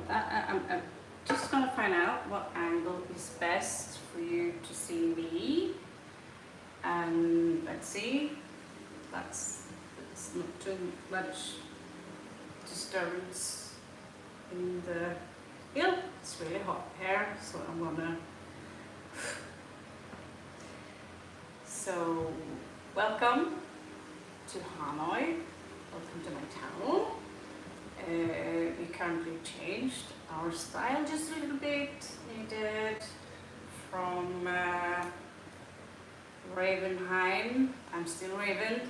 I'm just gonna find out what angle is best for you to see me. And let's see, that's not too much disturbance in the hill. It's really hot here, so I'm gonna. So, welcome to Hanoi. Welcome to my town. We currently changed our style just a little bit. Needed from Ravenheim. I'm still Raven,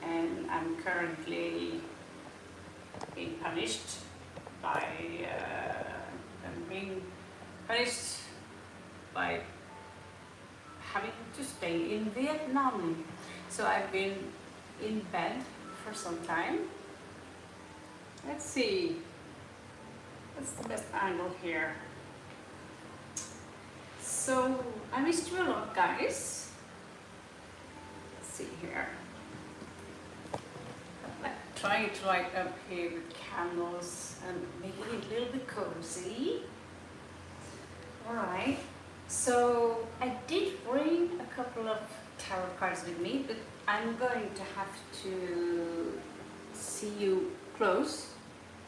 and I'm currently being punished by I'm being punished by having to stay in Vietnam. So I've been in bed for some time. Let's see, what's the best angle here? So I missed you a lot, guys. Let's see here. I'm trying to light up here with candles and making it a little bit cozy. All right. So I did bring a couple of tarot cards with me, but I'm going to have to see you close,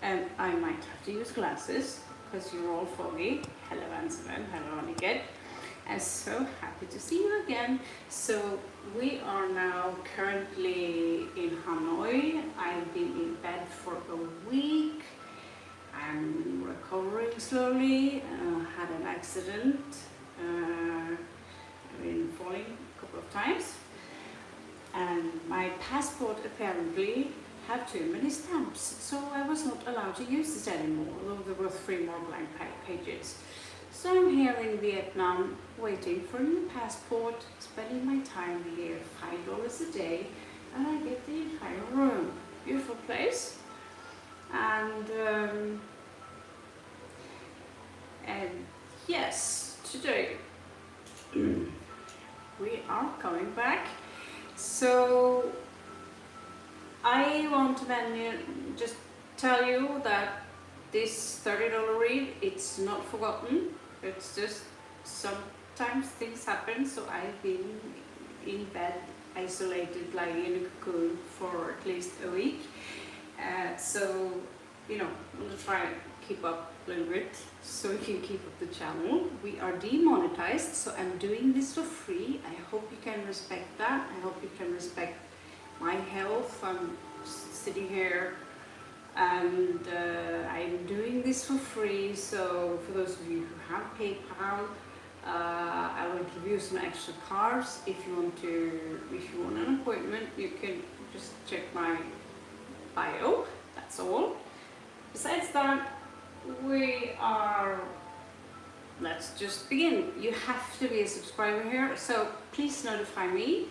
and I might have to use glasses because you're all foggy. Hello Anselm, hello Aniket. I'm so happy to see you again. So we are now currently in Hanoi. I've been in bed for a week. I'm recovering slowly. Had an accident. I've been falling a couple of times. And my passport apparently had too many stamps, so I was not allowed to use this anymore, although there were 3 more blank pages. So I'm here in Vietnam waiting for a new passport, spending my time here, $5 a day, and I get the entire room. Beautiful place. And yes, today we are coming back. So I want to then just tell you that this $30 read, it's not forgotten. It's just sometimes things happen. So I've been in bed, isolated, lying in a cocoon for at least a week. So, you know, I'm gonna try and keep up a little bit so we can keep up the channel. We are demonetized, so I'm doing this for free. I hope you can respect that. I hope you can respect my health. I'm sitting here and I'm doing this for free. So for those of you who have PayPal, I will give you some extra cards. If you want an appointment, you can just check my bio. That's all. Besides that, let's just begin. You have to be a subscriber here, so please notify me.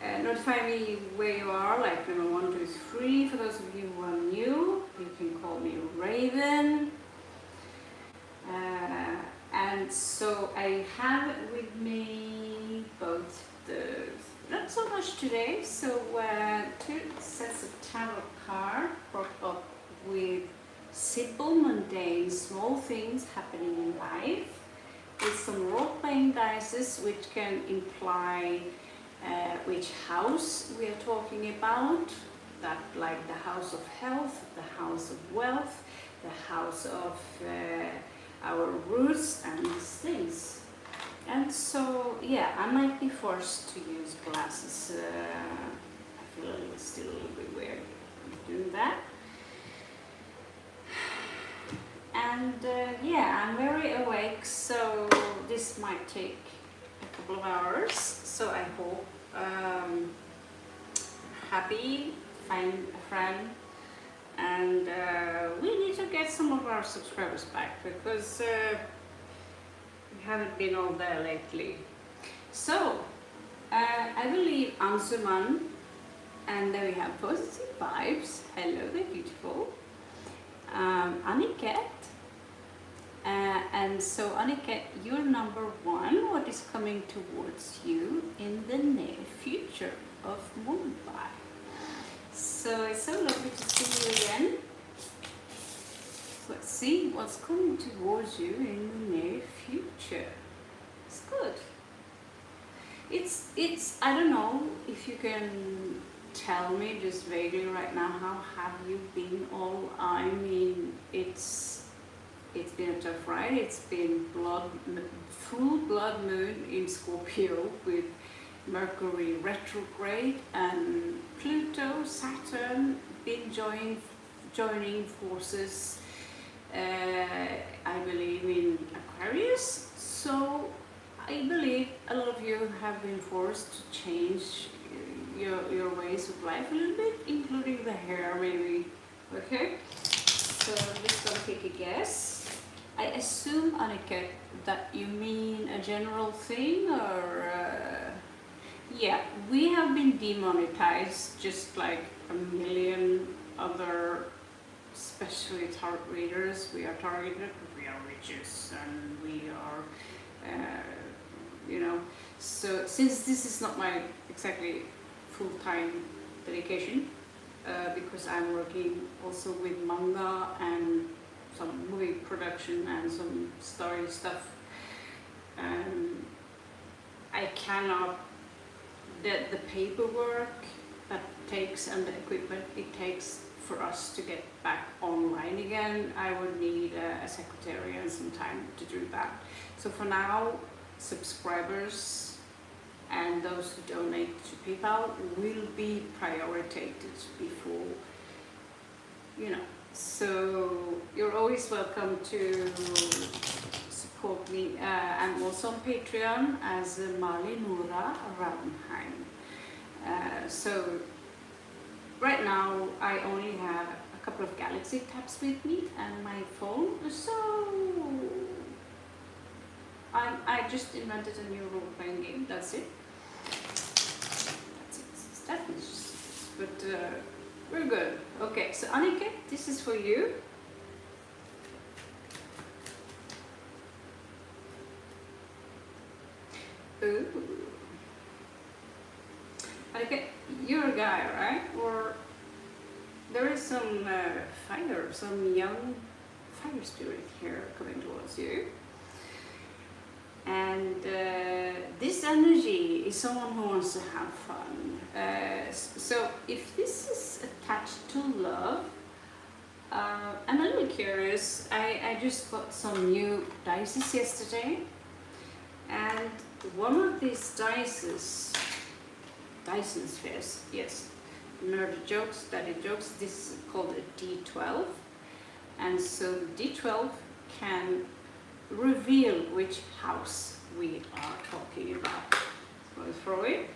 Notify me where you are, like number 1, 2, 3. For those of you who are new, you can call me Raven. And so I have with me both not so much today, so 2 sets of tarot cards brought up with simple, mundane, small things happening in life, with some role-playing dice which can imply which house we are talking about, that like the house of health, the house of wealth, the house of our roots and these things. And so, yeah, I might be forced to use glasses. I feel still a little bit weird doing that. And yeah, I'm very awake, so this might take a couple of hours. So I hope happy, find a friend, and we need to get some of our subscribers back because we haven't been all there lately. So I will leave Ansuman, and then we have positive vibes. Hello, they're beautiful. Aniket. And so Aniket, you're number 1. What is coming towards you in the near future of Mumbai? So it's so lovely to see you again. let's see what's coming towards you in the near future. It's good. It's I don't know if you can tell me just vaguely right now, how have you been all? I mean, it's been a tough ride. It's been full blood moon in Scorpio with Mercury retrograde and Pluto, Saturn been joining forces, I believe, in Aquarius. So I believe a lot of you have been forced to change your ways of life a little bit, including the hair maybe. Okay, so I'm just gonna take a guess. I assume, Annika, that you mean a general thing, or yeah, we have been demonetized just like a million other, especially tarot readers. We are targeted, we are witches, and we are, you know. So since this is not my exactly full-time dedication, because I'm working also with manga and some movie production and some story stuff, I cannot, the paperwork that takes and the equipment it takes for us to get back online again, I would need a secretary and some time to do that. So for now, subscribers and those who donate to PayPal will be prioritized before, you know. So you're always welcome to support me. I'm also on Patreon as Malinora Rabenheim. So right now I only have a couple of Galaxy tabs with me and my phone. So I just invented a new role-playing game. That's it. But we're good. Okay, so Annika, this is for you. Ooh. Annika, you're a guy, right? Or there is some fire, some young fire spirit here coming towards you. And this energy is someone who wants to have fun. So if this is attached to love, I'm a little curious. I just got some new dices yesterday, and one of these dices, Dyson spheres, yes, nerd jokes, daddy jokes, this is called a D12. And so the D12 can reveal which house we are talking about. So I'll throw it.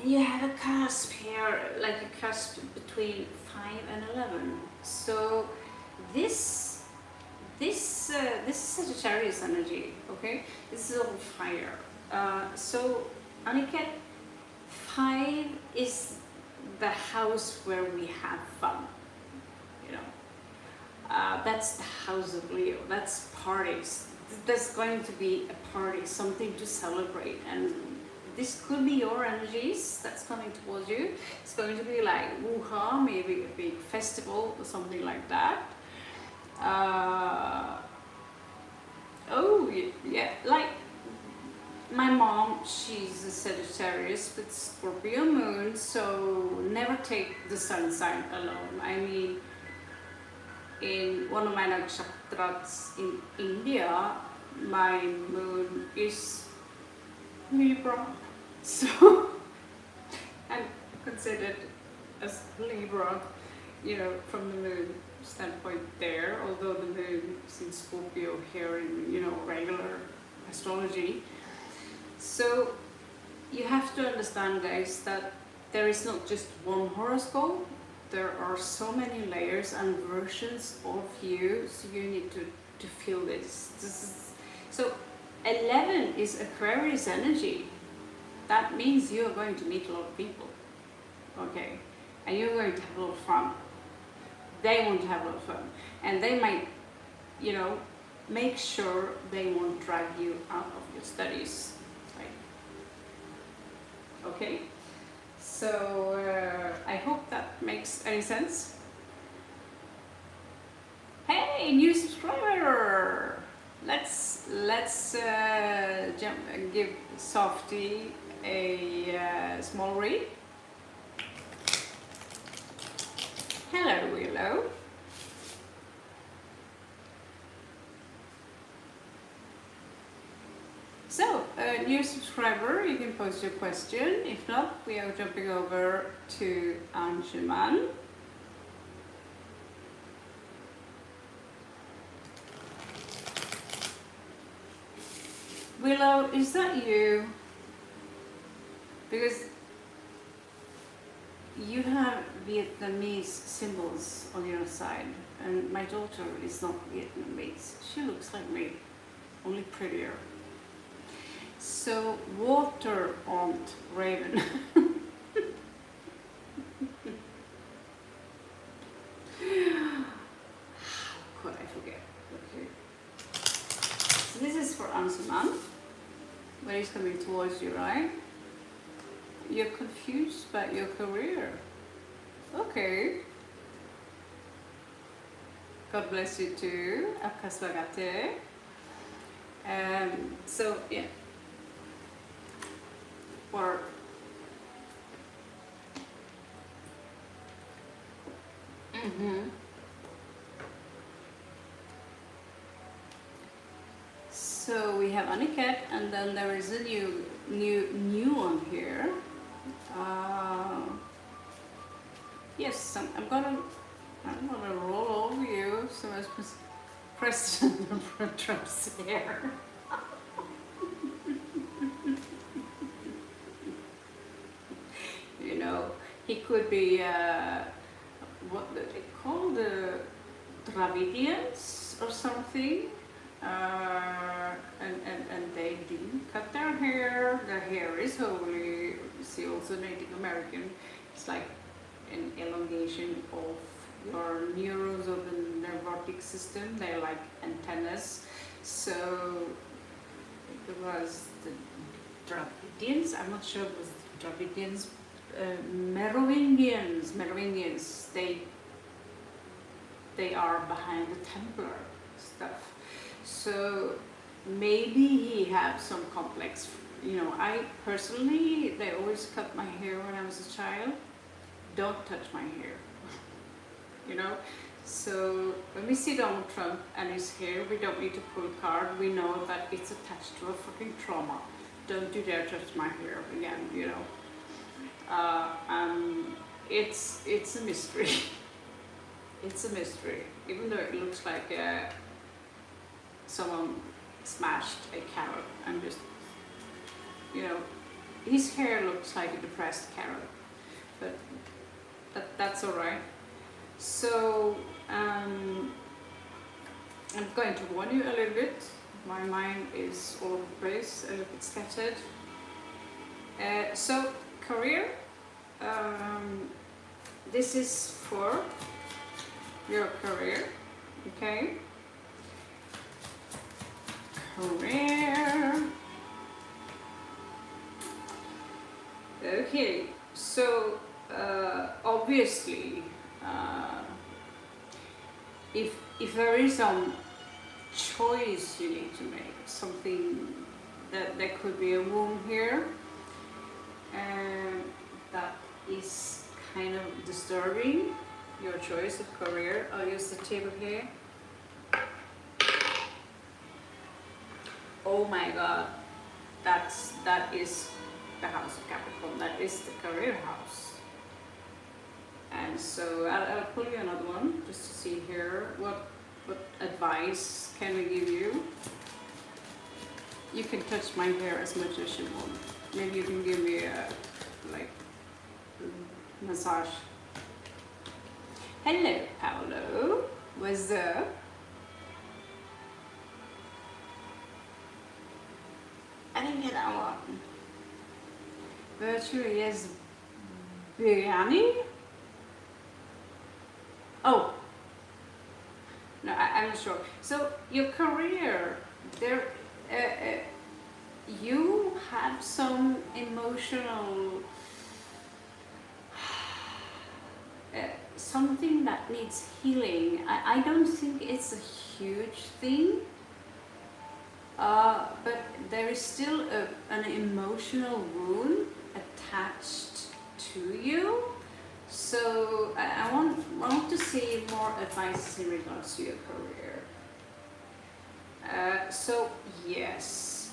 And you have a cusp here, like a cusp between 5 and 11. So this is Sagittarius energy, okay? This is all fire. So Annika, 5 is the house where we have fun, you know. That's the house of Leo. That's parties. There's going to be a party, something to celebrate, and this could be your energies that's coming towards you. It's going to be like woo-ha, maybe a big festival or something like that. Oh yeah, like my mom, she's a Sagittarius with Scorpio moon, so never take the sun sign alone. I mean, in one of my nakshatras in India, my moon is Libra, so I'm considered as Libra, you know, from the moon standpoint there, although the moon is in Scorpio here in, you know, regular astrology. So you have to understand, guys, that there is not just one horoscope. There are so many layers and versions of you, so you need to feel this. So 11 is Aquarius energy. That means you are going to meet a lot of people, okay? And you're going to have a lot of fun. They want to have a lot of fun. And they might, you know, make sure they won't drag you out of your studies. Okay, so makes any sense. Hey, new subscriber! Let's give Softy a small read. Hello, Willow. So, new subscriber, you can post your question. If not, we are jumping over to Anjuman. Willow, is that you? Because you have Vietnamese symbols on your side, and my daughter is not Vietnamese. She looks like me, only prettier. So, water aunt Raven. How could I forget? Okay. So this is for Ansuman, where he's coming towards you, right? You're confused about your career. Okay. God bless you too. Akaswagate. So yeah. Or So we have Aniket, and then there is a new one here. Yes, I'm gonna roll over you so as President Trump's hair. You know, he could be what do they call the Dravidians or something. And they didn't cut their hair. Their hair is holy. You see, also Native American. It's like an elongation of your neurons of the nervotic system. They're like antennas. So it was the Dravidians. I'm not sure it was the Dravidians. Merovingians. They are behind the Templar stuff. So maybe he had some complex, you know. I personally, they always cut my hair when I was a child. Don't touch my hair, you know. So when we see Donald Trump and his hair, we don't need to pull a card. We know that it's attached to a fucking trauma. Don't you dare touch my hair again, you know. It's a mystery. It's a mystery, even though it looks like someone smashed a carrot and just, you know, his hair looks like a depressed carrot, but that's all right. So I'm going to warn you a little bit. My mind is all over the place, a little bit scattered. So career, this is for your career, okay? Career. Okay, so obviously, if there is some choice you need to make, something that there could be a wound here, and that is kind of disturbing your choice of career. I'll use the table here. Oh my God, that is the house of Capricorn. That is the career house. And so I'll pull you another one just to see here what advice can we give you. You can touch my hair as much as you want. Maybe you can give me a massage. Hello, Paolo. What's up? I didn't get that one. Virtue is biryani. Oh, no, I'm not sure. So your career, there, you have some emotional something that needs healing. I don't think it's a huge thing, but there is still an emotional wound attached to you. So I want to see more advice in regards to your career. So yes,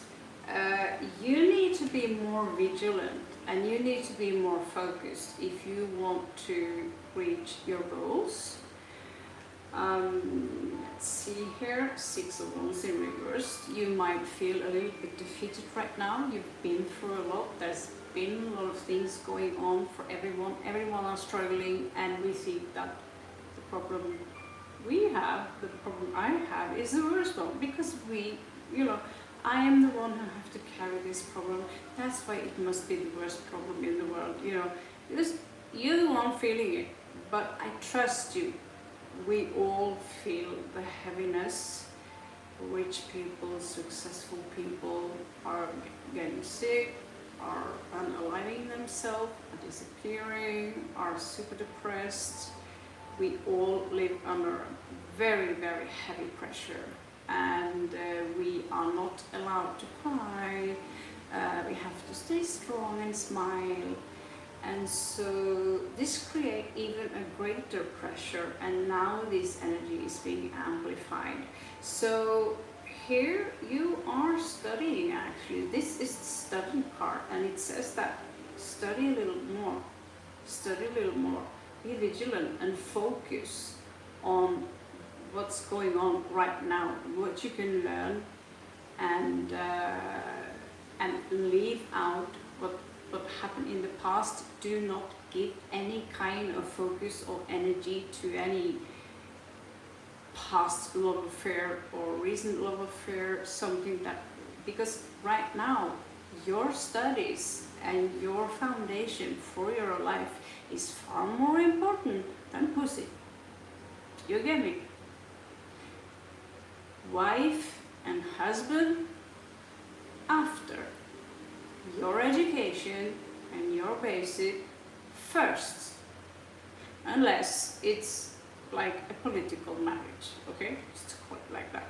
you need to be more vigilant and you need to be more focused if you want to reach your goals. Let's see here, 6 of Wands in reverse. You might feel a little bit defeated right now. You've been through a lot. There's been a lot of things going on for everyone. Everyone are struggling, and we think that the problem the problem I have is the worst one, because I am the one who have to carry this problem. That's why it must be the worst problem in the world, because you're the one feeling it. But I trust you. We all feel the heaviness. Rich people, successful people are getting sick, are unaligning themselves, are disappearing, are super depressed. We all live under very, very heavy pressure, and we are not allowed to cry. We have to stay strong and smile. And so this creates even a greater pressure, and now this energy is being amplified. So here you are studying, actually. This is the study part, and it says that study a little more, be vigilant and focus on what's going on right now, what you can learn, and leave out what happened in the past. Do not give any kind of focus or energy to any past love affair or recent love affair, something that, because right now your studies and your foundation for your life is far more important than pussy. You get me? Wife and husband after. Your education and your basic first, unless it's like a political marriage, okay? It's quite like that.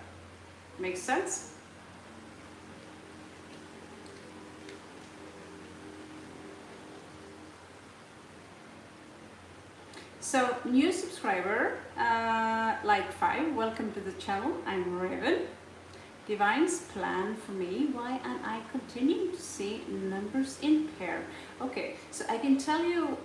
Makes sense? So, new subscriber, like 5, welcome to the channel. I'm Raven. Divine's plan for me, why am I continuing to see numbers in pair? Okay, so I can tell you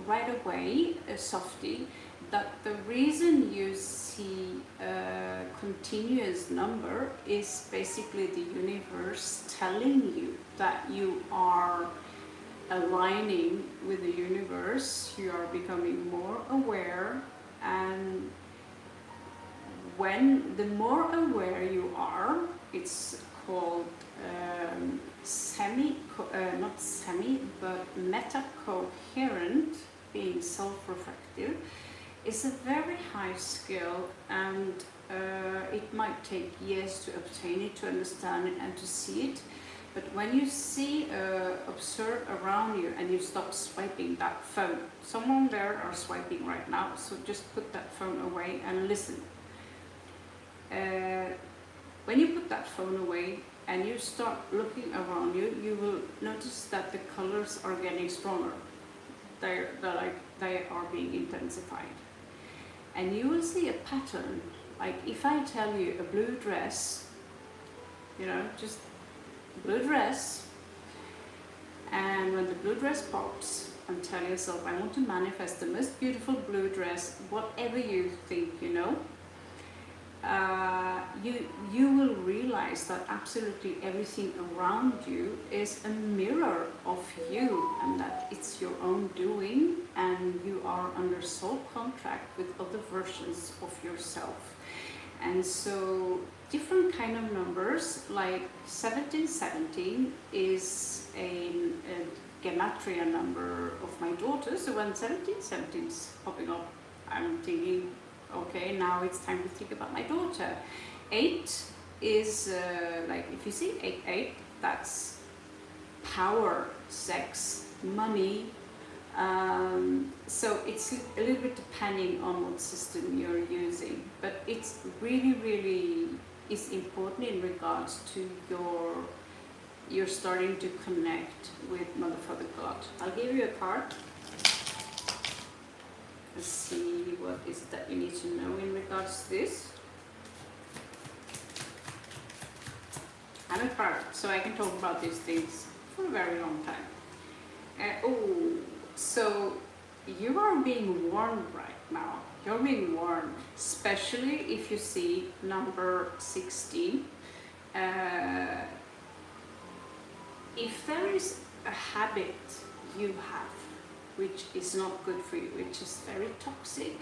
right away, softie, that the reason you see a continuous number is basically the universe telling you that you are aligning with the universe, you are becoming more aware, and when the more aware you are, it's called meta-coherent, being self-reflective. It's a very high skill, and it might take years to obtain it, to understand it, and to see it. But when you see, observe around you, and you stop swiping that phone, someone there are swiping right now, so just put that phone away and listen. When you put that phone away and you start looking around you, you will notice that the colors are getting stronger. They are being intensified, and you will see a pattern. Like if I tell you a blue dress, just blue dress, and when the blue dress pops, and tell yourself, I want to manifest the most beautiful blue dress, whatever you think, you will realize that absolutely everything around you is a mirror of you, and that it's your own doing, and you are under soul contract with other versions of yourself. And so different kind of numbers, like 1717 is a gematria number of my daughter. So when 1717 is popping up, I'm thinking, okay, now it's time to think about my daughter. 8 is like, if you see 88, that's power, sex, money. So it's a little bit depending on what system you're using, but it's really is important in regards to you're starting to connect with Mother, Father, God. I'll give you a card. Let's see what is it that you need to know in regards to this. I'm a card, so I can talk about these things for a very long time. So you are being warned right now. You're being warned, especially if you see number 16. If there is a habit you have which is not good for you, which is very toxic,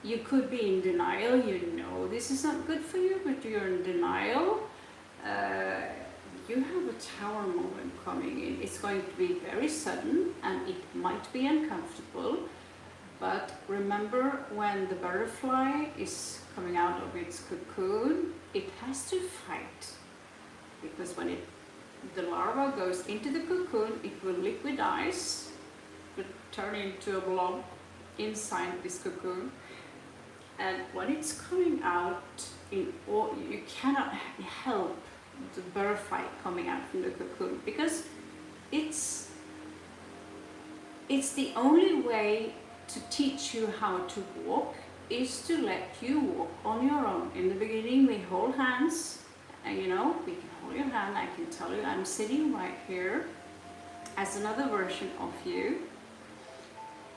you could be in denial. You know this is not good for you, but you're in denial. You have a tower moment coming in. It's going to be very sudden and it might be uncomfortable, but remember, when the butterfly is coming out of its cocoon, it has to fight, because when the larva goes into the cocoon, it will liquidize, will turn into a blob inside this cocoon, and when it's coming out, you cannot help the butterfly coming out from the cocoon, because it's the only way to teach you how to walk is to let you walk on your own. In the beginning we hold hands, and we can hold your hand. I can tell you I'm sitting right here as another version of you.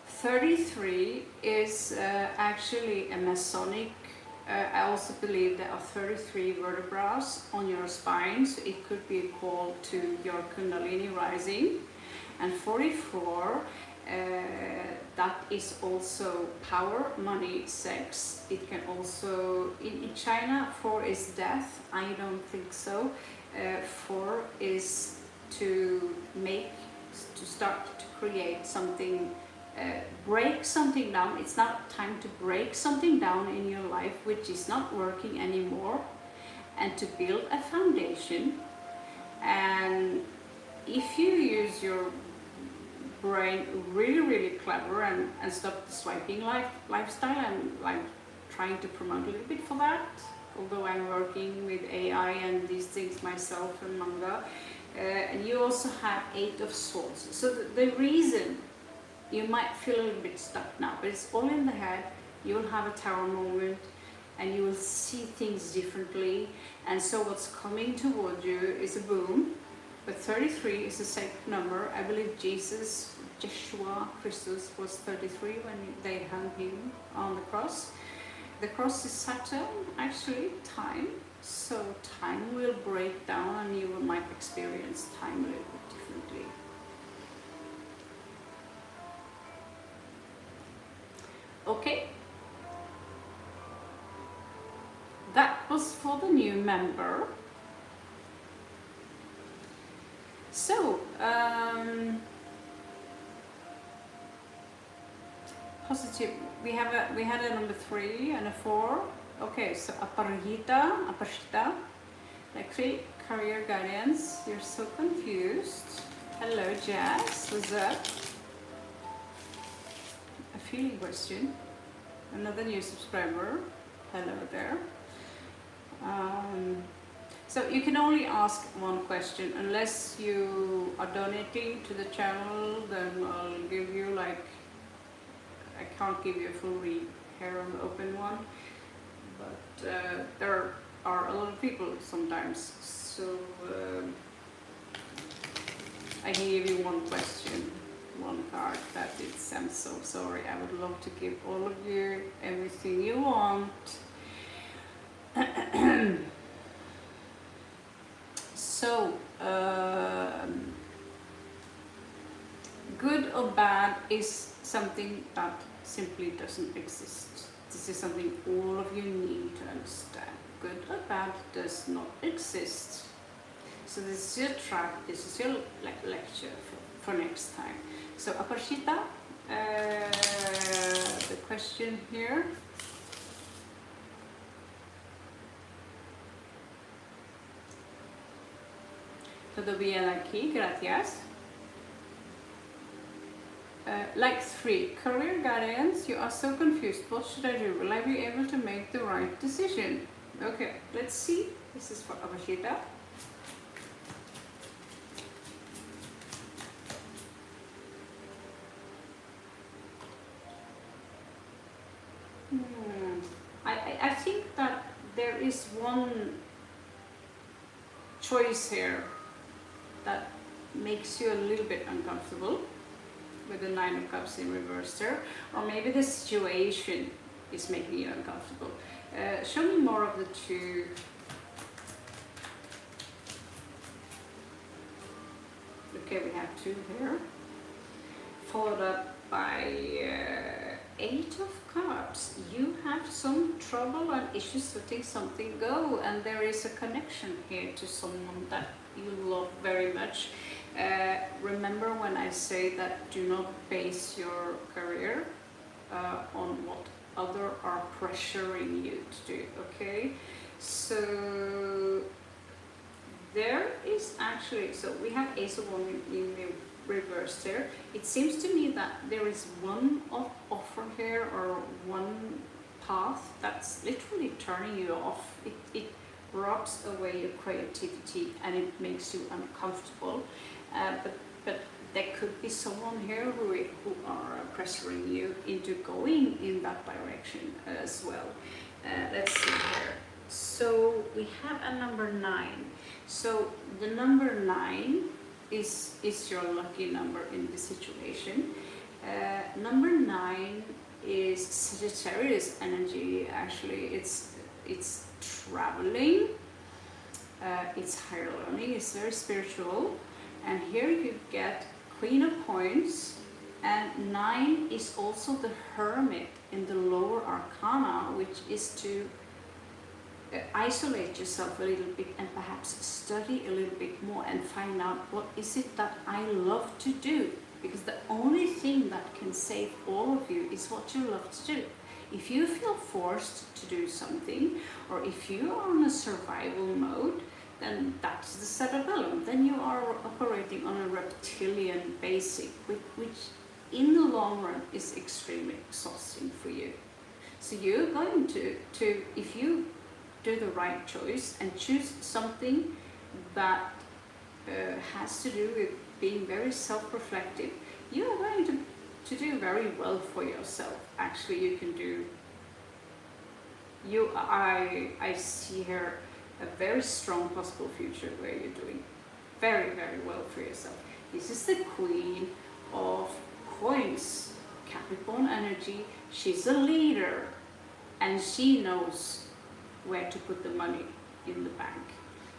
33 is actually a Masonic. I also believe there are 33 vertebrae on your spine, so it could be a call to your Kundalini rising. And 44, that is also power, money, sex. It can also, in China, 4 is death. I don't think so. 4 is to start to create something, break something down. It's not time to break something down in your life which is not working anymore, and to build a foundation. And if you use your brain really clever and stop the swiping lifestyle, I'm trying to promote a little bit for that, although I'm working with AI and these things myself and manga. And you also have 8 of Swords. So the reason you might feel a little bit stuck now, but it's all in the head. You will have a tower moment and you will see things differently. And so what's coming toward you is a boom. But 33 is a sacred number. I believe Yeshua Christus was 33 when they hung him on the cross. The cross is Saturn, actually, time. So time will break down and you might experience time a little bit differently. Okay. That was for the new member. So, positive. We had a number 3 and a 4. Okay, so Aparshita, actually career guidance. You're so confused. Hello, Jazz. What's up? A feeling question. Another new subscriber. Hello there. So you can only ask one question unless you are donating to the channel. Then I'll give you I can't give you a full read here on the open one, but there are a lot of people sometimes, so I can give you one question, one card. That's it. I'm so sorry. I would love to give all of you everything you want. So, good or bad is something that simply doesn't exist. This is something all of you need to understand. Good or bad does not exist. So this is your track, this is your lecture for next time. So Aparshita, the question here. Todo bien aquí, gracias. Like 3, career guidance. You are so confused. What should I do? Will I be able to make the right decision? Okay, let's see. This is for Abashita. I think that there is one choice here that makes you a little bit uncomfortable with the 9 of Cups in reverse there, or maybe the situation is making you uncomfortable. Show me more of the 2. Okay, we have 2 here, followed up by 8 of Cups. You have some trouble and issues letting something go, and there is a connection here to someone that you love very much. Remember when I say that do not base your career on what others are pressuring you to do, okay? So there is actually, so we have Ace of Wands in the reverse there. It seems to me that there is one offer here, or one path that's literally turning you off. It robs away your creativity and it makes you uncomfortable. But there could be someone here who are pressuring you into going in that direction as well. Let's see here. So we have a number 9. So the number 9 is your lucky number in this situation. Number 9 is Sagittarius energy. Actually, it's traveling, it's higher learning, it's very spiritual. And here you get Queen of Coins, and 9 is also the Hermit in the lower arcana, which is to isolate yourself a little bit and perhaps study a little bit more and find out what is it that I love to do, because the only thing that can save all of you is what you love to do. If you feel forced to do something, or if you are in a survival mode, then that's the cerebellum. Then you are operating on a reptilian basic, which in the long run is extremely exhausting for you. So you're going to if you do the right choice and choose something that has to do with being very self-reflective, you are going to do very well for yourself. Actually, you can do. I see here a very strong possible future where you're doing very, very well for yourself. This is the Queen of Coins, Capricorn energy. She's a leader and she knows where to put the money in the bank.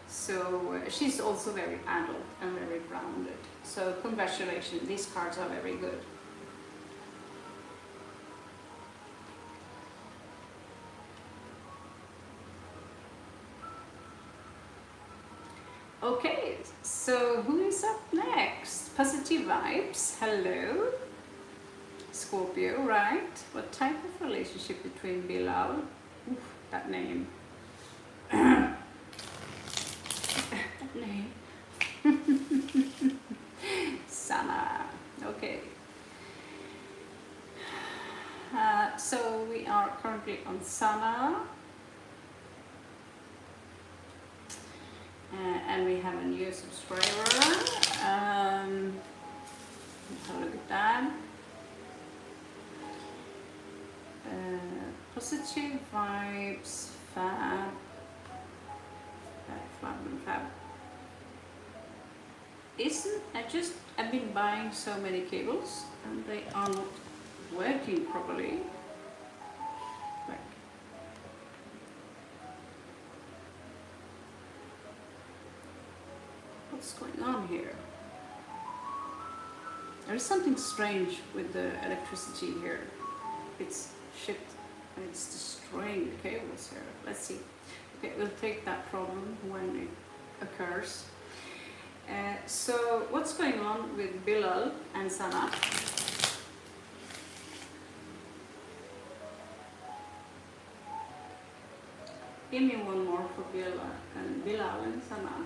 So she's also very adult and very grounded. So congratulations, these cards are very good. Okay, so who is up next? Positive vibes, hello. Scorpio, right? What type of relationship between Bilal? Oof, that name. That name. Sana, okay. So we are currently on Sana. And we have a new subscriber. Have a look at that. Positive vibes, fab, fab. I've been buying so many cables and they are not working properly. What's going on here? There is something strange with the electricity here. It's shit and it's destroying the cables here. Let's see. Okay, we'll take that problem when it occurs. So what's going on with Bilal and Sana? Give me one more for Bilal and Sana.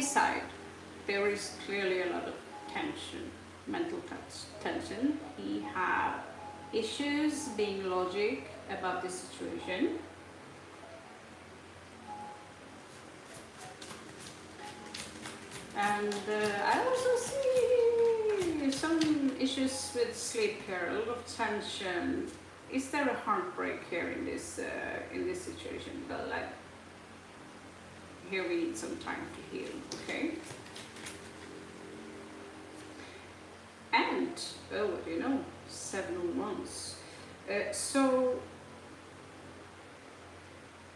his side, there is clearly a lot of tension, mental tension. He had issues being logic about the situation. And I also see some issues with sleep here, a lot of tension. Is there a heartbreak here in this situation? But like, here we need some time to heal, okay? And, oh, what do you know? 7 of Wands. So,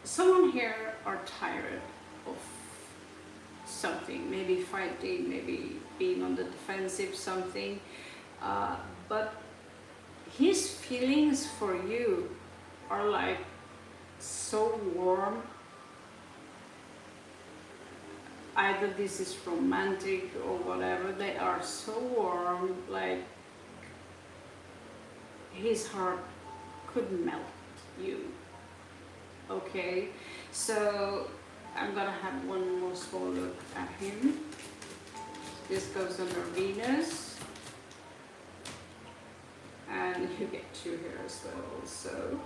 someone here are tired of something, maybe fighting, maybe being on the defensive, something. But his feelings for you are like so warm. Either this is romantic or whatever, they are so warm, like his heart could melt you. Okay, so I'm gonna have one more small look at him. This goes under Venus, and you get 2 here as well. So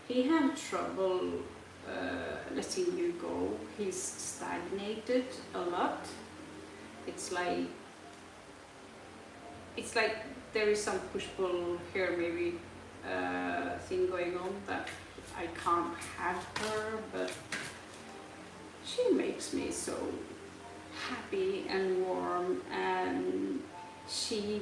he had trouble letting you go. He's stagnated a lot. It's like there is some push-pull here, maybe thing going on that I can't have her, but she makes me so happy and warm, and he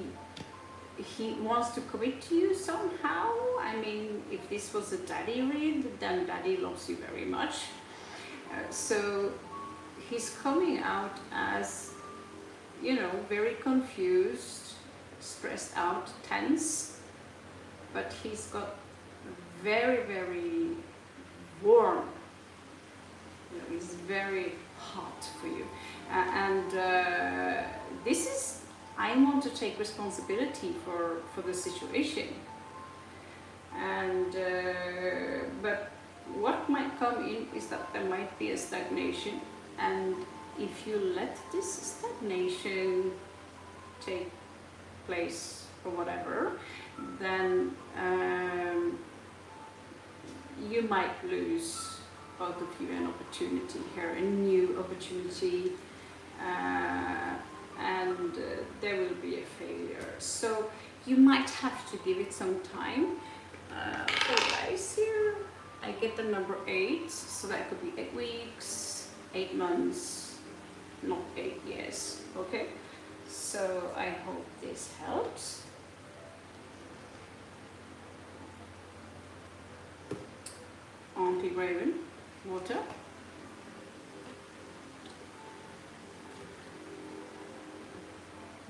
wants to commit to you somehow. I mean, if this was a daddy read, then daddy loves you very much. So he's coming out as, you know, very confused, stressed out, tense, but he's got very, very warm. You know, he's very hot for you. This is, I want to take responsibility for the situation. And but what might come in is that there might be a stagnation, and if you let this stagnation take place or whatever, then you might lose, both of you, an opportunity here, a new opportunity, and there will be a failure. So you might have to give it some time. For guys here, I get the number 8, so that could be 8 weeks, 8 months, not 8 years, okay? So I hope this helps. Auntie Raven, water.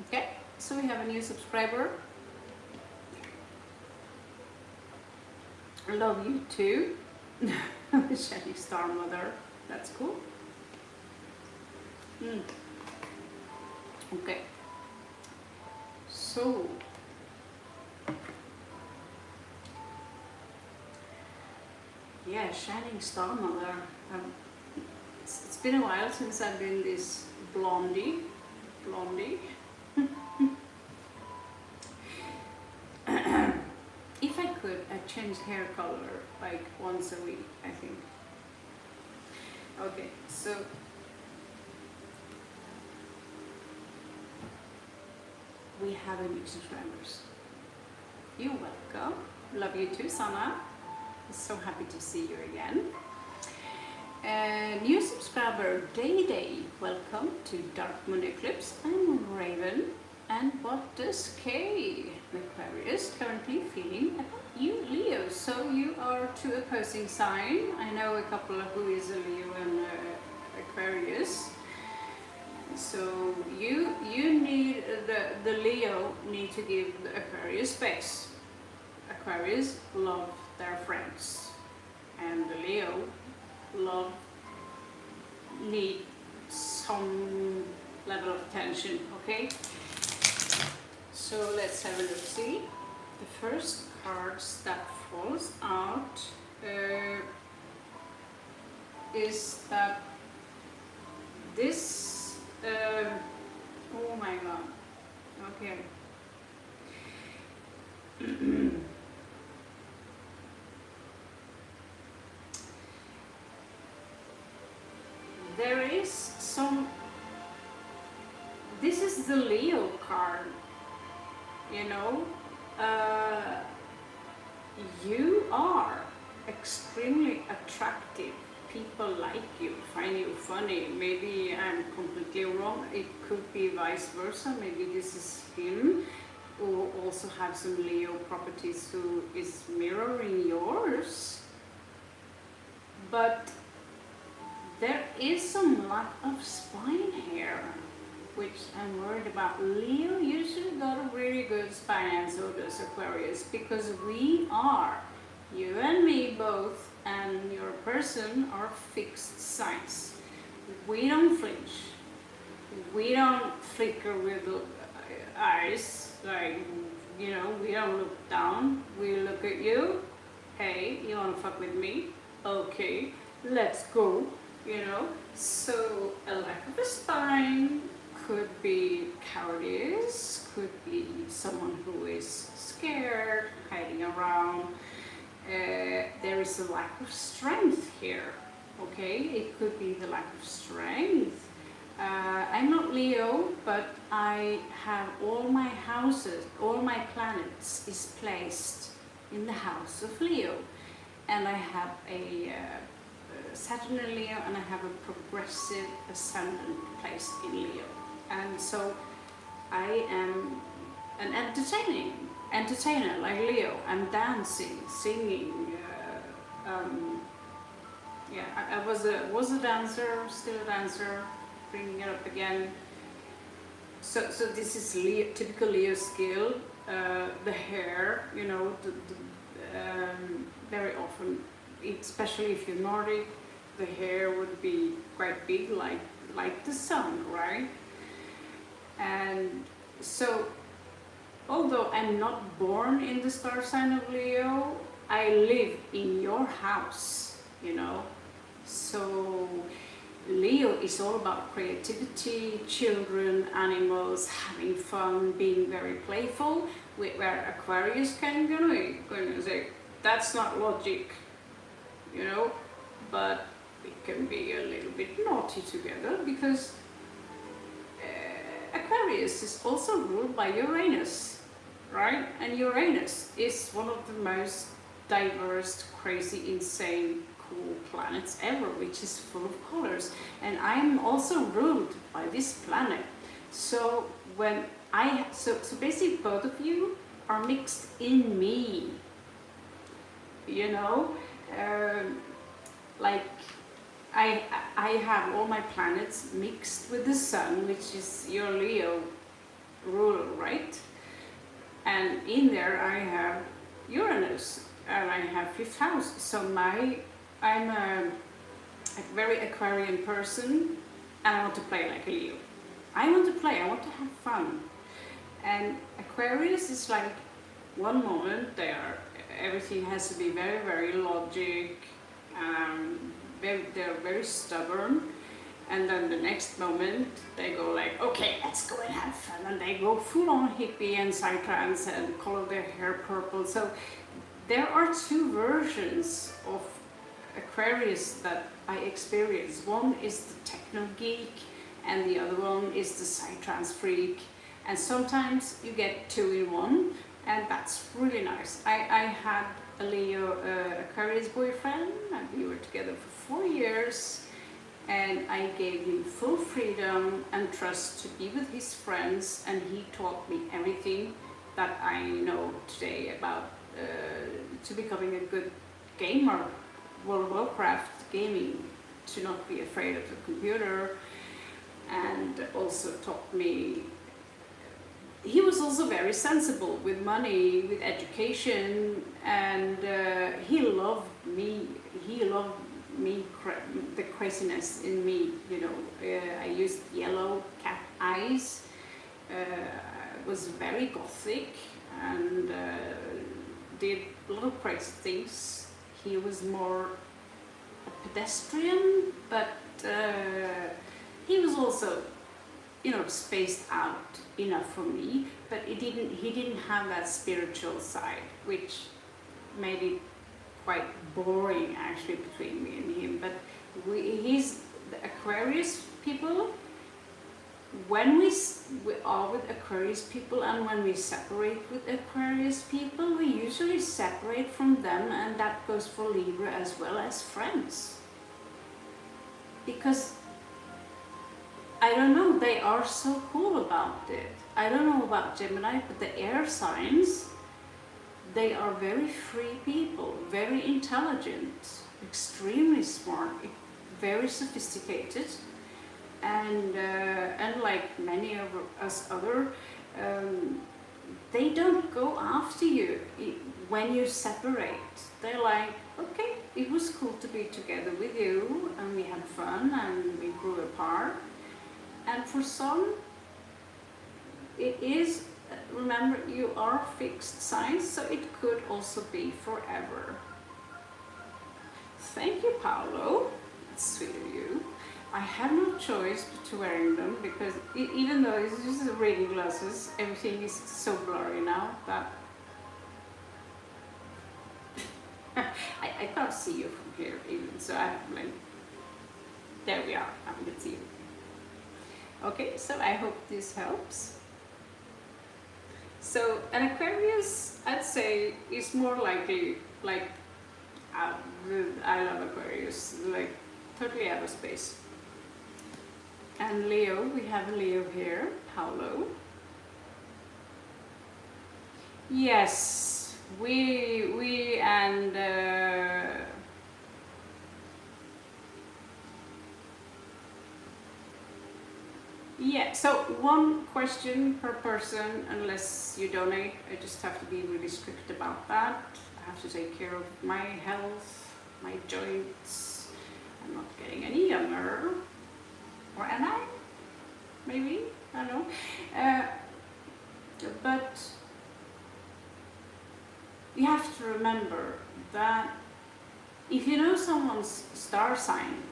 Okay, so we have a new subscriber. I love you too. Shelly Star Mother, that's cool. Okay, so yeah, Shining Star Mother. It's been a while since I've been this blondie. If I could, I'd change hair color like once a week, I think. Okay, so we have a new subscribers. You're welcome. Love you too, Sana. So happy to see you again. New subscriber Day Day, welcome to Dark Moon Eclipse. I'm Raven, and what does K, Aquarius, currently feeling about you, Leo? So you are 2 opposing sign. I know a couple of who is a Leo and Aquarius. So you need the Leo need to give the Aquarius space. Aquarius love their friends, and the Leo need some level of attention, okay? So let's have a look. See, the first cards that falls out is that This, oh my god, okay. There is some, this is the Leo card, you know. Uh, you are extremely attractive. People like you, find you funny. Maybe I'm completely wrong. It could be vice versa. Maybe this is him who also has some Leo properties who is mirroring yours. But there is some lack of spine here, which I'm worried about. Leo usually got a really good spine, and so does Aquarius, because we are, you and me both, and your person are fixed signs. We don't flinch. We don't flicker with the eyes, like, you know, we don't look down. We look at you. Hey, you wanna fuck with me? Okay, let's go, you know. So a lack of a spine could be cowardice, could be someone who is scared, hiding around. There is a lack of strength here, okay? It could be the lack of strength. I'm not Leo, but I have all my houses, all my planets is placed in the house of Leo. And I have a Saturn in Leo, and I have a progressive ascendant placed in Leo. And so I am an entertainer like Leo. I'm dancing, singing. Yeah, I was a dancer, still a dancer, bringing it up again. So this is Leo, typical Leo skill. The hair, you know, very often, especially if you're Nordic, the hair would be quite big, like the sun, right? And so, although I'm not born in the star sign of Leo, I live in your house, you know. So Leo is all about creativity, children, animals, having fun, being very playful, where Aquarius can gonna say, that's not logic, you know, but we can be a little bit naughty together, because Aquarius is also ruled by Uranus, right? And Uranus is one of the most diverse, crazy, insane, cool planets ever, which is full of colors. And I'm also ruled by this planet. So when so basically both of you are mixed in me, you know. Like I have all my planets mixed with the sun, which is your Leo ruler, right? And in there I have Uranus, and I have 5th house. So I'm a very Aquarian person, and I want to play like a Leo. I want to play, I want to have fun. And Aquarius is like, one moment everything has to be very, very logic, they're very stubborn, and then the next moment they go like, okay, let's go and have fun, and they go full on hippie and psytrance and color their hair purple. So there are two versions of Aquarius that I experience. One is the techno geek, and the other one is the psytrance freak. And sometimes you get 2 in 1, and that's really nice. I had a Leo Aquarius boyfriend, and we were together for 4 years, and I gave him full freedom and trust to be with his friends, and he taught me everything that I know today about to becoming a good gamer, World of Warcraft gaming, to not be afraid of the computer, and also taught me. He was also very sensible with money, with education, and he loved me. He loved me, the craziness in me, you know. I used yellow cat eyes, was very gothic, and did a lot of crazy things. He was more a pedestrian, but he was also, you know, spaced out enough for me, but he didn't have that spiritual side, which made it quite boring actually between me and him. But he's the Aquarius people. When we are with Aquarius people and when we separate with Aquarius people, we usually separate from them, and that goes for Libra as well as friends. Because, I don't know, they are so cool about it. I don't know about Gemini, but the air signs, they are very free people, very intelligent, extremely smart, very sophisticated. And like many of us other, they don't go after you when you separate. They're like, okay, it was cool to be together with you, and we had fun, and we grew apart. And for some, it is, remember, you are fixed signs, so it could also be forever. Thank you, Paolo. That's sweet of you. I have no choice but to wearing them, because even though it's just reading glasses, everything is so blurry now that I can't see you from here even, so I have like, there we are, I can see you. Okay, so I hope this helps. So an Aquarius, I'd say, is more likely, like, I love Aquarius, like totally out of space. And Leo, we have a Leo here, Paolo. Yes, we and yeah, so one question per person, unless you donate. I just have to be really strict about that. I have to take care of my health, my joints. I'm not getting any younger. Or am I? Maybe? I don't know. But you have to remember that if you know someone's star sign,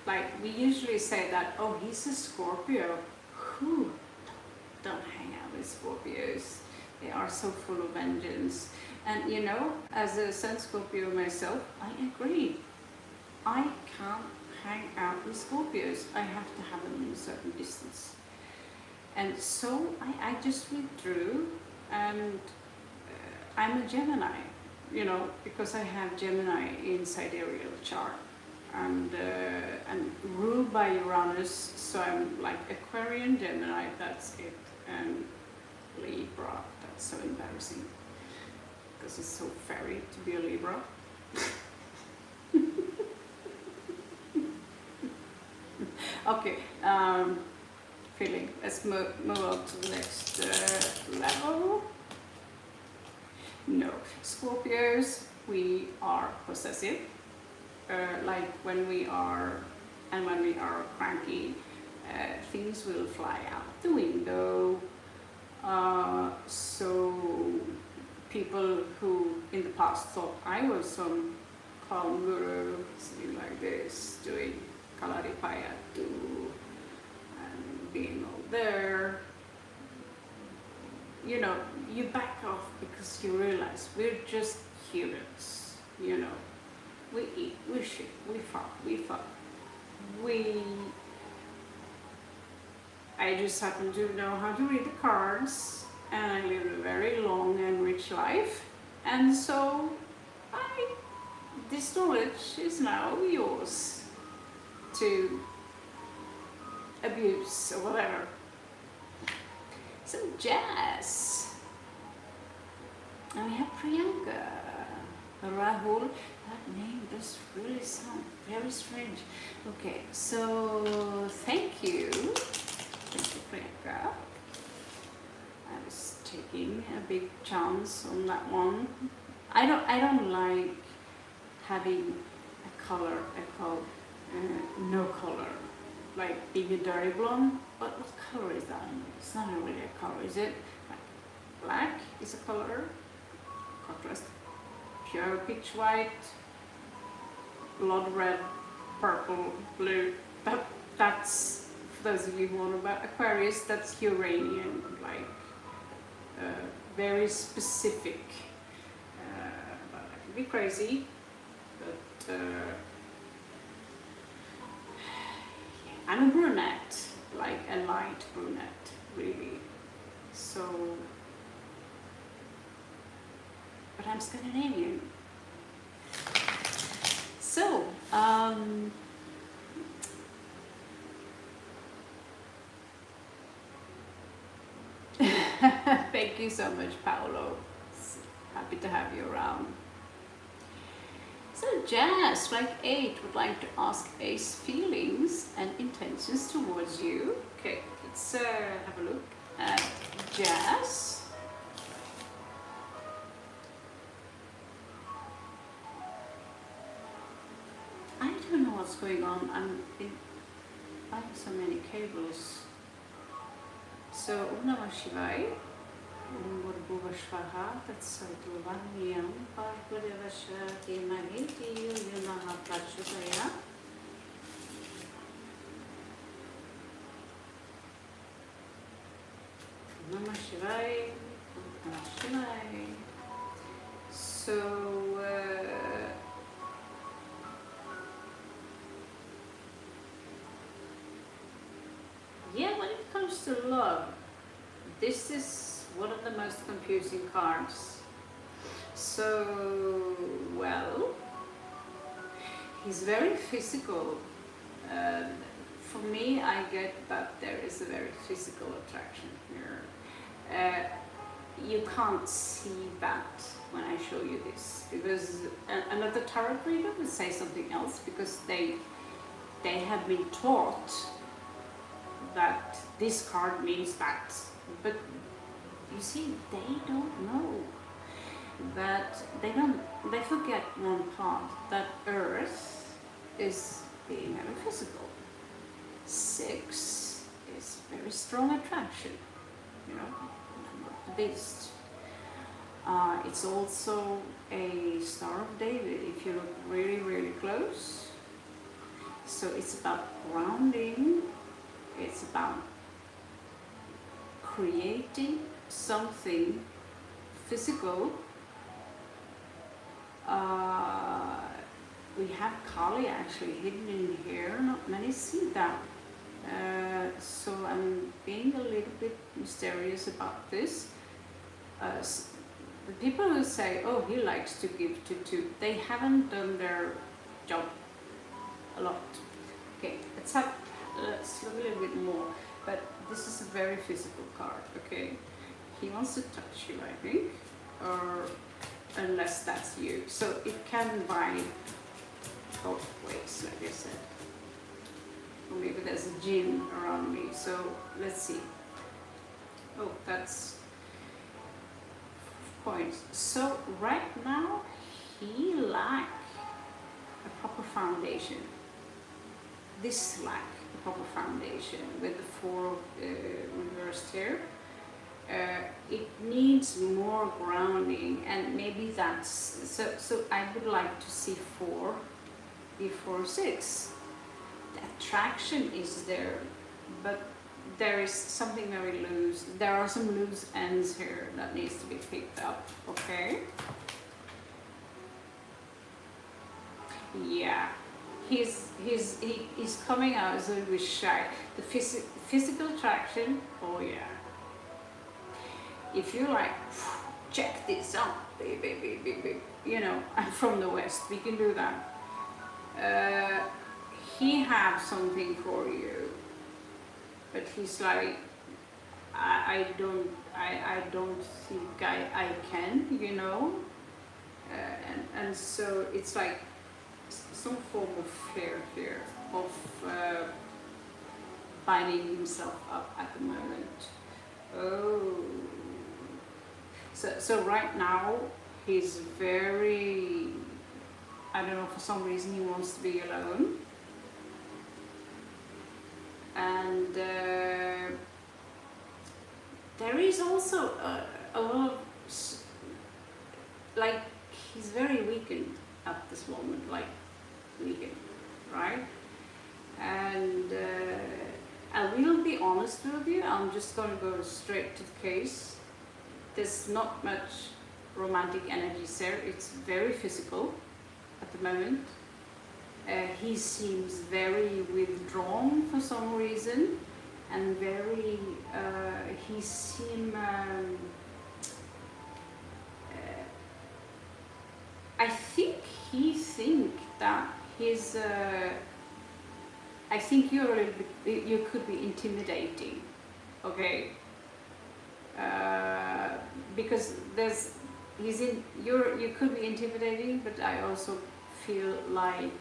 like we usually say that, oh, he's a Scorpio. Whew, don't hang out with Scorpios. They are so full of vengeance. And you know, as a Sun Scorpio myself, I agree. I can't hang out with Scorpios. I have to have them in a certain distance. And so I just withdrew, and I'm a Gemini, you know, because I have Gemini in sidereal chart, and ruled by Uranus, so I'm like Aquarian, Gemini, that's it, and Libra. That's so embarrassing, because it's so fairy to be a Libra. Okay, feeling. Let's move on to the next level. No, Scorpios, we are possessive. Like when we are cranky, things will fly out the window. So people who in the past thought I was some calm guru, sitting like this, doing Kalaripayattu and being all there, you know, you back off because you realize we're just humans, you know. We eat, we shit, we fuck. I just happen to know how to read the cards, and I live a very long and rich life, and so this knowledge is now yours to abuse or whatever. So Jazz, and we have Priyanka, Rahul. That name does really sound very strange. Okay, so thank you Priyanka. I was taking a big chance on that one. I don't like having a color. I call no color, like being a dirty blonde. But what color is that? It's not really a color, is it? Black is a color. Contrast. Pure pitch white, blood red, purple, blue. that's, for those of you who know about Aquarius, that's Uranian, like very specific. But I can be crazy, but I'm a brunette, like a light brunette, really. So, but I'm Scandinavian. So, thank you so much, Paolo. Happy to have you around. So Jazz, like 8, would like to ask Ace feelings and intentions towards you. Okay, let's have a look at Jazz. I don't know what's going on. I have so many cables. So, Om Namah Shivaya. That's so Duvaniam, Parvadevasha, Dinagiti, Yunaha Prachudaya. Namah Shivaya, Namah Shivaya. So, yeah, when it comes to love, this is one of the most confusing cards. So, well, he's very physical. For me, I get that there is a very physical attraction here. You can't see that when I show you this, because another tarot reader would say something else, because they have been taught that this card means that, but you see, they don't know that. They forget one part, that Earth is being very physical. 6 is very strong attraction, you know, number of the beast. It's also a Star of David if you look really, really close. So it's about grounding, it's about creating something physical. We have Kali actually hidden in here, not many see that. So I'm being a little bit mysterious about this. The people who say, oh, he likes to give to, they haven't done their job a lot. Okay, let's look a little bit more. But this is a very physical card, okay? He wants to touch you, I think, or unless that's you. So it can vibe both ways, like I said. Or maybe there's a gym around me, so let's see. Oh, that's points. So right now, he lacks a proper foundation. This lack a proper foundation with the 4 reversed here. It needs more grounding, and maybe that's so I would like to see 4 before 6. The attraction is there, but there is something very loose. There are some loose ends here that needs to be picked up. Okay, yeah, he's coming out as a little bit shy. The physical attraction, oh yeah. If you like, check this out, baby, you know, I'm from the West, we can do that. He has something for you, but he's like, I don't think I can, you know, and so it's like some form of fear here of binding himself up at the moment. Oh. So right now, he's very, I don't know, for some reason he wants to be alone. And there is also a lot of, like, he's very weakened at this moment, like, weakened, right? And honest with you. I'm just going to go straight to the case. There's not much romantic energies there. It's very physical at the moment. He seems very withdrawn for some reason, and very he seems I think he think that his I think you're a little bit, you could be intimidating, okay? Because you could be intimidating, but I also feel like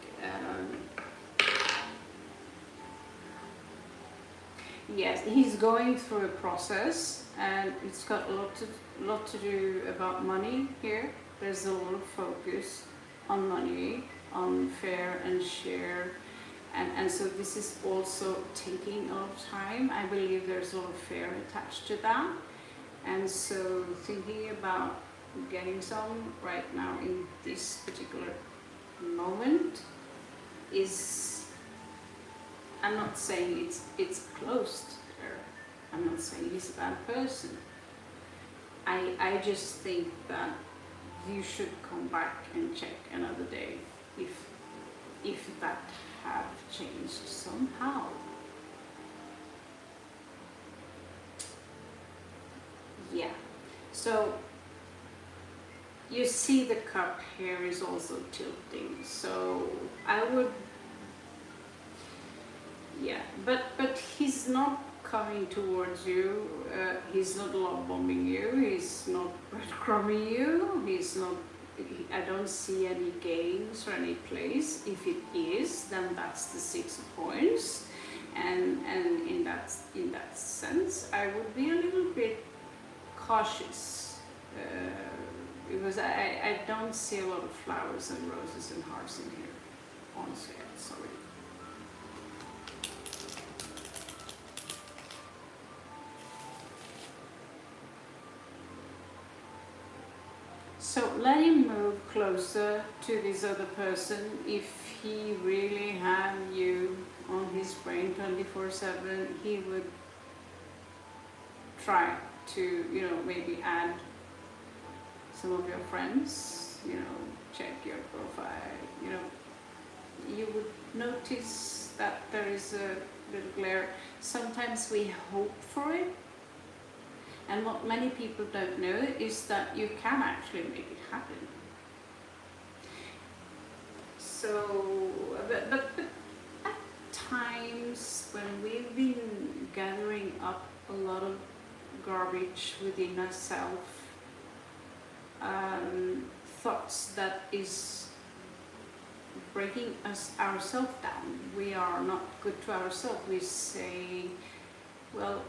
yes, he's going through a process, and it's got a lot to do about money here. There's a lot of focus on money, on fair and share, and so this is also taking a lot of time. I believe there's a lot of fear attached to that, and so thinking about getting some right now in this particular moment is, I'm not saying it's closed there. I'm not saying he's a bad person. I just think that you should come back and check another day if that have changed somehow. Yeah, so you see the cup here is also tilting, so I would, yeah, but he's not coming towards you, he's not love bombing you, he's not breadcrumbing you, he's not, I don't see any games or any plays. If it is, then that's the 6 of coins, and in that sense I would be a little bit cautious, because I don't see a lot of flowers and roses and hearts in here, honestly. I'm sorry. So let him move closer to this other person. If he really had you on his brain 24/7, he would try to, you know, maybe add some of your friends, you know, check your profile, you know. You would notice that there is a little glare. Sometimes we hope for it, and what many people don't know is that you can actually make it happen. So, but at times when we've been gathering up a lot of garbage within ourselves, thoughts that is breaking ourselves down. We are not good to ourselves. We say, well,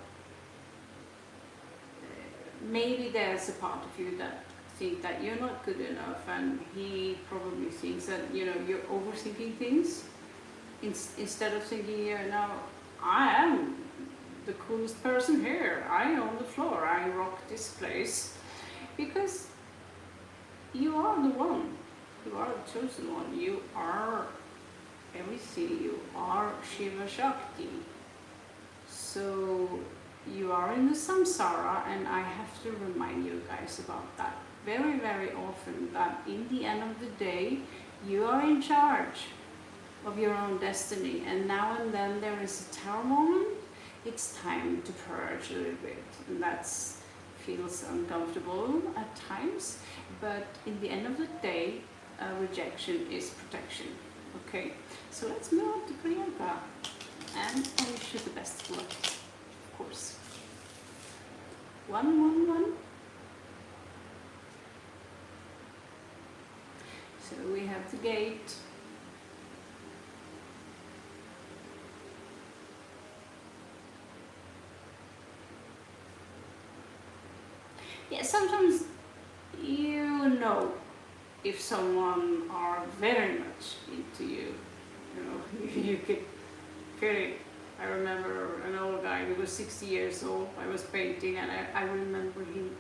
maybe there's a part of you that think that you're not good enough, and he probably thinks that, you know, you're overthinking things instead of thinking, you know, I am the coolest person here, I own the floor, I rock this place, because you are the one, you are the chosen one, you are everything, you are Shiva Shakti. So you are in the samsara, and I have to remind you guys about that very, very often, that in the end of the day, you are in charge of your own destiny, and now and then there is a tower moment. It's time to purge a little bit, and that feels uncomfortable at times, but in the end of the day, rejection is protection. Okay, so let's move on to Priyanka, and I wish you the best of luck, of course. 111. So we have the gate. Yeah, sometimes you know if someone are very much into you. You know, you could feel it. I remember an old guy who was 60 years old. I was painting, and I remember him.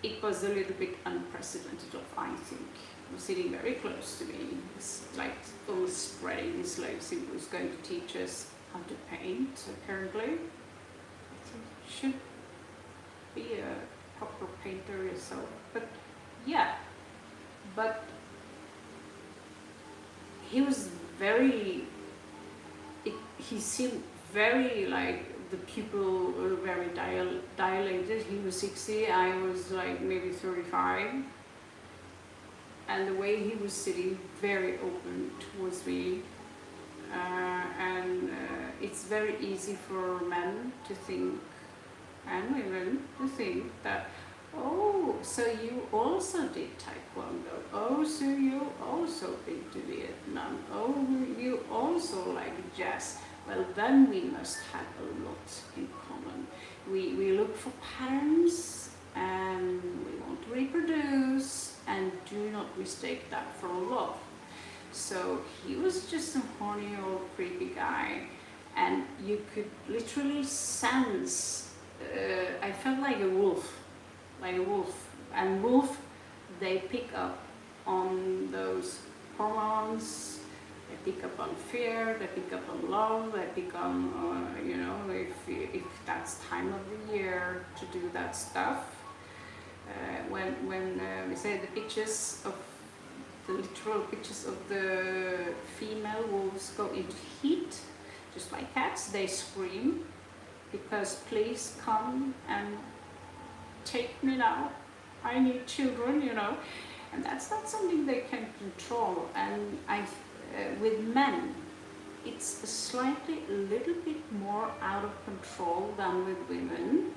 It was a little bit unprecedented, I think. He was sitting very close to me. He was like almost spreading his legs. He was going to teach us how to paint, apparently. I think you should be a proper painter yourself. But yeah, but he was very, he seemed very like, the pupil were very dilated. He was 60, I was like maybe 35. And the way he was sitting, very open towards me. And it's very easy for men to think, and women to think that, oh, so you also did Taekwondo, oh, so you also been to Vietnam, oh, you also like jazz. Well, then we must have a lot in common. We look for patterns and we want to reproduce, and do not mistake that for love. So he was just a horny old creepy guy, and you could literally sense, I felt like a wolf. And wolf, they pick up on those hormones, they pick up on fear, they pick up on love, they pick on, if that's time of the year to do that stuff. When we say the pictures of, the literal pictures of the female wolves go into heat, just like cats, they scream because please come and take me now, I need children, and that's not something they can control. And with men, it's a little bit more out of control than with women.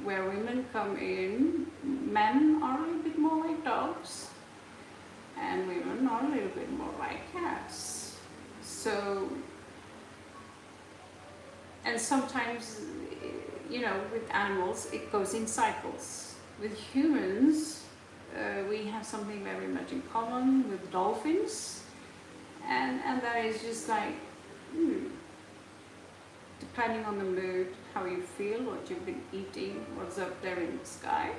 Where women come in, men are a little bit more like dogs, and women are a little bit more like cats. So, and sometimes, with animals, it goes in cycles. With humans, we have something very much in common with dolphins, and that is just like, depending on the mood, how you feel, what you've been eating, what's up there in the sky.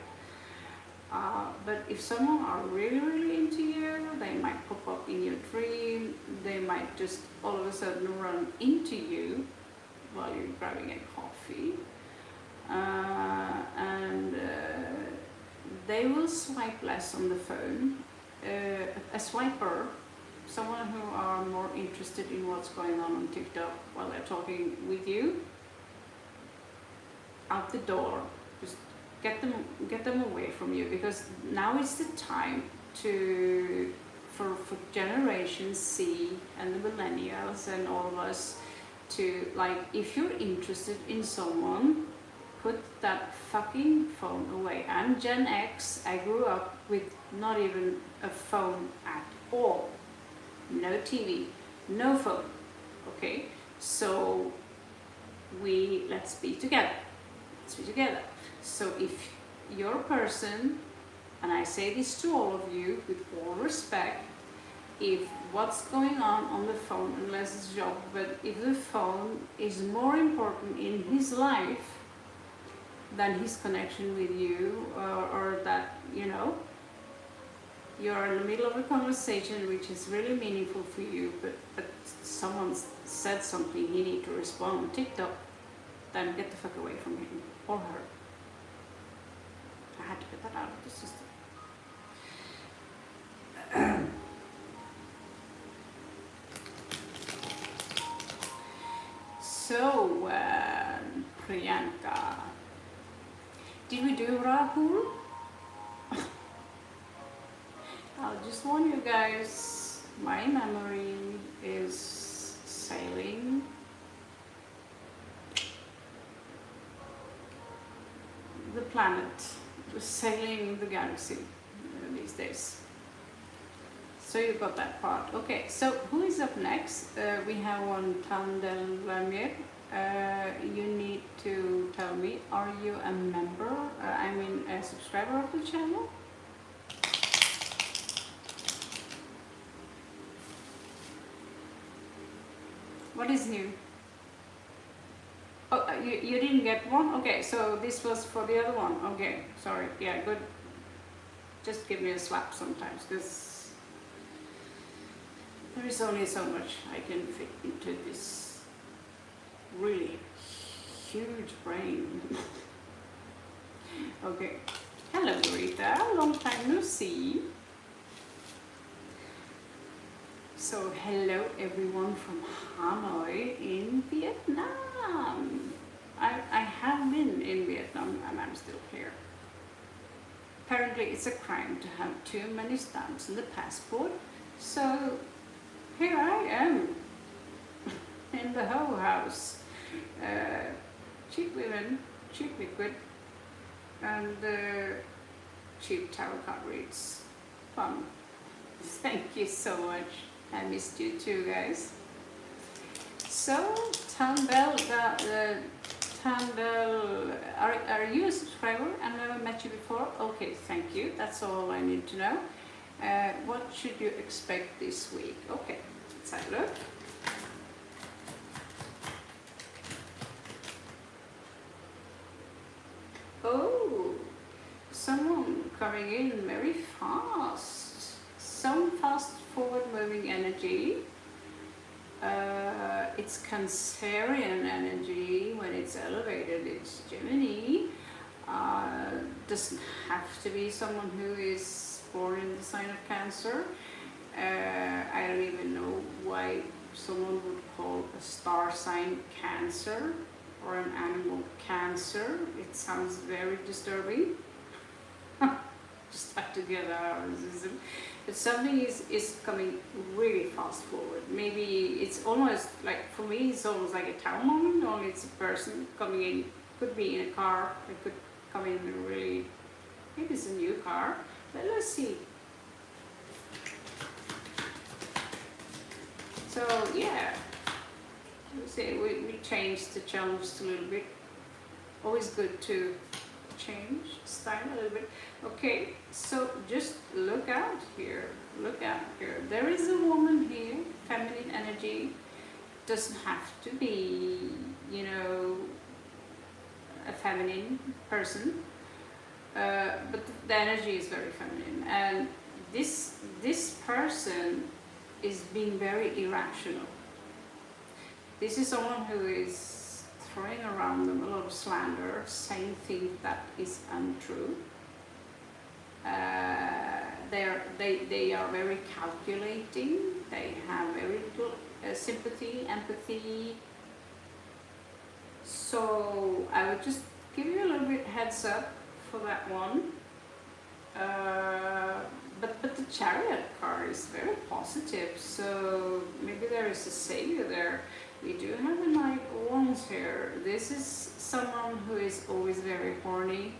But if someone are really, really into you, they might pop up in your dream, they might just all of a sudden run into you while you're grabbing a coffee. And they will swipe less on the phone. A swiper, someone who are more interested in what's going on TikTok while they're talking with you, out the door, just get them away from you, because now is the time for Generation C and the millennials and all of us to, like, if you're interested in someone, put that fucking phone away. I'm Gen X, I grew up with not even a phone at all. No TV, no phone, okay? So let's be together. So if you're a person, and I say this to all of you with all respect, if what's going on the phone, unless it's a job, but if the phone is more important in his life than his connection with you, or that, you're in the middle of a conversation which is really meaningful for you, but someone said something, he need to respond on TikTok, then get the fuck away from him or her. I had to get that out of the system. So, Priyanka, did we do Rahul? I'll just warn you guys, my memory is sailing. The planet, sailing the galaxy these days. So you got that part. Okay, so who is up next? We have one Tandel. You need to tell me, are you a member, a subscriber of the channel? What is new? Oh, you didn't get one? Okay, so this was for the other one. Okay, sorry. Yeah, good. Just give me a slap sometimes, because there is only so much I can fit into this really huge brain. Okay. Hello, Rita. Long time no see. So, hello everyone from Hanoi in Vietnam. I have been in Vietnam and I'm still here. Apparently it's a crime to have too many stamps in the passport, so here I am in the whole house. Cheap women, cheap liquid, and cheap tarot card reads. Fun. Thank you so much. I missed you too, guys. So, Tambel, Tambel, are you a subscriber? I've never met you before. Okay, thank you. That's all I need to know. What should you expect this week? Okay, let's have a look. Oh, someone coming in very fast. Some fast forward moving energy. It's Cancerian energy. When it's elevated, it's Gemini. Doesn't have to be someone who is born in the sign of Cancer. I don't even know why someone would call a star sign Cancer or an animal Cancer. It sounds very disturbing. Just have to get out of this. But something is coming really fast forward. Maybe it's almost like, for me, it's almost like a town moment, only it's a person coming in. Could be in a car, it could come in a really, maybe it's a new car, but let's see. So yeah, let's see, we changed the challenge a little bit. Always good to change style a little bit. Okay, so just look out here. Look out here. There is a woman here, feminine energy. Doesn't have to be, you know, a feminine person, but the energy is very feminine. And this person is being very irrational. This is someone who is throwing around them a lot of slander, saying things that is untrue. They are very calculating. They have very little sympathy, empathy. So I would just give you a little bit heads up for that one. But the Chariot card is very positive, so maybe there is a savior there. We do have the Knight of Wands here. This is someone who is always very horny.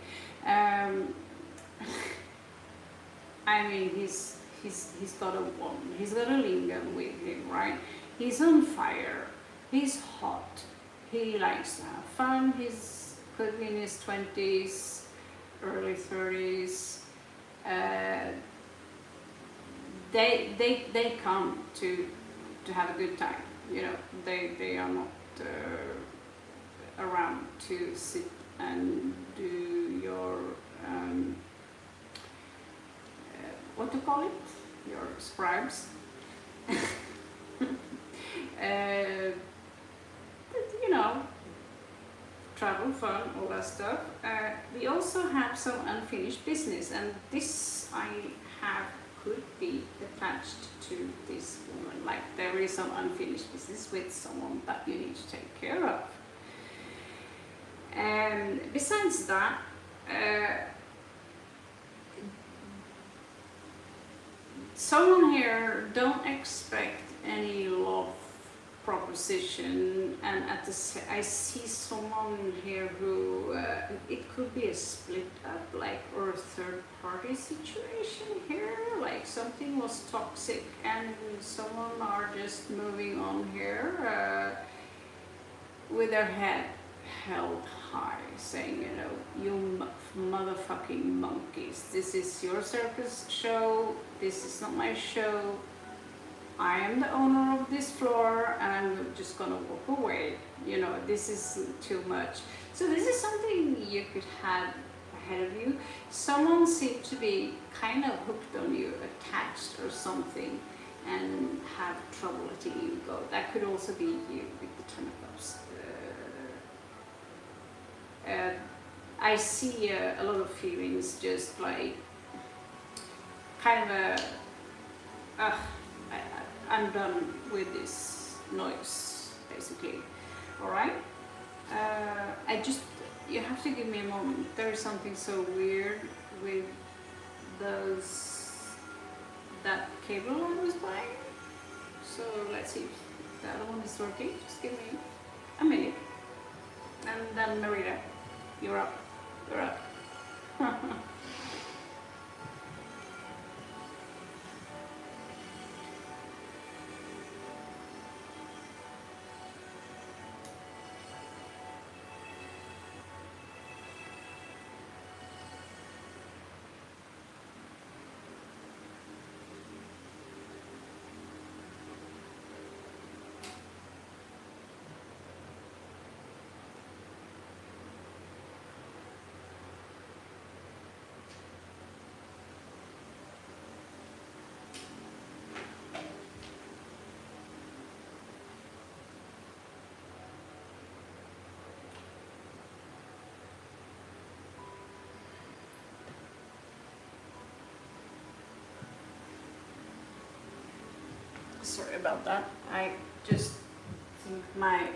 I mean, he's got a wand, he's got a lingam with him, right? He's on fire, he's hot, he likes to have fun. He's could be in his 20s, early 30s. They come to have a good time. You know, they are not around to sit and do your what to call it, your scribes. You know, travel, fun, all that stuff. We also have some unfinished business, and this I have could be attached to this woman. Like there is some unfinished business with someone that you need to take care of. And besides that, someone here don't expect any love proposition, and I see someone here who it could be a split up, like, or a third party situation here, like something was toxic and someone are just moving on here with their head held high, saying, you know, you motherfucking monkeys, this is your circus show, this is not my show. I am the owner of this floor and I'm just gonna walk away. You know, this is too much. So this is something you could have ahead of you. Someone seemed to be kind of hooked on you, attached or something, and have trouble letting you go. That could also be you with the Ten of Cups. I see a lot of feelings, just like kind of uh, I'm done with this noise, basically. All right. I just, you have to give me a moment. There is something so weird with that cable I was buying. So let's see if the other one is working. Just give me a minute. And then Marita, you're up. You're up. Sorry about that. I just think my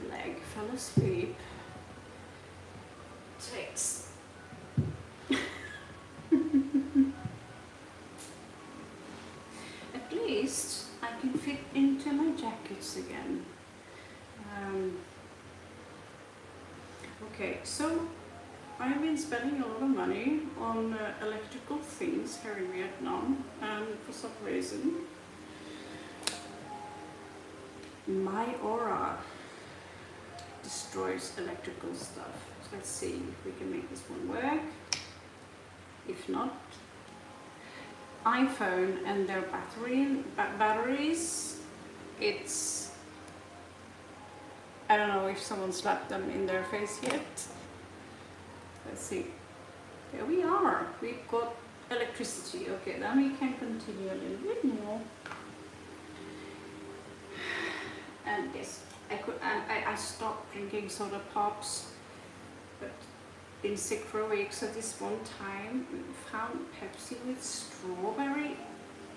leg fell asleep. Takes. At least I can fit into my jackets again. Okay, so I've been spending a lot of money on electrical things here in Vietnam, and for some reason my aura destroys electrical stuff. So let's see if we can make this one work. If not, iPhone and their batteries, it's, I don't know if someone slapped them in their face yet. Let's see. There we are. We've got electricity. Okay, then we can continue a little bit more. And yes, I stopped drinking soda pops, but been sick for a week. So this one time we found Pepsi with strawberry.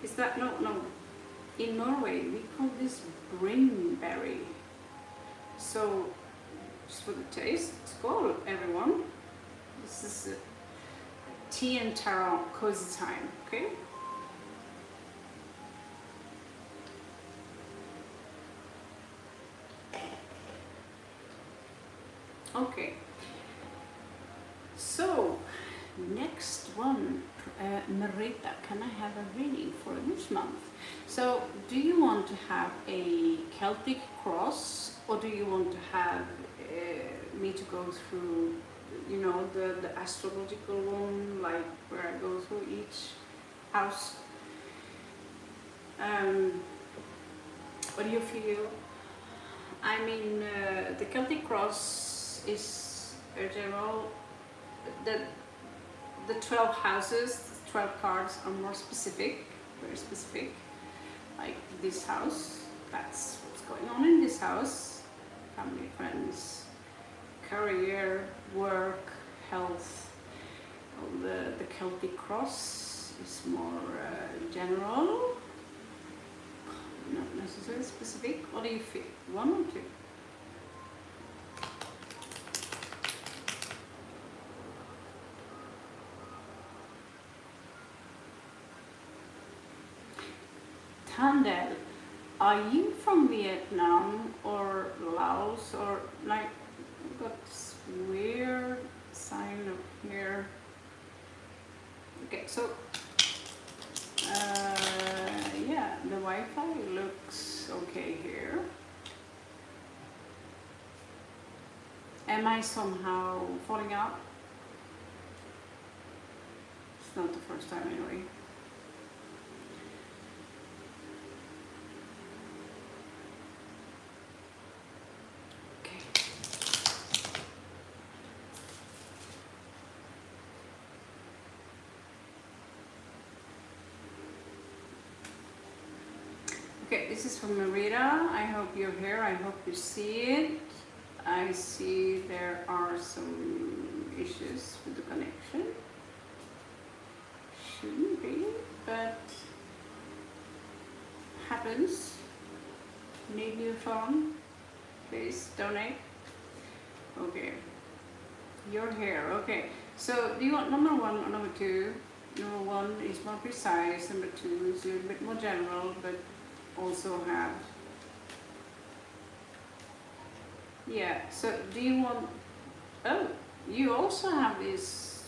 Is that no? In Norway we call this bringberry. So just for the taste, skål everyone. This is a tea and taro cozy time. Okay. Okay, so next one, Marita, can I have a reading for this month? So do you want to have a Celtic cross, or do you want to have me to go through, you know, the astrological one, like where I go through each house? What do you feel? I mean, the Celtic cross is a general, the 12 houses, 12 cards are more specific, very specific. Like this house, that's what's going on in this house. Family, friends, career, work, health. The Celtic cross is more general, not necessarily specific. What do you feel? One or two? Tandel, are you from Vietnam or Laos, or like, I've got this weird sign up here. Okay, so yeah, the Wi-Fi looks okay here. Am I somehow falling out? It's not the first time anyway. Okay, this is from Marita. I hope you're here. I hope you see it. I see there are some issues with the connection. Shouldn't be, but happens. Need new phone? Please donate. Okay. Your hair, okay. So do you want number 1 or number 2? Number 1 is more precise, number 2 is a little bit more general, but also have. Yeah, so do you want, oh, you also have this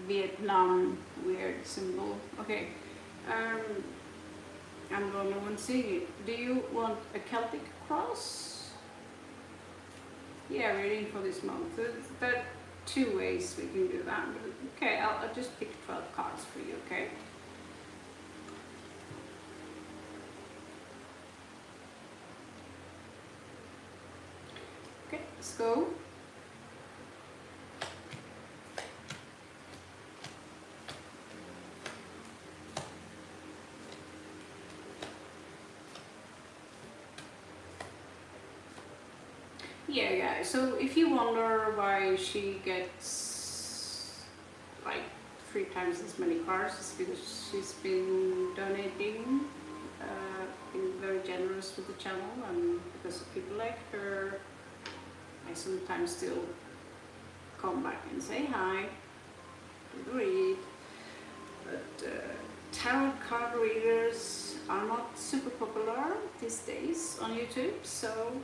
Vietnam weird symbol. Okay, I'm going to see it. Do you want a Celtic cross? Yeah, reading for this month. There are 2 ways we can do that. Okay, I'll just pick 12 cards for you, okay? Okay, let's go. Yeah, so if you wonder why she gets like 3 times as many cards, it's because she's been donating, been very generous with the channel, and because of people like her, I sometimes still come back and say hi, do the read. But tarot card readers are not super popular these days on YouTube, so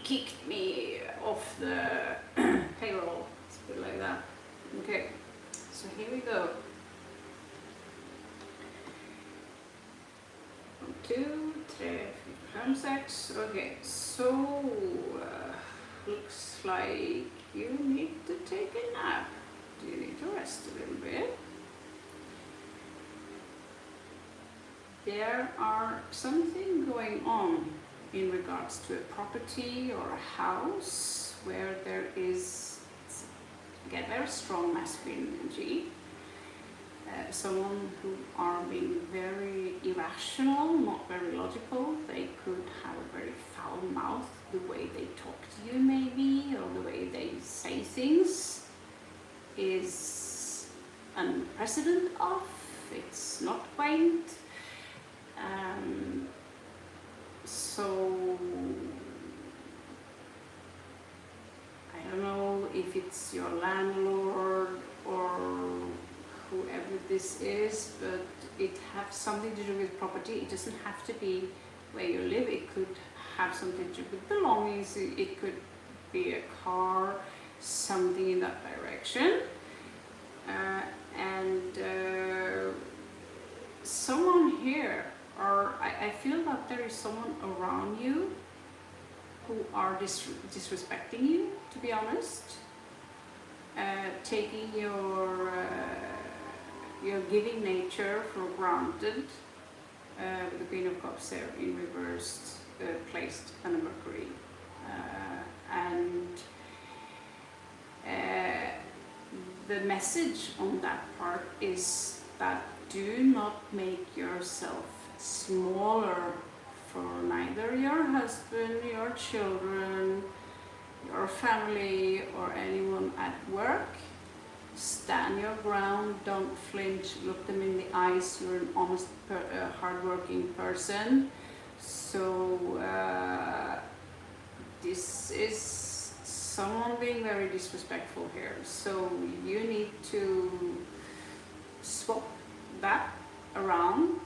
kicked me off the payroll, let's put it like that. Okay, so here we go. 1, 2, 3, 4, 5, 6. Okay, so looks like you need to take a nap. You need to rest a little bit. There are something going on in regards to a property or a house where there is, again, very strong masculine energy. Someone who are being very irrational, not very logical. They could have a very foul mouth, the way they talk to you maybe, or the way they say things is unprecedented of. It's not quaint. So I don't know if it's your landlord or whoever this is, but it has something to do with property. It doesn't have to be where you live. It could have something to do with belongings. It could be a car, something in that direction. Someone here, or I feel that there is someone around you who are disrespecting you, to be honest, taking your giving nature for granted, with the Queen of Cups there in reversed, placed on a Mercury, and the message on that part is that do not make yourself smaller for neither your husband, your children, your family, or anyone at work. Stand your ground, don't flinch, look them in the eyes. You're an honest, hardworking person. So this is someone being very disrespectful here. So you need to swap that around,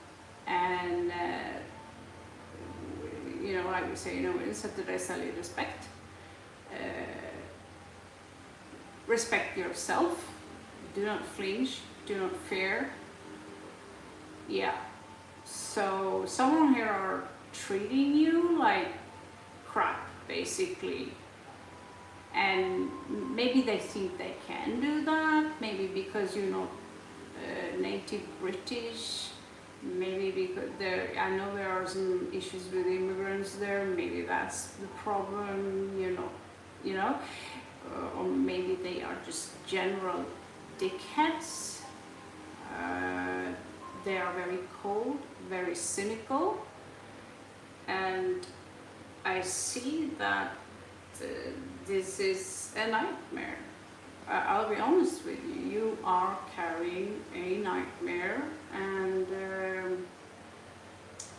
and like we say, instead that I sell you respect, respect yourself. Do not flinch, do not fear. Yeah, so someone here are treating you like crap, basically, and maybe they think they can do that, maybe because you're not native British, maybe because I know there are some issues with immigrants there, maybe that's the problem, or maybe they are just general dickheads. They are very cold, very cynical, and I see that this is a nightmare. I'll be honest with you, you are carrying a nightmare, and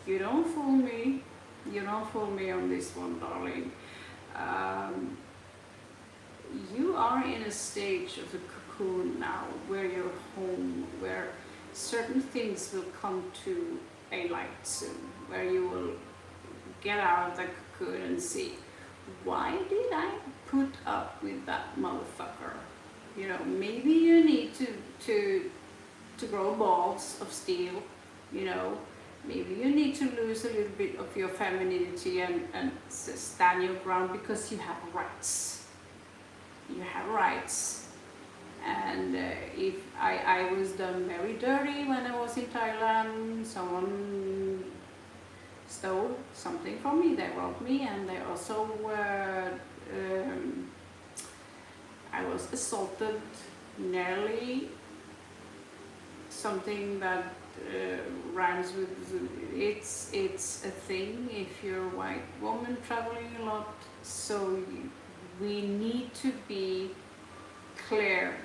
you don't fool me. You don't fool me on this one, darling. Um, you are in a stage of the cocoon now, where you're home, where certain things will come to a light soon, where you will get out of the cocoon and see, why did I put up with that motherfucker? You know, maybe you need to grow balls of steel, you know, maybe you need to lose a little bit of your femininity and stand your ground, because you have rights. You have rights. And if I was done very dirty when I was in Thailand, someone stole something from me, they robbed me, and they also I was assaulted, nearly, something that rhymes with, it's a thing if you're a white woman traveling a lot. So we need to be clear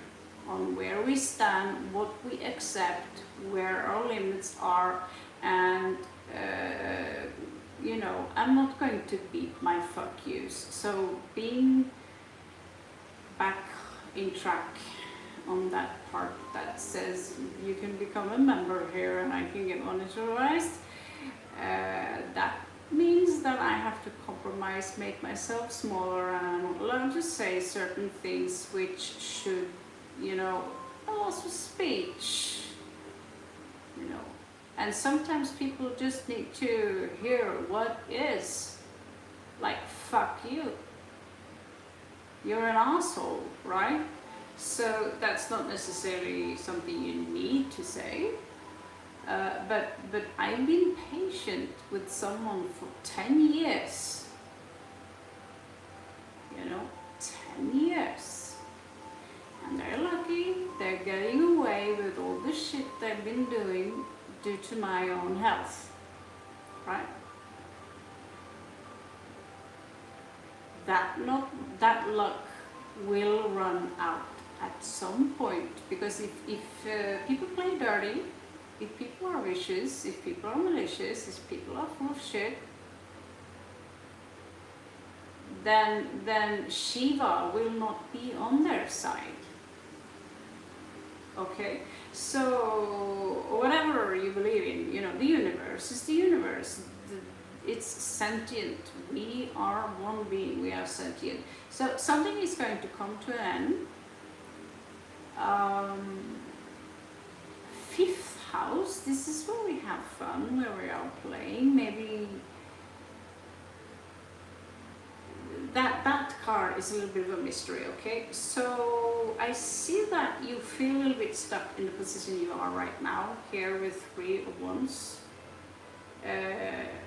on where we stand, what we accept, where our limits are, and you know, I'm not going to beat my fuck yous. So being back in track on that part that says you can become a member here and I can get monetized, that means that I have to compromise, make myself smaller, and I'm not allowed to say certain things which should, you know, also speech, you know. And sometimes people just need to hear what is, like, fuck you. You're an asshole, right? So that's not necessarily something you need to say. But I've been patient with someone for 10 years. You know, 10 years. And they're lucky, they're getting away with all the shit they've been doing due to my own health, right? That luck will run out at some point, because if people play dirty, if people are vicious, if people are malicious, if people are full of shit, then Shiva will not be on their side. Okay, so whatever you believe in, you know, the universe is the universe. It's sentient. We are one being. We are sentient. So something is going to come to an end. Fifth house. This is where we have fun, where we are playing. Maybe that card is a little bit of a mystery. Okay, so I see that you feel a little bit stuck in the position you are right now, here with 3 of Wands.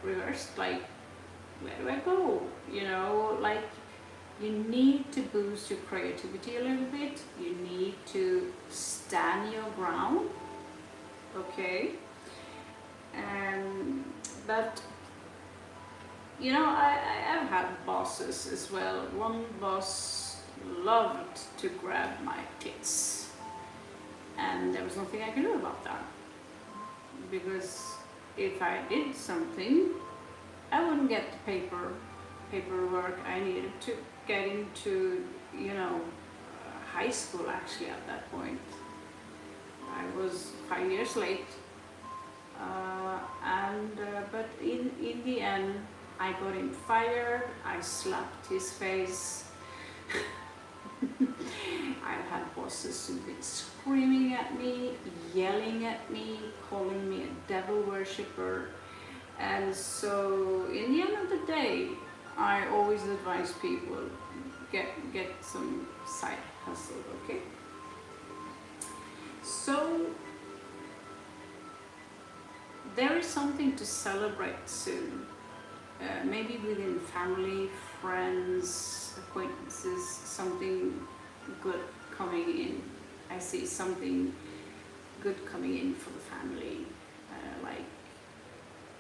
Reversed, like, where do I go? You know, like, you need to boost your creativity a little bit. You need to stand your ground, okay? But you know, I've had bosses as well. One boss loved to grab my tits, and there was nothing I could do about that, because if I did something, I wouldn't get the paperwork I needed to get into, you know, high school. Actually, at that point, I was 5 years late, but in the end, I got him fired. I slapped his face. I've had bosses who've been screaming at me, yelling at me, calling me a devil worshipper. And so in the end of the day, I always advise people, get some side hustle, okay? So there is something to celebrate soon. Maybe within family, friends, acquaintances, something good coming in. I see something good coming in for the family. Like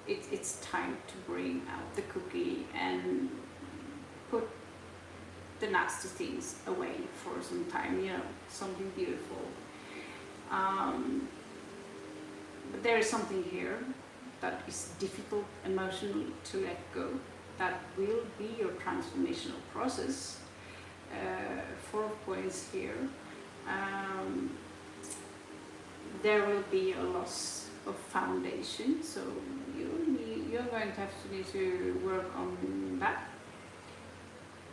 it's time to bring out the cookie and put nasty things away for some time, something beautiful. But there is something here that is difficult emotionally to let go. That will be your transformational process. 4 of coins here. There will be a loss of foundation, so you're going to have to need to work on that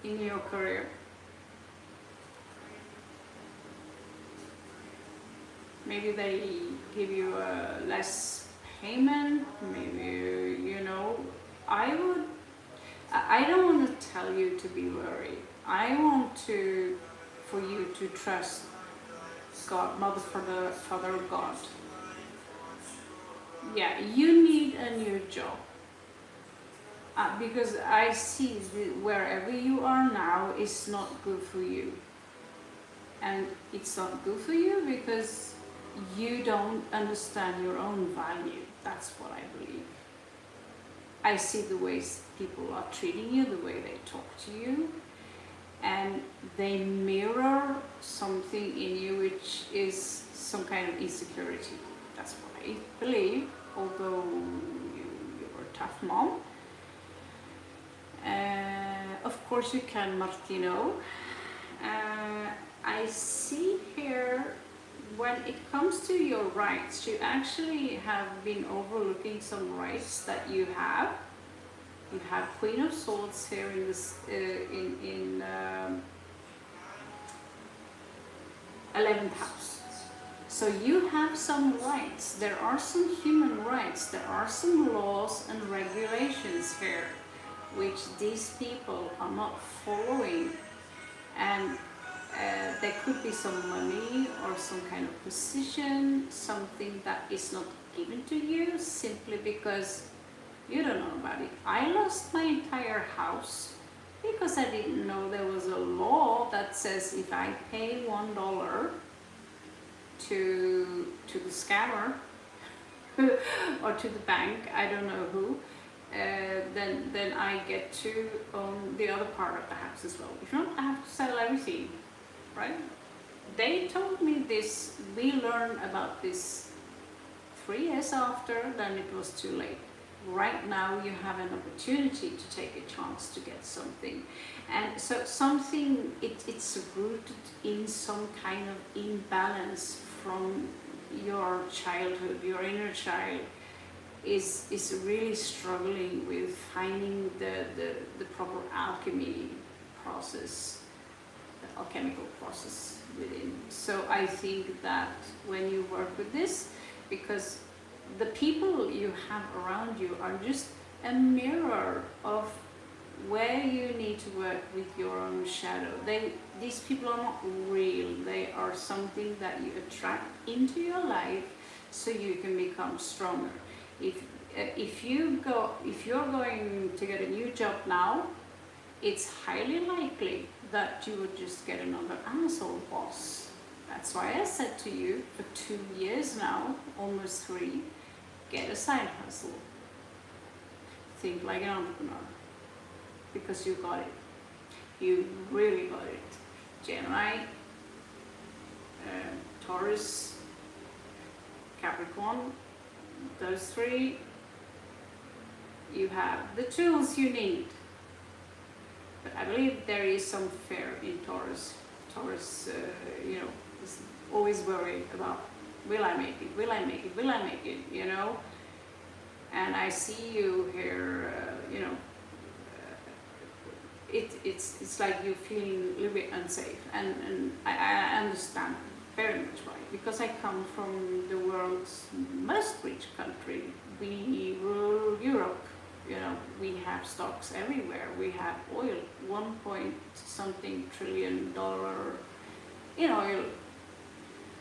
in your career. Maybe they give you a less payment, maybe, I don't want to tell you to be worried. I want for you to trust God, Mother, Father, God. Yeah, you need a new job. Because I see wherever you are now is not good for you. And it's not good for you because you don't understand your own value. That's what I believe. I see the ways people are treating you, the way they talk to you, and they mirror something in you which is some kind of insecurity. That's what I believe, although you're a tough mom. Of course you can, Martino. I see here, when it comes to your rights, you actually have been overlooking some rights that you have. You have Queen of Swords here in this, in 11th house. So you have some rights. There are some human rights. There are some laws and regulations here, which these people are not following. And there could be some money or some kind of position, something that is not given to you simply because you don't know about it. I lost my entire house because I didn't know there was a law that says if I pay $1 to the scammer or to the bank, I don't know who, then I get to own the other part of the house as well. If not, I have to sell everything, right? They told me this, we learned about this 3 years after, then it was too late. Right now you have an opportunity to take a chance to get something. And so something, it's rooted in some kind of imbalance from your childhood. Your inner child is really struggling with finding the proper alchemy process, the alchemical process within. So I think that when you work with this, because the people you have around you are just a mirror of where you need to work with your own shadow. These people are not real. They are something that you attract into your life so you can become stronger. If you're going to get a new job now, it's highly likely that you would just get another asshole boss. That's why I said to you for 2 years now, almost 3, get a side hustle. Think like an entrepreneur, because you got it. You really got it. Gemini, Taurus, Capricorn, those 3, you have the tools you need. But I believe there is some fear in Taurus. Taurus, is always worried about, will I make it? Will I make it? Will I make it? And I see you here, it's like you're feeling a little bit unsafe, and I understand very much why, because I come from the world's most rich country. We rule Europe, we have stocks everywhere, we have oil, 1 point something trillion dollar in oil.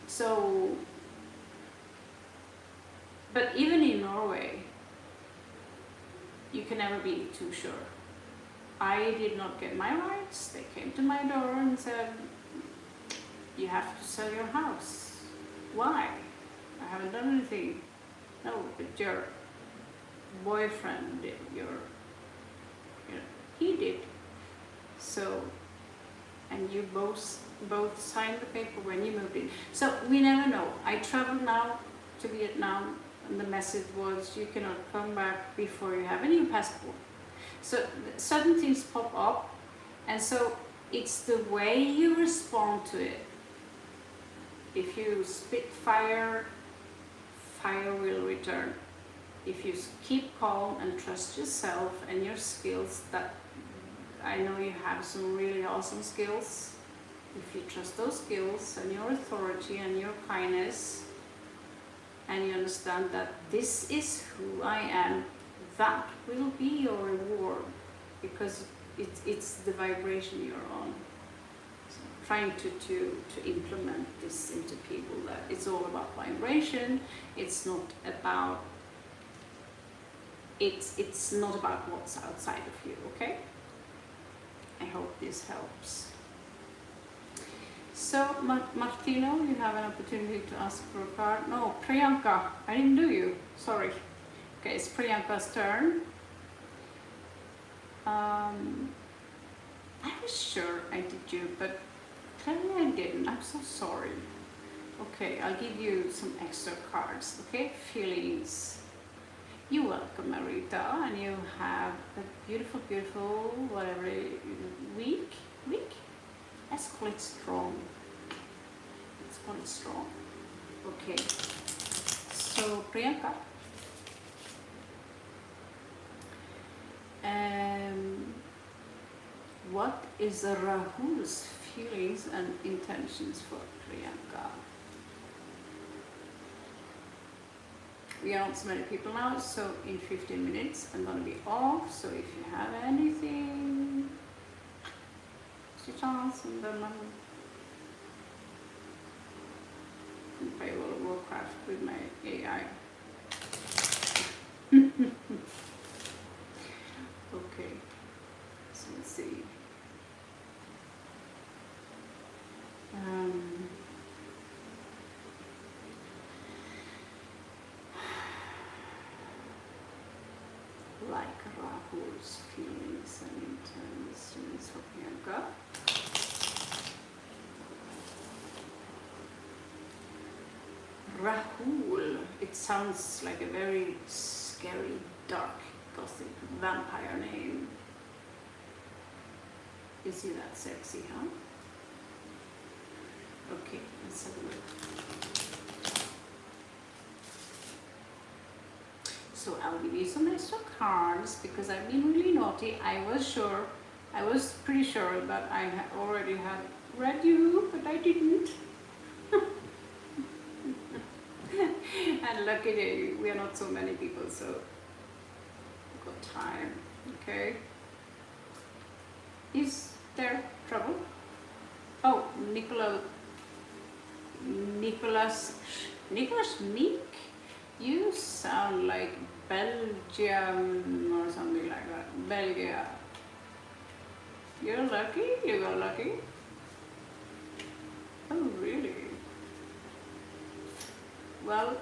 So, but even in Norway, you can never be too sure. I did not get my rights. They came to my door and said, you have to sell your house. Why? I haven't done anything. No, but your boyfriend did, he did. So, you both signed the paper when you moved in. So we never know. I traveled now to Vietnam, and the message was you cannot come back before you have a new passport. So certain things pop up, and so it's the way you respond to it. If you spit fire, fire will return. If you keep calm and trust yourself and your skills, that I know you have some really awesome skills. If you trust those skills and your authority and your kindness, and you understand that this is who I am, that will be your reward, because it's the vibration you're on. So trying to implement this into people, that it's all about vibration. It's not about what's outside of you, okay? I hope this helps. So, Martino, you have an opportunity to ask for a card. No, Priyanka, I didn't do you, sorry. Okay, it's Priyanka's turn. I was sure I did you, but clearly I didn't. I'm so sorry. Okay, I'll give you some extra cards, okay? Feelings. You're welcome, Marita, and you have a beautiful, beautiful, whatever, week? Let's call it strong. Let's call it strong. Okay, so Priyanka. What is Rahul's feelings and intentions for Priyanka? We are not so many people now, so in 15 minutes I'm going to be off. So if you have anything, it's your chance, and then I'm going to play World of Warcraft with my AI. Okay, so let's see. Like Rahul's feelings and intentions for Priyanka. Rahul, it sounds like a very scary, dark, gothic vampire name. Is he that sexy, huh? Okay, let's have a look. So I'll give you some extra cards because I've been really naughty. I was pretty sure that I already had read you, but I didn't. And luckily we are not so many people, so we've got time. Okay. Is there trouble? Oh, Nicholas Meek? You sound like Belgium or something like that. Belgium. You're lucky? You got lucky? Oh, really? Well,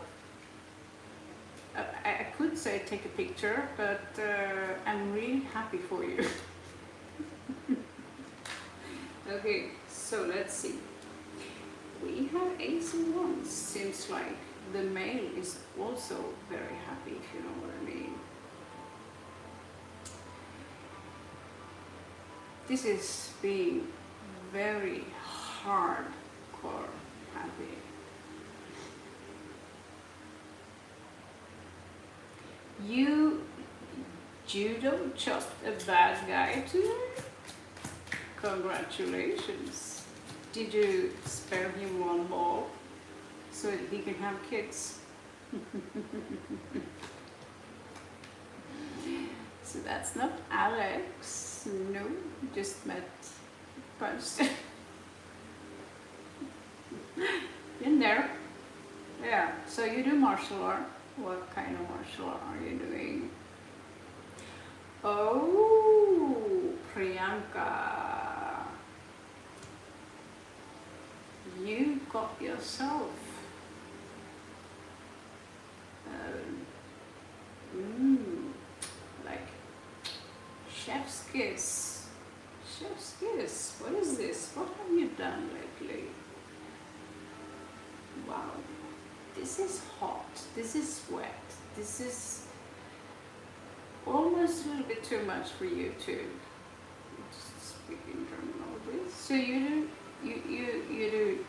I could say take a picture, but I'm really happy for you. Okay, so let's see. We have Ace of Wands. Seems like the male is also very happy, if you know what I mean. This is being very hardcore happy. You judo chopped a bad guy today? Congratulations. Did you spare him one ball so that he can have kids? So that's not Alex. No, just met punched. In there. Yeah, so you do martial art. What kind of martial art are you doing? Oh, Priyanka. You got yourself like chef's kiss. Chef's kiss. What is this? What have you done lately? Wow. This is hot. This is wet. This is almost a little bit too much for you too. Just speaking terminology. So you do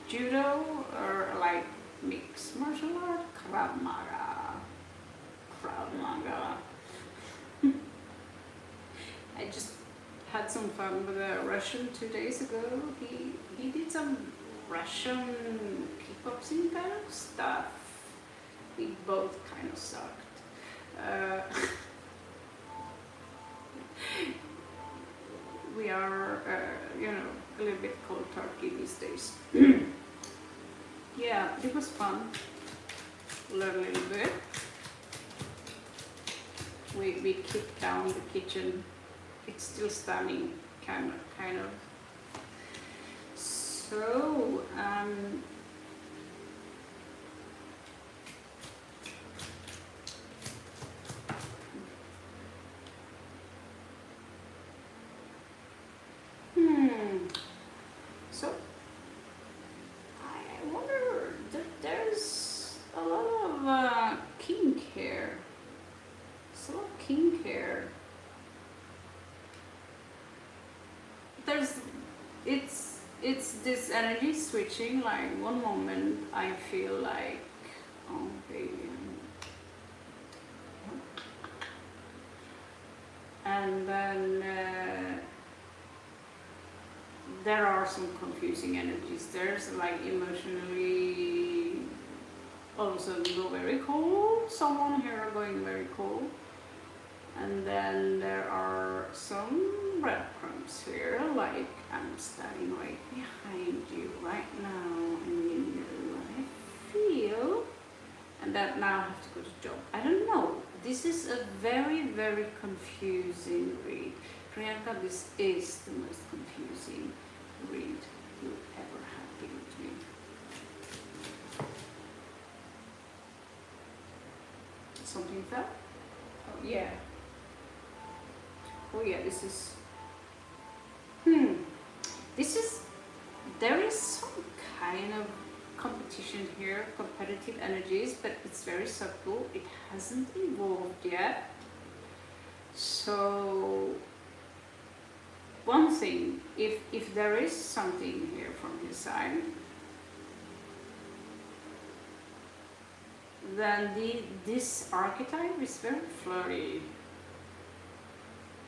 judo or like mixed martial art? Krav Maga. Krav Maga. I just had some fun with a Russian 2 days ago. He did some Russian kickboxing kind of stuff. We both kind of sucked. We are, a little bit cold turkey these days. Yeah, it was fun. Learn a little bit. We kicked down the kitchen. It's still standing, kind of. So, so I wonder that there's a lot of kink here. There's a lot of kink here. It's this energy switching. Like one moment I feel like, oh baby, and then there are some confusing energies. There's like emotionally all of a sudden go very cold. Someone here going very cold. And then there are some breadcrumbs here, like I'm standing right behind you right now, and you know what I feel. And that now I have to go to job. I don't know. This is a very, very confusing read. Priyanka, this is the most confusing read you ever had given to me. Something fell? Oh yeah. Oh yeah, this is, there is some kind of competition here, competitive energies, but it's very subtle. It hasn't evolved yet. So, one thing, if there is something here from his side, then this archetype is very flirty.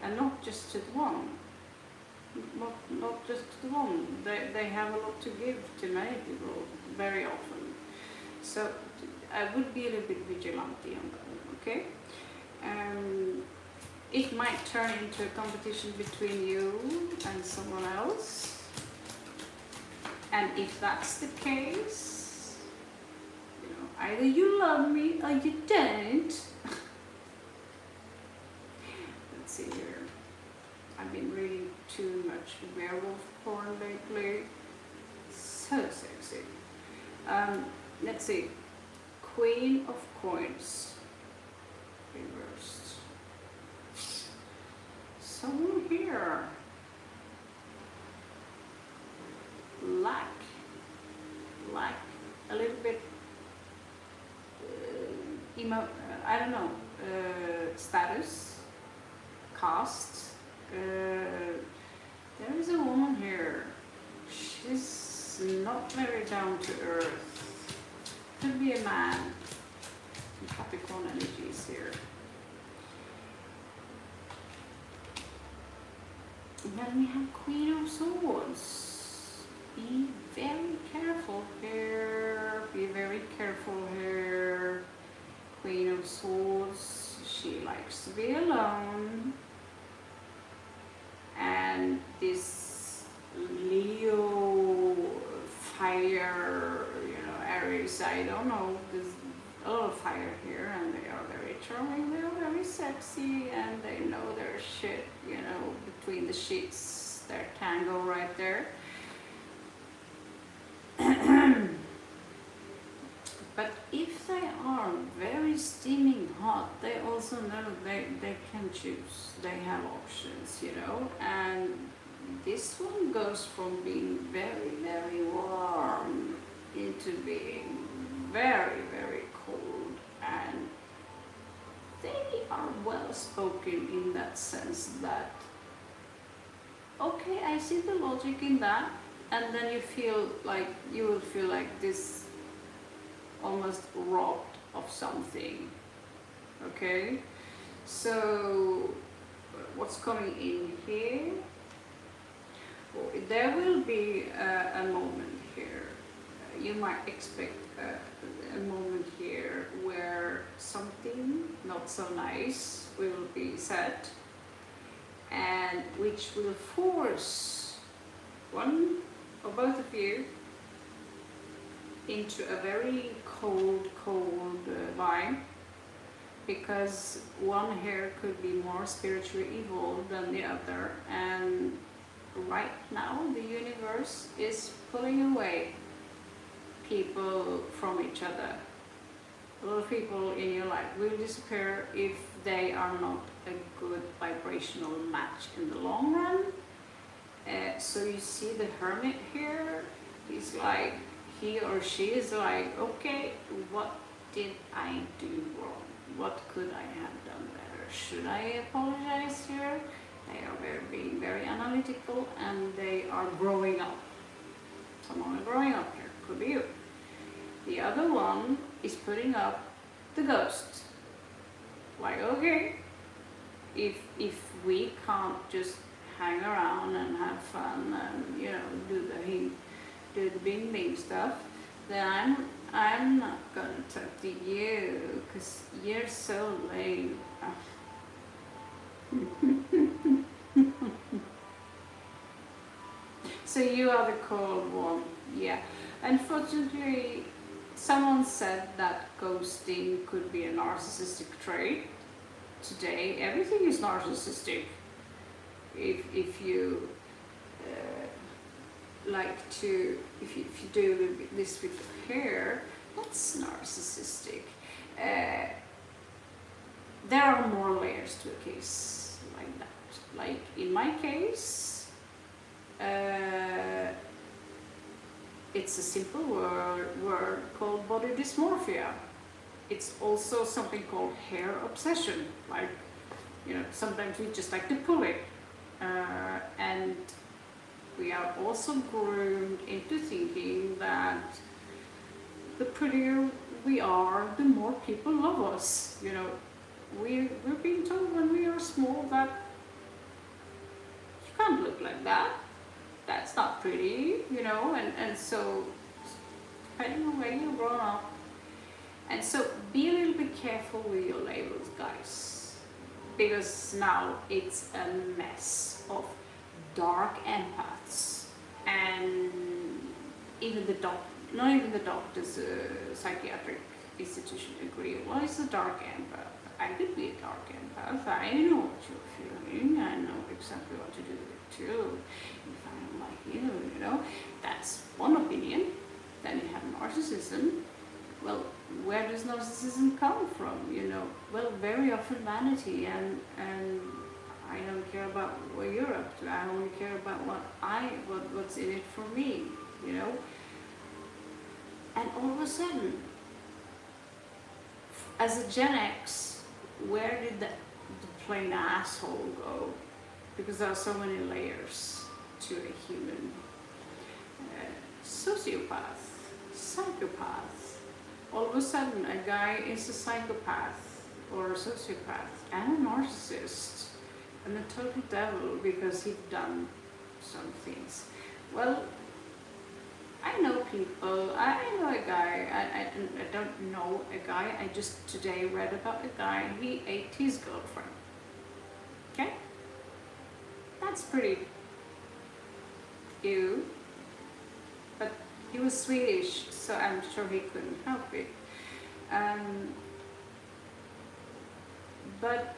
And not just to the one. Not just to the one. They have a lot to give to many people, very often. So I would be a little bit vigilante on that one, okay? It might turn into a competition between you and someone else. And if that's the case, either you love me or you don't. See here, I've been reading too much werewolf porn lately. So sexy. Let's see. Queen of Coins reversed. Someone here. Lack a little bit. I don't know. Status. Caste. There is a woman here. She's not very down to earth. Could be a man. Some Capricorn energies here. And then we have Queen of Swords. Be very careful here. Be very careful here. Queen of Swords. She likes to be alone. And this Leo fire, Aries, I don't know, there's a lot of fire here, and they are very charming, they are very sexy, and they know their shit, between the sheets, their tango right there. But if they are very steaming hot, they also know they can choose. They have options, and and this one goes from being very, very warm into being very, very cold, and they are well spoken in that sense that, okay, I see the logic in that, and then you will feel like this almost robbed of something. Okay, so what's coming in here? Well, there will be a moment here. You might expect a moment here where something not so nice will be said, and which will force one or both of you into a very cold vibe, because one here could be more spiritually evolved than the other, and right now the universe is pulling away people from each other. A lot of people in your life will disappear if they are not a good vibrational match in the long run. So you see the hermit here, he's like, he or she is like, okay, what did I do wrong? What could I have done better? Should I apologize here? They are being very analytical, and they are growing up. Someone is growing up here, could be you. The other one is putting up the ghost. Like, okay, if we can't just hang around and have fun and, you know, do the bing bing stuff, then I'm not gonna talk to you, because you're so lame. So you are the cold one, yeah. Unfortunately, someone said that ghosting could be a narcissistic trait. Today, everything is narcissistic. If you if you do this with your hair, that's narcissistic. There are more layers to a case like that. Like in my case, it's a simple word called body dysmorphia. It's also something called hair obsession. Like, you know, sometimes we just like to pull it. And we are also groomed into thinking that the prettier we are, the more people love us. You know, we're being told when we are small that you can't look like that. That's not pretty, you know, and so depending on where you're grown up. And so be a little bit careful with your labels, guys, because now it's a mess of dark empaths, and even not even the doctors, psychiatric institution agree. What is a dark empath? I could be a dark empath. I know what you're feeling. I know exactly what to do with it too. If I don't like you know, that's one opinion. Then you have narcissism. Well, where does narcissism come from? You know, well, very often vanity, and I don't care about what you're up to. I only care about what's in it for me, you know. And all of a sudden, as a Gen X, where did the plain asshole go? Because there are so many layers to a human. Sociopath, psychopath. All of a sudden, a guy is a psychopath or a sociopath and a narcissist and a total devil because he's done some things. Well, I know people. I know a guy. I don't know a guy. I just today read about a guy. He ate his girlfriend. Okay, that's pretty ew. But he was Swedish, so I'm sure he couldn't help it. But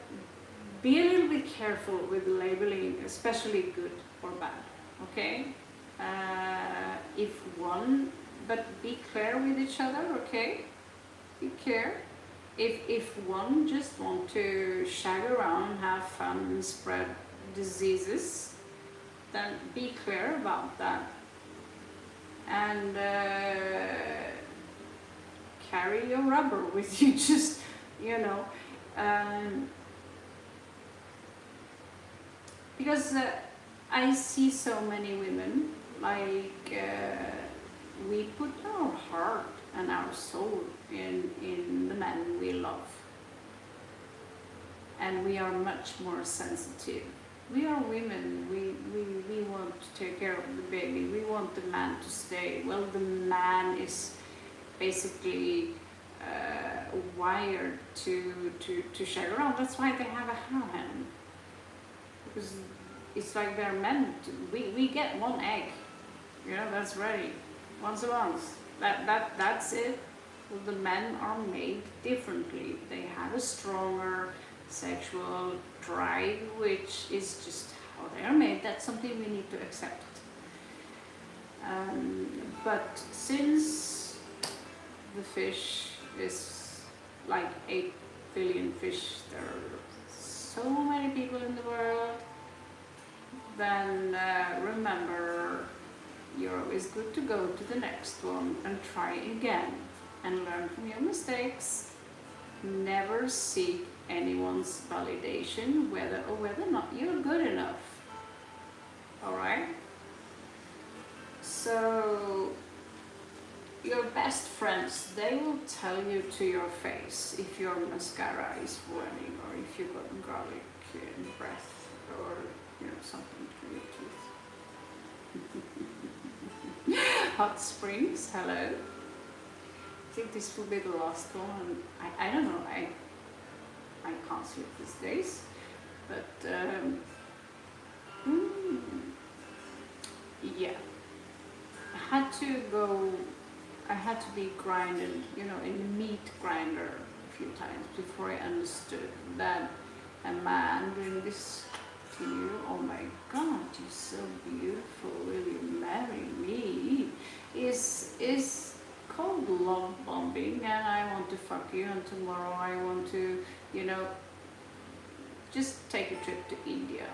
be a little bit careful with labeling, especially good or bad. Okay. But be clear with each other, okay? Be clear. If one just want to shag around, have fun, and spread diseases, then be clear about that. And carry your rubber with you, just, you know. Because I see so many women, like, we put our heart and our soul in the men we love. And we are much more sensitive. We are women, we want to take care of the baby, we want the man to stay. Well, the man is basically wired to share around. That's why they have a harem. Because it's like they're meant to. We get one egg, you know, that's ready, once a month. That's it. Well, the men are made differently. They have a stronger sexual drive, which is just how they are made. That's something we need to accept. But since the fish is like 8 billion fish, there are so many people in the world, then remember, you're always good to go to the next one and try again and learn from your mistakes. Never seek anyone's validation, whether or not you're good enough. Alright? So, your best friends, they will tell you to your face if your mascara is running, or if you got garlic in breath, or you know, something to your teeth. Hot springs, hello. I think this will be the last one. I don't know, I can't sleep these days, but yeah, I had to be grinded, you know, in a meat grinder a few times before I understood that a man doing this to you, oh my God, you're so beautiful, will you marry me, is called love bombing, and I want to fuck you, and tomorrow I want to, you know, just take a trip to India.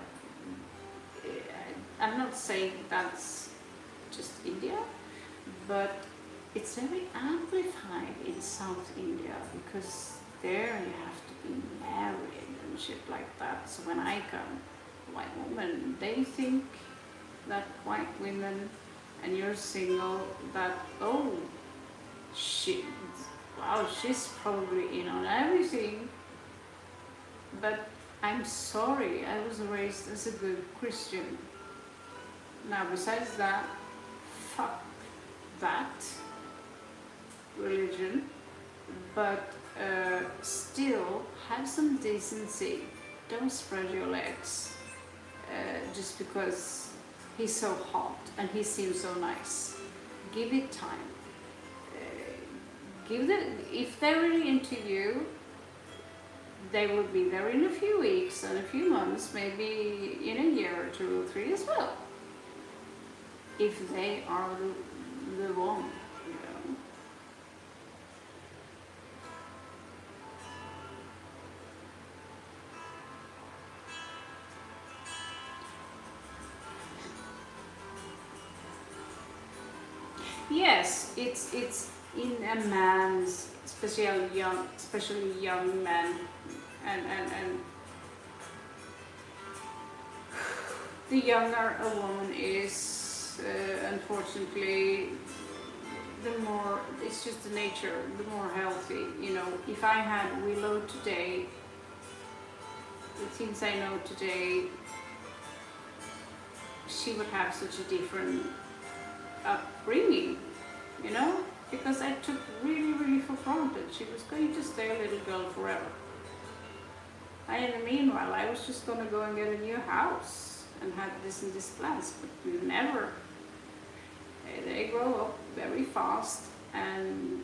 I'm not saying that's just India, but it's very amplified in South India, because there you have to be married and shit like that. So when I come, white woman, they think that white women, and you're single, that, oh, wow, she's probably in on everything. But I'm sorry, I was raised as a good Christian. Now, besides that, fuck that religion, but still have some decency. Don't spread your legs just because he's so hot and he seems so nice. Give it time. If they're really into you, they will be there in a few weeks and a few months, maybe in a year or 2 or 3 as well. If they are the one, you know. Yes, it's in a man's, especially young men, and the younger a woman is, unfortunately, the more, it's just the nature, the more healthy, you know. If I had Willow today, the things I know today, she would have such a different upbringing, you know, because I took really for granted she was going to stay a little girl forever. And in the meanwhile, I was just going to go and get a new house and had this and this plans, but never. They grow up very fast, and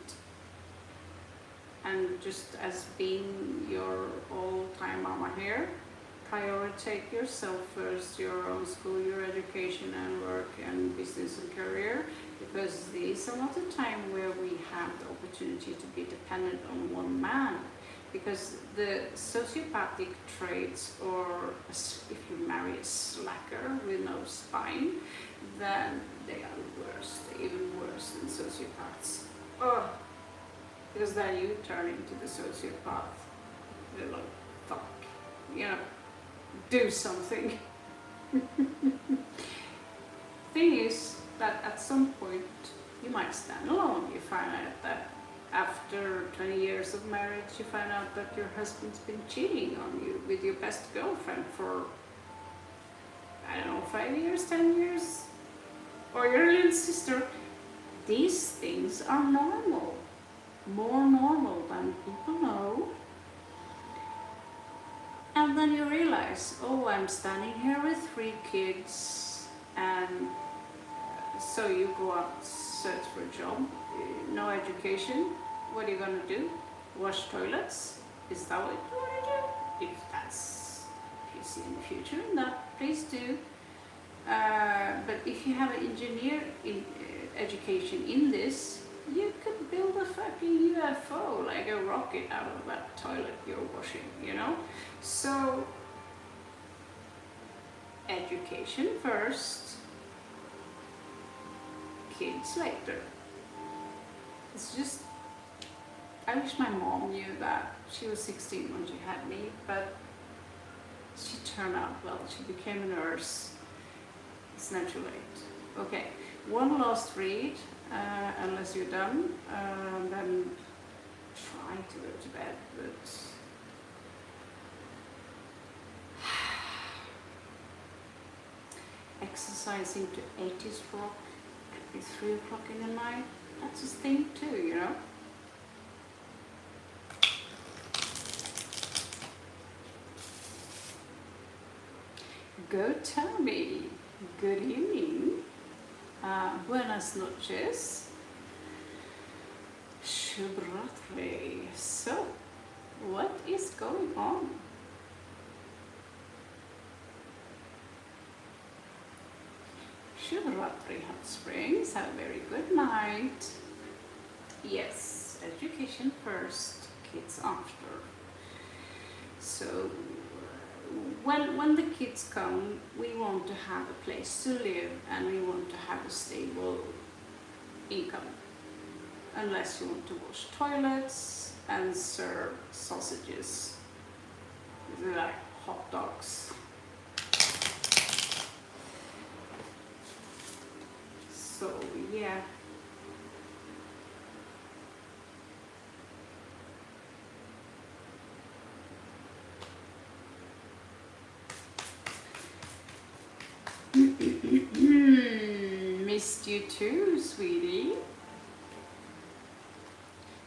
just as being your all-time mama here, prioritize yourself first, your own school, your education and work and business and career, because these are not the time where we have the opportunity to be dependent on one man. because the sociopathic traits, or if you marry a slacker with no spine, then they are worse, even worse than sociopaths. Oh, because then you turn into the sociopath. You're like, fuck, do something. Thing is that at some point you might stand alone. You find out that after 20 years of marriage, you find out that your husband's been cheating on you with your best girlfriend for, I don't know, 5 years, 10 years, or your little sister. These things are normal, more normal than people know. And then you realize, oh, I'm standing here with 3 kids, and so you go out, search for a job, no education. What are you gonna do? Wash toilets? Is that what you want to do? If you see in the future, that please do. But if you have an engineer education in this, you could build a fucking UFO, like a rocket, out of that toilet you're washing, So, education first, kids later. It's just, I wish my mom knew that. She was 16 when she had me, but she turned out well. She became a nurse. It's not too late. Okay, one last read, unless you're done, then try to go to bed, but exercising to 80s rock at 3 o'clock in the night, that's a thing too, Go tell me. Good evening. Buenas noches. Shubratri. So, what is going on? Shubratri Hot Springs. Have a very good night. Yes, education first, kids after. So, when the kids come, we want to have a place to live and we want to have a stable income. Unless you want to wash toilets and serve sausages, like hot dogs. So, yeah. Missed you too, sweetie.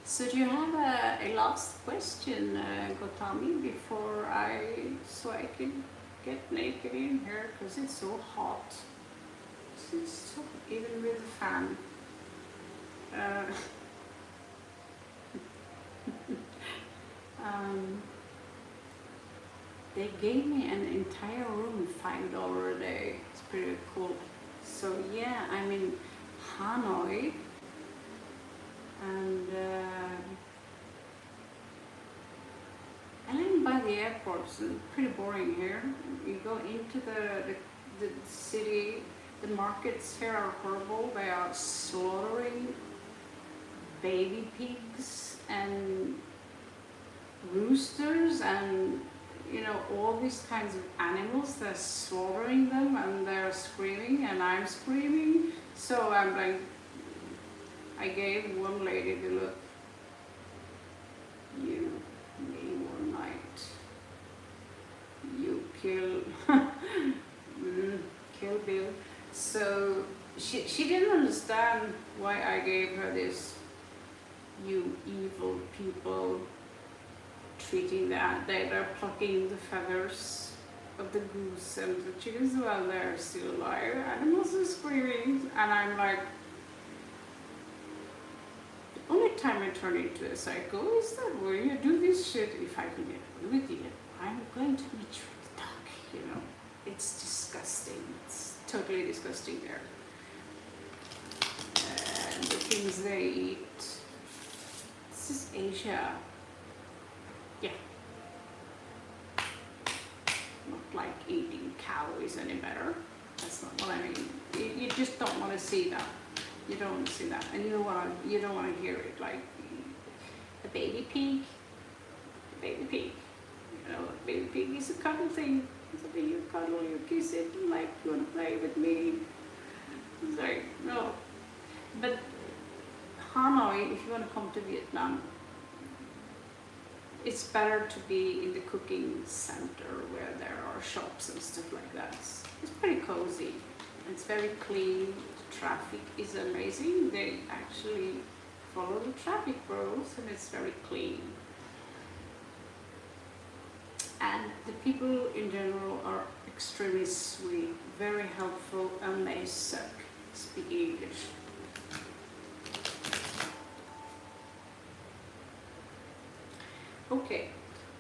So do you have a last question, Gotami, so I can get naked in here, because it's so hot. It's so, even with the fan. They gave me an entire room, $5 a day. It's pretty cool. So yeah, I'm in Hanoi, and I live by the airport. So it's pretty boring here. You go into the city. The markets here are horrible. They are slaughtering baby pigs and roosters and all these kinds of animals. They're slaughtering them and they're screaming and I'm screaming. So I'm like, I gave one lady the look. You, me one night. You kill, kill Bill. So she didn't understand why I gave her this, you evil people, treating that they're plucking the feathers of the goose and the chickens while they're still alive. Animals are screaming, and I'm like, the only time I turn into a psycho is that when you do this shit. If I can get away with it, I'm going to meet you at the dock. It's disgusting. It's totally disgusting there. And the things they eat. This is Asia. yeah, not like eating cow is any better. That's not what I mean. You just don't want to see that. You don't want to see that, and you don't want to hear it. Like a baby pig, a baby pig. You know, a baby pig is a cuddle thing. Something you cuddle, you kiss it, and like you want to play with me. It's like no. But Hanoi, if you want to come to Vietnam, it's better to be in the cooking center where there are shops and stuff like that. It's pretty cozy. It's very clean. The traffic is amazing. They actually follow the traffic rules, and it's very clean. And the people in general are extremely sweet, very helpful, and they suck speaking English. Okay,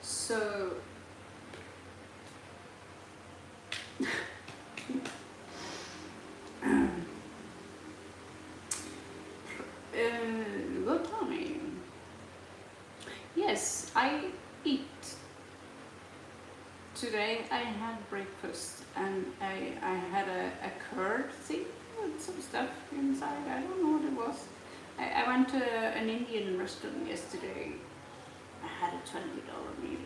so good morning. Yes, I eat. Today I had breakfast and I had a curd thing with some stuff inside. I don't know what it was. I went to an Indian restaurant yesterday. I had a $20 meal.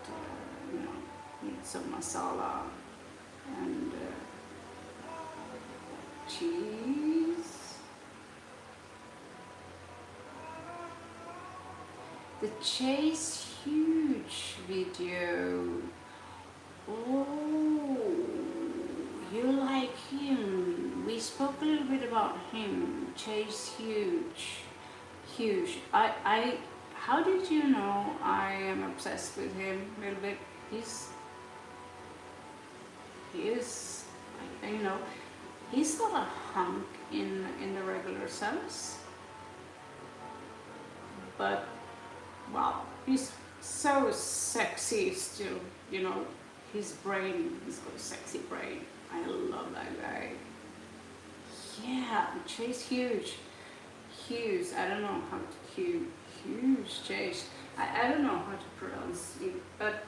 But, you know, need some masala and cheese. The Chase Huge video. Oh, you like him? We spoke a little bit about him. Chase Huge. How did you know I am obsessed with him a little bit? He is, you know, he's not a hunk in the regular sense, but wow, he's so sexy still, you know, his brain, he's got a sexy brain. I love that guy. Yeah, Chase Huge, I don't know how to, huge Chase. I don't know how to pronounce it, but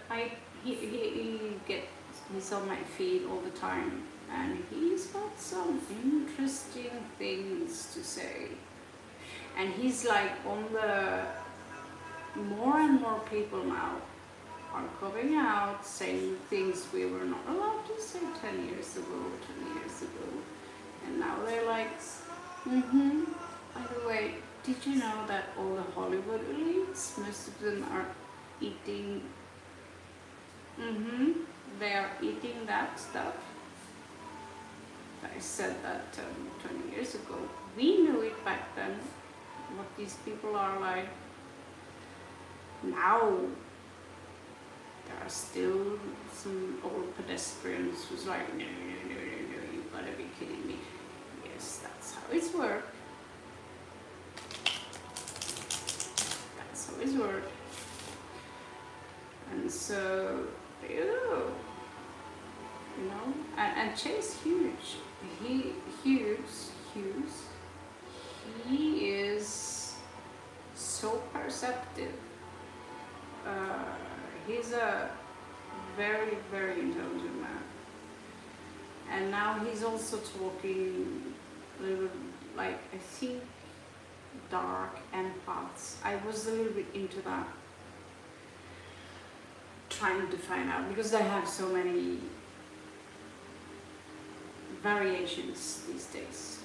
he's on my feed all the time, and he's got some interesting things to say. And he's like on the, more and more people now are coming out saying things we were not allowed to say 10 years ago, 20 years ago. And now they're like, by the way, did you know that all the Hollywood elites, most of them are eating, they are eating that stuff? I said that 20 years ago. We knew it back then, what these people are like. Now, there are still some old pedestrians who's like, no, you gotta be kidding me. Yes, that's how it's worked. That's how it's worked. And so, there you go. You know, and Chase Huge, he is so perceptive. He's a very, very intelligent man. And now he's also talking a little, like, I think, dark empaths. I was a little bit into that, trying to find out, because they have so many variations these days.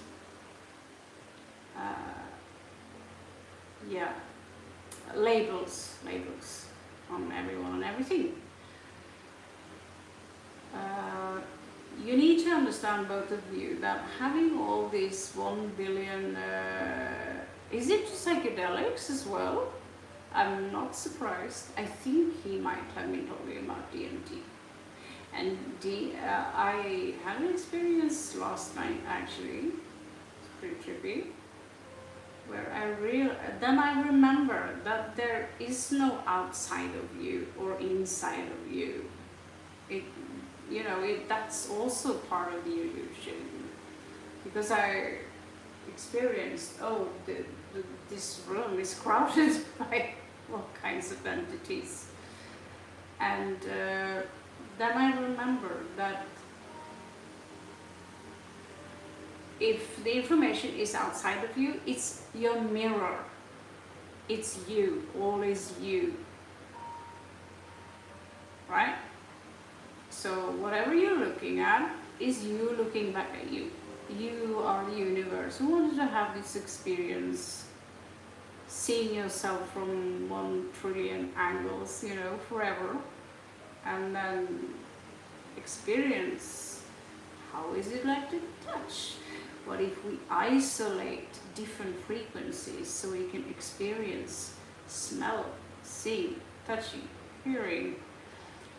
Yeah, labels on everyone and everything. You need to understand, both of you, that having all these 1 billion, is it psychedelics as well? I'm not surprised. I think he might have been talking about DMT. And I had an experience last night, actually. It's pretty trippy. Where then I remember that there is no outside of you or inside of you. That's also part of the illusion. Because I experienced, this room is crowded by all kinds of entities. And then I remember that if the information is outside of you, it's your mirror. It's you, always you. Right? So whatever you're looking at is you looking back at you. You are the universe who wanted to have this experience, seeing yourself from 1 trillion angles, forever, and then experience how is it like to touch. What if we isolate different frequencies so we can experience smell, seeing, touching, hearing,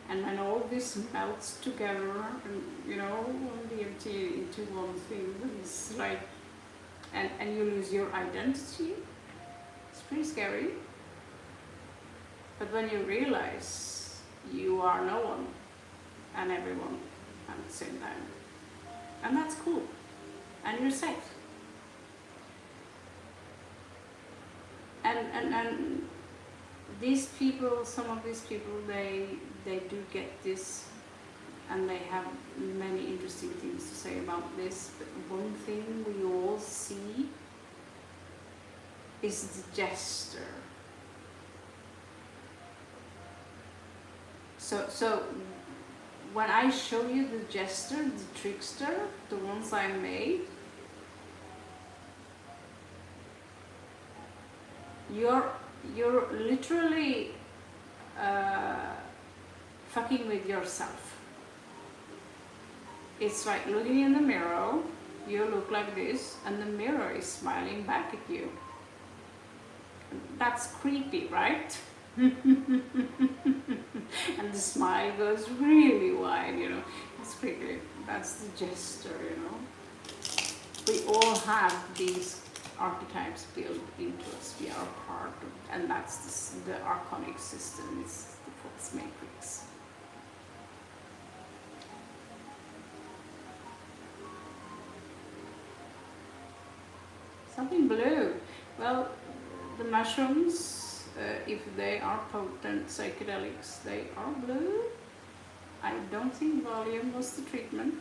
and when all this melts together and on DMT into one thing, it's like, and you lose your identity. It's pretty scary. But when you realize you are no one and everyone at the same time, and that's cool, and you're safe. And these people, some of these people, they do get this, and they have many interesting things to say about this. But one thing we all see is the gesture. So when I show you the jester, the trickster, the ones I made, you're literally fucking with yourself. It's like looking in the mirror, you look like this, and the mirror is smiling back at you. That's creepy, right? And the smile goes really wide, It's creepy. That's the gesture, We all have these archetypes built into us. We are part of, and that's the archonic system. It's the false matrix. Something blue. Well, the mushrooms, if they are potent psychedelics, they are blue. I don't think volume was the treatment.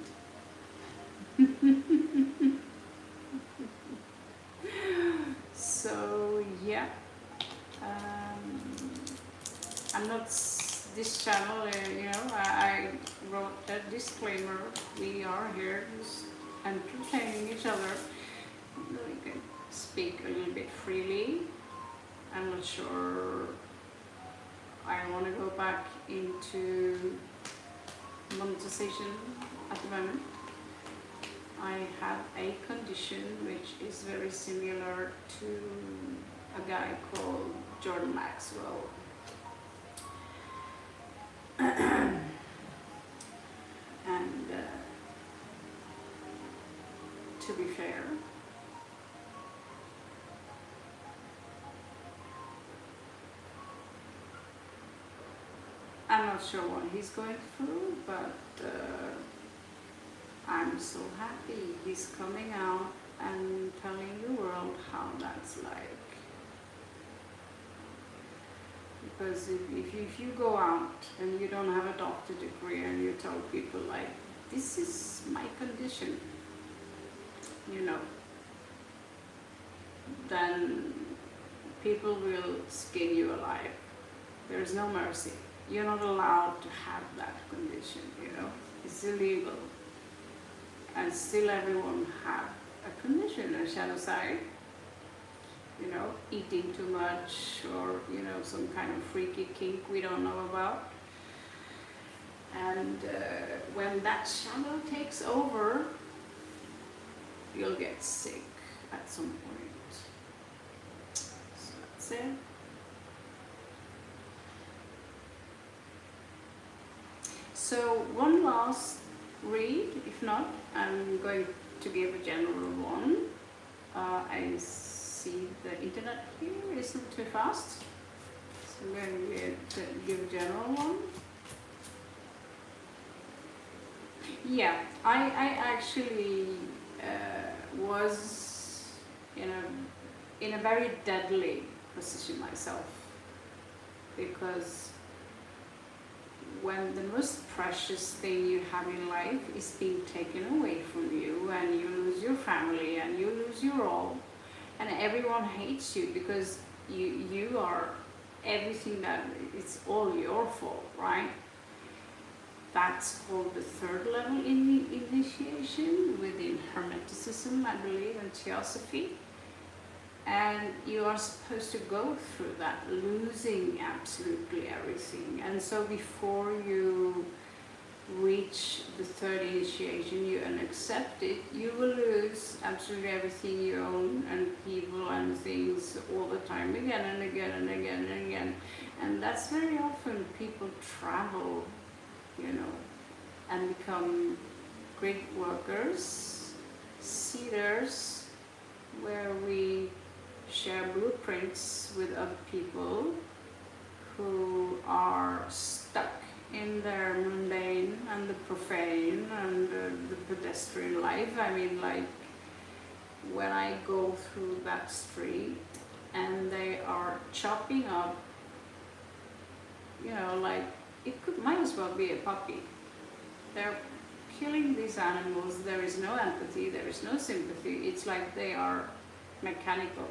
So yeah, I'm not this channel. I wrote a disclaimer. We are here just entertaining each other. We can speak a little bit freely. I'm not sure I want to go back into monetization at the moment. I have a condition which is very similar to a guy called Jordan Maxwell. And to be fair, I'm not sure what he's going through, but I'm so happy he's coming out and telling the world how that's like. Because if you go out and you don't have a doctor degree and you tell people like, this is my condition, then people will skin you alive. There's no mercy. You're not allowed to have that condition, It's illegal. And still everyone have a condition, a shadow side, eating too much, or some kind of freaky kink we don't know about. And when that shadow takes over, you'll get sick at some point. So that's it. So one last read, if not, I'm going to give a general one. I see the internet here isn't too fast, so I'm going to give a general one. Yeah, I actually was in a very deadly position myself because when the most precious thing you have in life is being taken away from you, and you lose your family and you lose your all, and everyone hates you because you are everything, that it's all your fault, right? That's called the third level initiation within Hermeticism, I believe, and Theosophy. And you are supposed to go through that, losing absolutely everything. And so before you reach the third initiation, you accept it, you will lose absolutely everything you own, and people and things, all the time, again and again and again and again. And that's very often people travel, you know, and become great workers, seeders, where we share blueprints with other people who are stuck in their mundane and the profane and the pedestrian life. I mean, like, when I go through that street and they are chopping up, you know, like, might as well be a puppy. They're killing these animals. There is no empathy, there is no sympathy. It's like they are mechanical.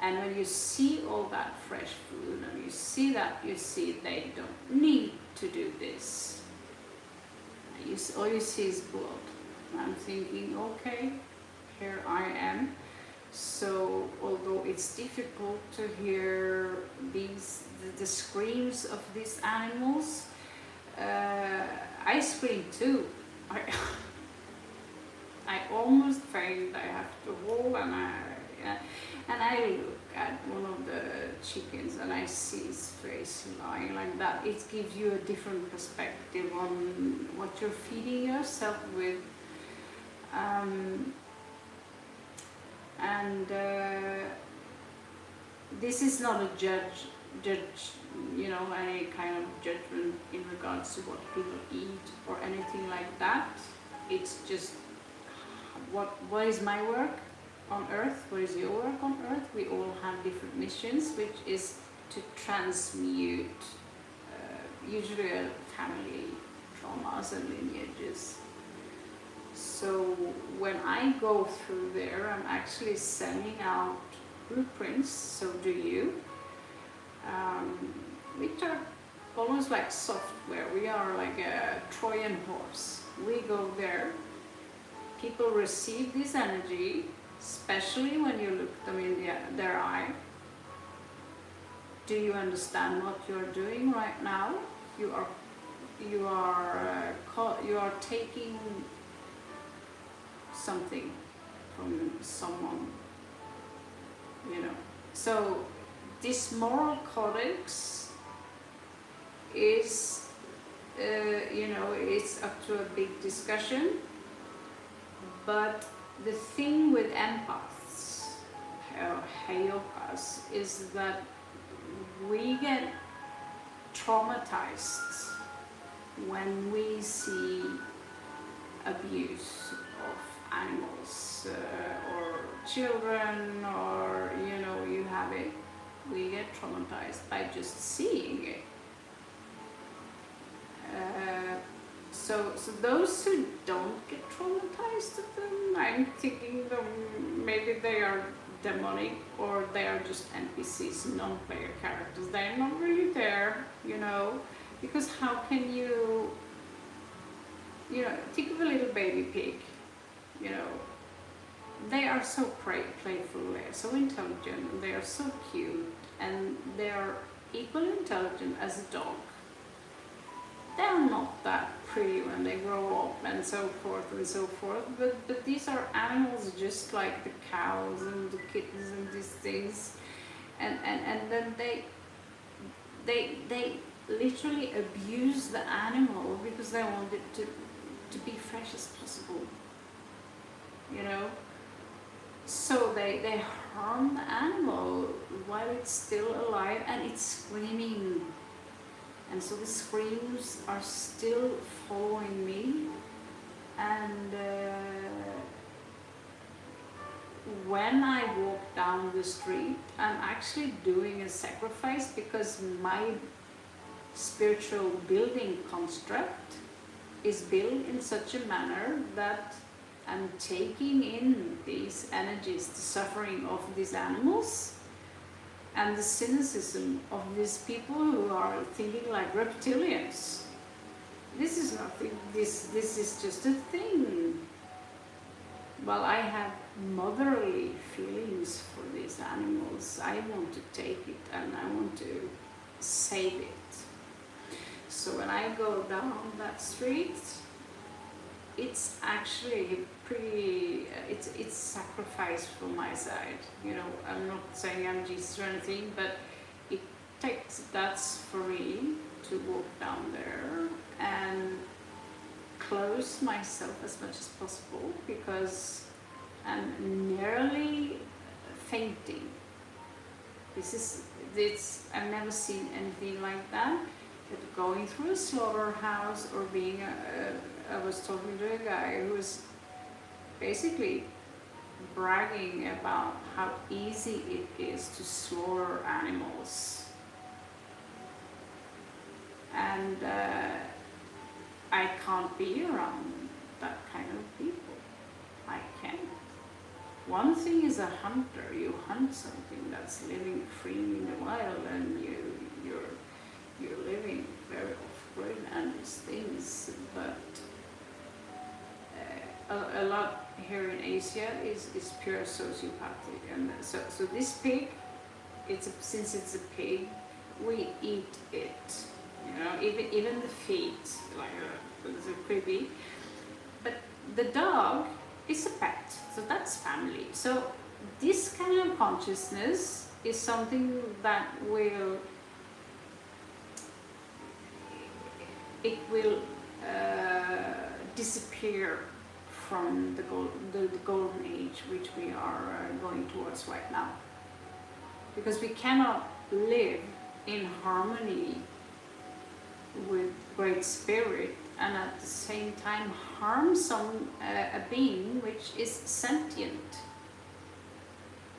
And when you see all that fresh food, and you see that, you see they don't need to do this. All you see is blood. And I'm thinking, okay, here I am. So although it's difficult to hear the screams of these animals, I scream too. I almost faint. I have to hold, and I look at one of the chickens and I see its face lying like that. It gives you a different perspective on what you're feeding yourself with. This is not a judge, you know, any kind of judgment in regards to what people eat or anything like that. It's just what is my work on earth, what is your work on earth. We all have different missions, which is to transmute usually family traumas and lineages. So when I go through there, I'm actually sending out blueprints, so do you, which are almost like software. We are like a Trojan horse. We go there, people receive this energy, especially when you look them in their eye. Do you understand what you're doing right now? You are taking something from someone, you know. So this moral codex is, you know, it's up to a big discussion. But the thing with empaths, or heyokas, is that we get traumatized when we see abuse of animals or children, or, you know, you have it. We get traumatized by just seeing it. So those who don't get traumatized of them, I'm thinking maybe they are demonic, or they are just NPCs, non-player characters. They're not really there, you know, because how can you know, think of a little baby pig, you know, they are so playful, they are so intelligent, and they are so cute, and they are equally intelligent as a dog. They are not that pretty when they grow up, and so forth and so forth, but these are animals just like the cows and the kittens and these things, and then they literally abuse the animal because they want it to be fresh as possible, you know. So they harm the animal while it's still alive and it's screaming. And so the screams are still following me, and when I walk down the street, I'm actually doing a sacrifice, because my spiritual building construct is built in such a manner that I'm taking in these energies, the suffering of these animals, and the cynicism of these people who are thinking like reptilians. This is nothing, this is just a thing. Well, I have motherly feelings for these animals. I want to take it and I want to save it. So when I go down that street, it's actually pretty, it's sacrifice from my side. You know, I'm not saying I'm Jesus or anything, but it takes guts for me to walk down there and close myself as much as possible, because I'm nearly fainting. I've never seen anything like that. But going through a slaughterhouse, or being I was talking to a guy who was basically bragging about how easy it is to slaughter animals. And I can't be around that kind of people. I can't. One thing is a hunter. You hunt something that's living free in the wild, and you're living very off-grid and these things. But a lot here in Asia is pure sociopathic, and so this pig, since it's a pig, we eat it. You know, even the feet, like it's a creepy. But the dog is a pet, so that's family. So this kind of consciousness is something that will disappear from the golden age, which we are going towards right now, because we cannot live in harmony with great spirit and at the same time harm a being which is sentient.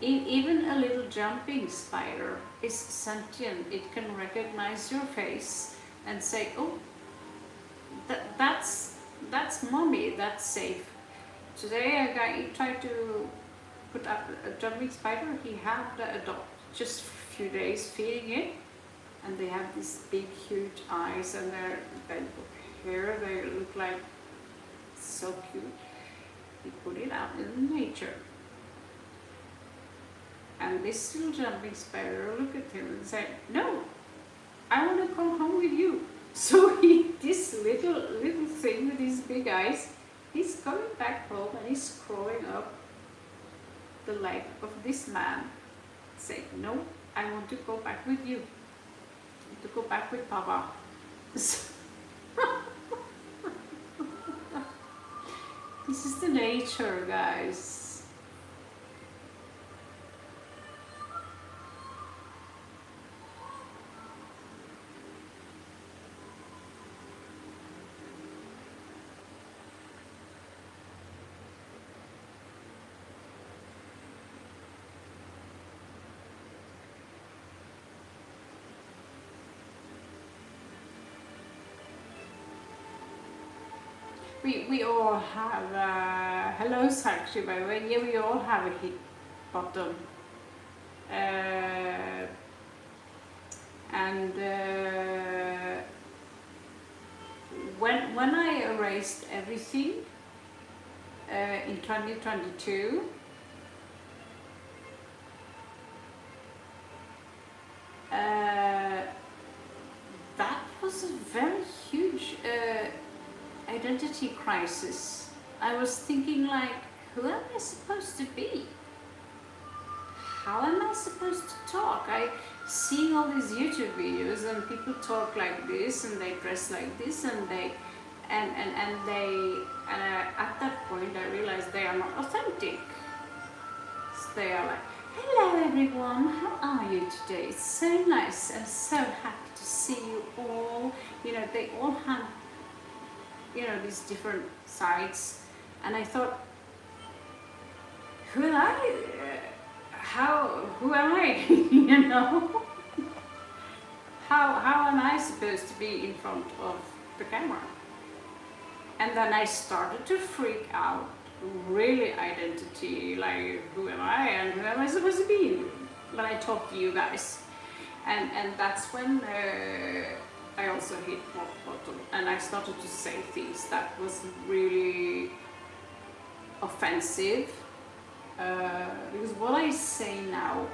Even a little jumping spider is sentient. It can recognize your face and say, oh, that's mommy, that's safe. Today a guy tried to put up a jumping spider. He had a dog just for a few days, feeding it, and they have these big huge eyes, and their hair, they look like so cute. He put it out in nature, and this little jumping spider looked at him and said, no, I want to come home with you. So this little thing with his big eyes, he's coming back home and he's crawling up the leg of this man, saying, no, I want to go back with you, to go back with Papa. This is the nature, guys. We all have, hello Sakshi by the way, yeah, we all have a hit bottom. When I erased everything in 2022, that was a very huge identity crisis. I was thinking like, who am I supposed to be? How am I supposed to talk? I seeing all these YouTube videos and people talk like this and they dress like this and at that point I realized they are not authentic. So they are like, hello everyone, how are you today? It's so nice. I'm so happy to see you all. You know, they all have, you know, these different sides, and I thought, who am I? who am I? You know, how am I supposed to be in front of the camera? And then I started to freak out, really identity, like who am I and who am I supposed to be when I talk to you guys? And that's when I also hit rock bottom, and I started to say things that was really offensive. Because what I say now,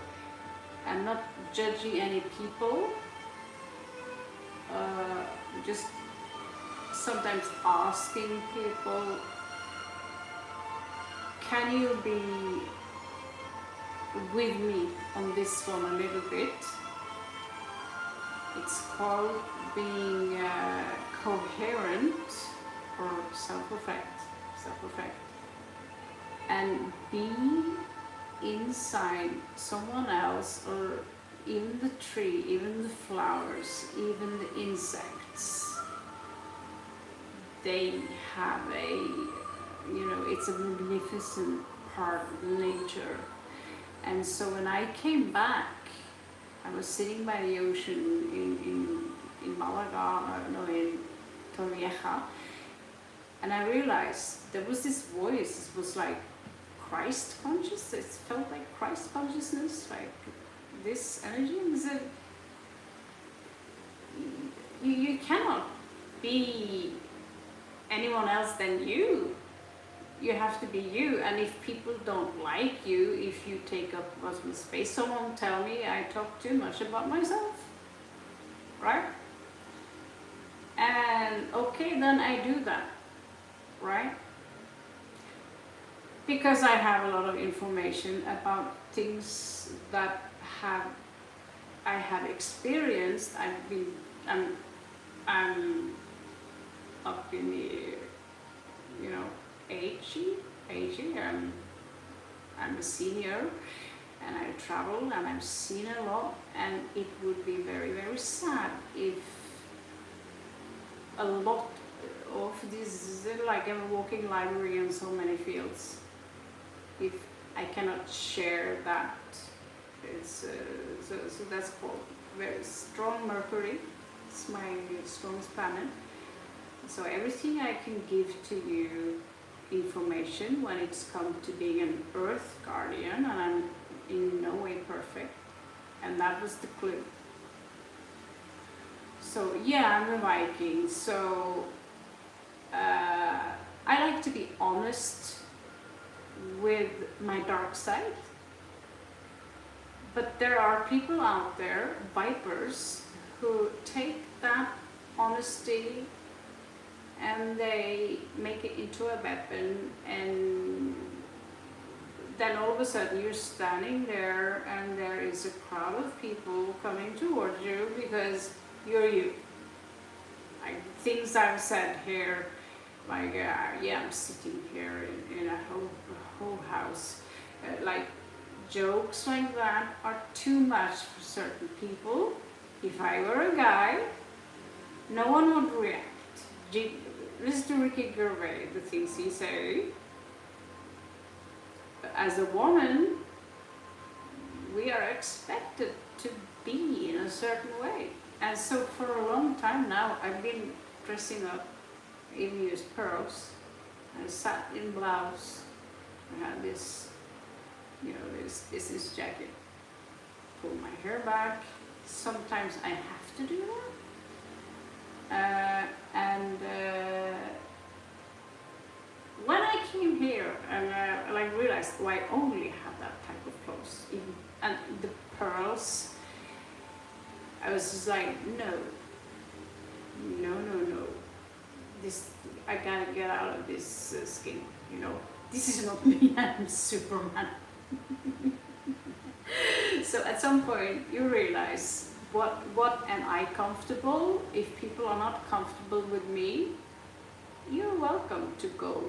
I'm not judging any people, just sometimes asking people, can you be with me on this one a little bit? It's called being coherent or self-reflect, and be inside someone else, or even the tree, even the flowers, even the insects. They have a, it's a magnificent part of nature. And so when I came back, I was sitting by the ocean in Malaga, in Torrevieja, and I realized there was this voice. It was like Christ conscious. It felt like Christ consciousness, like this energy. And said, you cannot be anyone else than you. You have to be you, and if people don't like you, if you take up cosmic space, someone tell me I talk too much about myself, right? And okay, then I do that, right? Because I have a lot of information about things that I have experienced. I'm up in the, aging. I'm a senior, and I travel, and I've seen a lot, and it would be very, very sad if a lot of this, like a walking library in so many fields, if I cannot share that. It's, so that's called very strong Mercury. It's my strongest planet. So everything I can give to you, information, when it's come to being an Earth guardian, and I'm in no way perfect, and that was the clue. So yeah, I'm a Viking, so I like to be honest with my dark side, but there are people out there, vipers, who take that honesty and they make it into a weapon, and then all of a sudden you're standing there and there is a crowd of people coming towards you because you're you. Like things I've said here, like yeah, I'm sitting here in a whole house, like jokes like that are too much for certain people. If I were a guy, no one would react. Listen to Ricky Gervais, the things he say. As a woman, we are expected to be in a certain way. And so for a long time now, I've been dressing up, even used pearls. I sat in blouse. I had this, this business jacket. Pull my hair back. Sometimes I have to do that. When I came here and I realized, oh, I only have that type of clothes, and the pearls, I was just like, no. This, I gotta get out of this skin. This is not me. I'm Superman. So at some point you realize, what am I comfortable? If people are not comfortable with me, you're welcome to go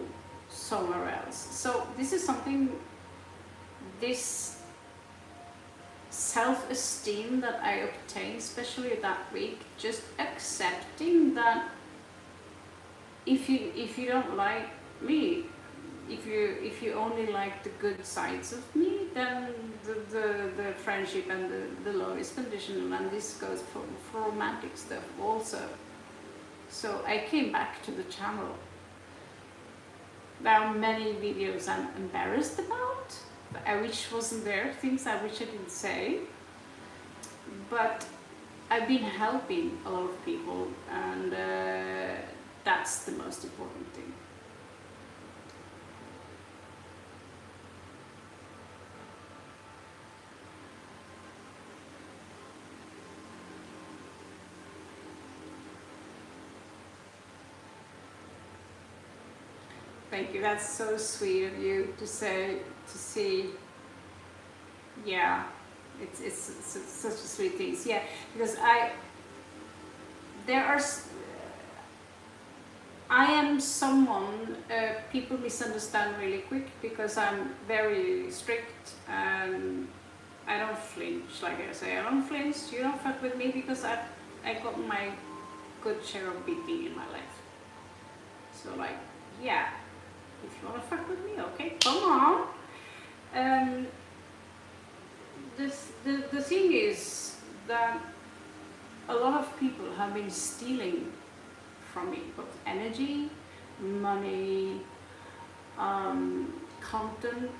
somewhere else. So this is something, this self-esteem that I obtained, especially that week, just accepting that if you don't like me, if you only like the good sides of me, then the friendship and the love is conditional, and this goes for romantic stuff also. So I came back to the channel. There are many videos I'm embarrassed about. I wish wasn't there, things I wish I didn't say. But I've been helping a lot of people, and that's the most important thing. Thank you. That's so sweet of you to say, to see. Yeah, it's such a sweet thing. Yeah, because there are. I am someone people misunderstand really quick because I'm very strict and I don't flinch. Like I say, I don't flinch. You don't fuck with me because I got my good share of beating in my life. So like, yeah. If you want to fuck with me, okay, come on. The thing is that a lot of people have been stealing from me, both energy, money, content.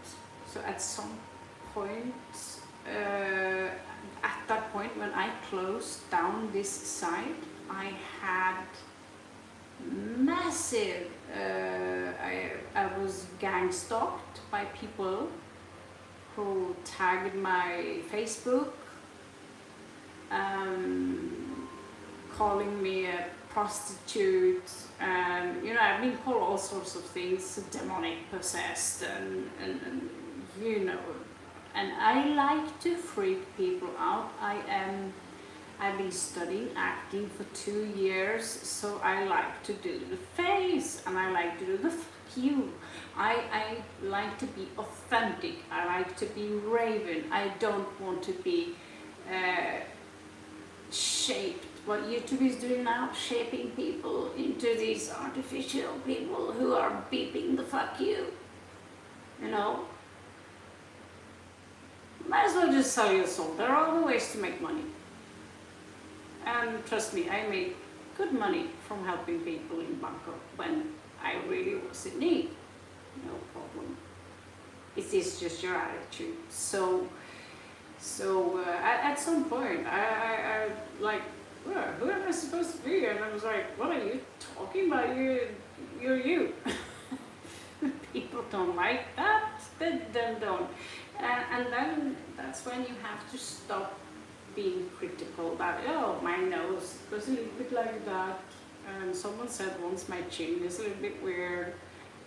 So at some point, at that point when I closed down this site, I had massive, I was gang stalked by people who tagged my Facebook, calling me a prostitute, and you know, I've been called all sorts of things, demonic, possessed, and you know, and I like to freak people out. I've been studying acting for 2 years, so I like to do the face, and I like to do the fuck you. I like to be authentic. I like to be Raven. I don't want to be shaped. What YouTube is doing now, shaping people into these artificial people who are beeping the fuck you. You know? Might as well just sell your soul. There are other ways to make money. And trust me, I made good money from helping people in Bangkok when I really was in need. No problem. It is just your attitude. So at some point, I like, well, who am I supposed to be? And I was like, what are you talking about? You're you. People don't like that. They don't. And then that's when you have to stop being critical about, oh, my nose goes a little bit like that, and someone said once my chin is a little bit weird,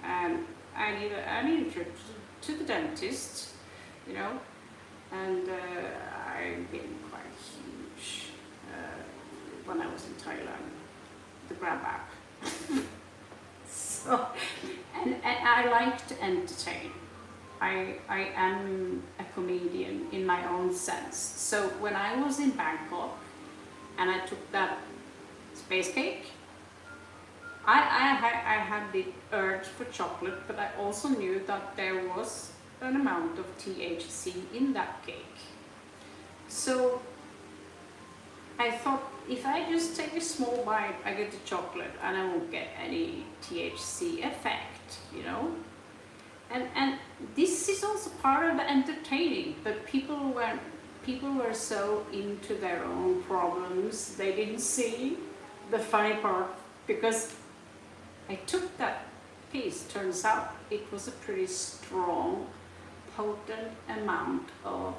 and I need a trip to the dentist, you know, and I've been quite huge when I was in Thailand, the Grab app. So, and I like to entertain. I am a comedian in my own sense. So when I was in Bangkok and I took that space cake, I had the urge for chocolate, but I also knew that there was an amount of THC in that cake. So I thought, if I just take a small bite, I get the chocolate and I won't get any THC effect, you know? And this is also part of the entertaining, but people were so into their own problems, they didn't see the funny part, because I took that piece. Turns out it was a pretty strong, potent amount of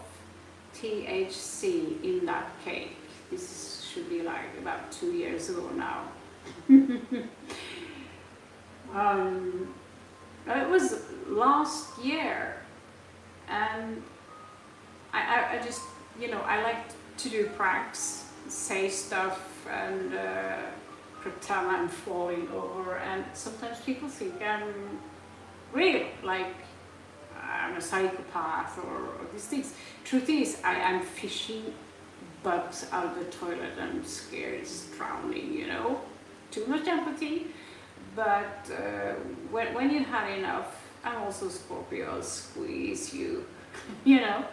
THC in that cake. This should be like about 2 years ago now. It was last year, and I just, you know, I like to do pranks, say stuff, and pretend I'm falling over, and sometimes people think I'm real, like I'm a psychopath or these things. Truth is, I'm fishing bugs out of the toilet. I'm scared it's drowning, you know. Too much empathy. But when you had enough, I'm also Scorpio, I'll squeeze you, you know.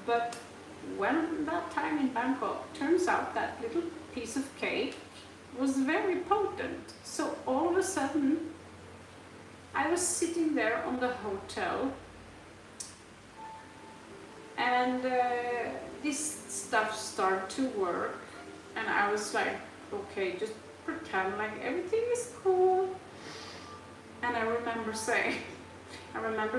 But when that time in Bangkok, turns out that little piece of cake was very potent. So all of a sudden, I was sitting there on the hotel, and this stuff started to work, and I was like, okay, just pretend like everything is cool. And I remember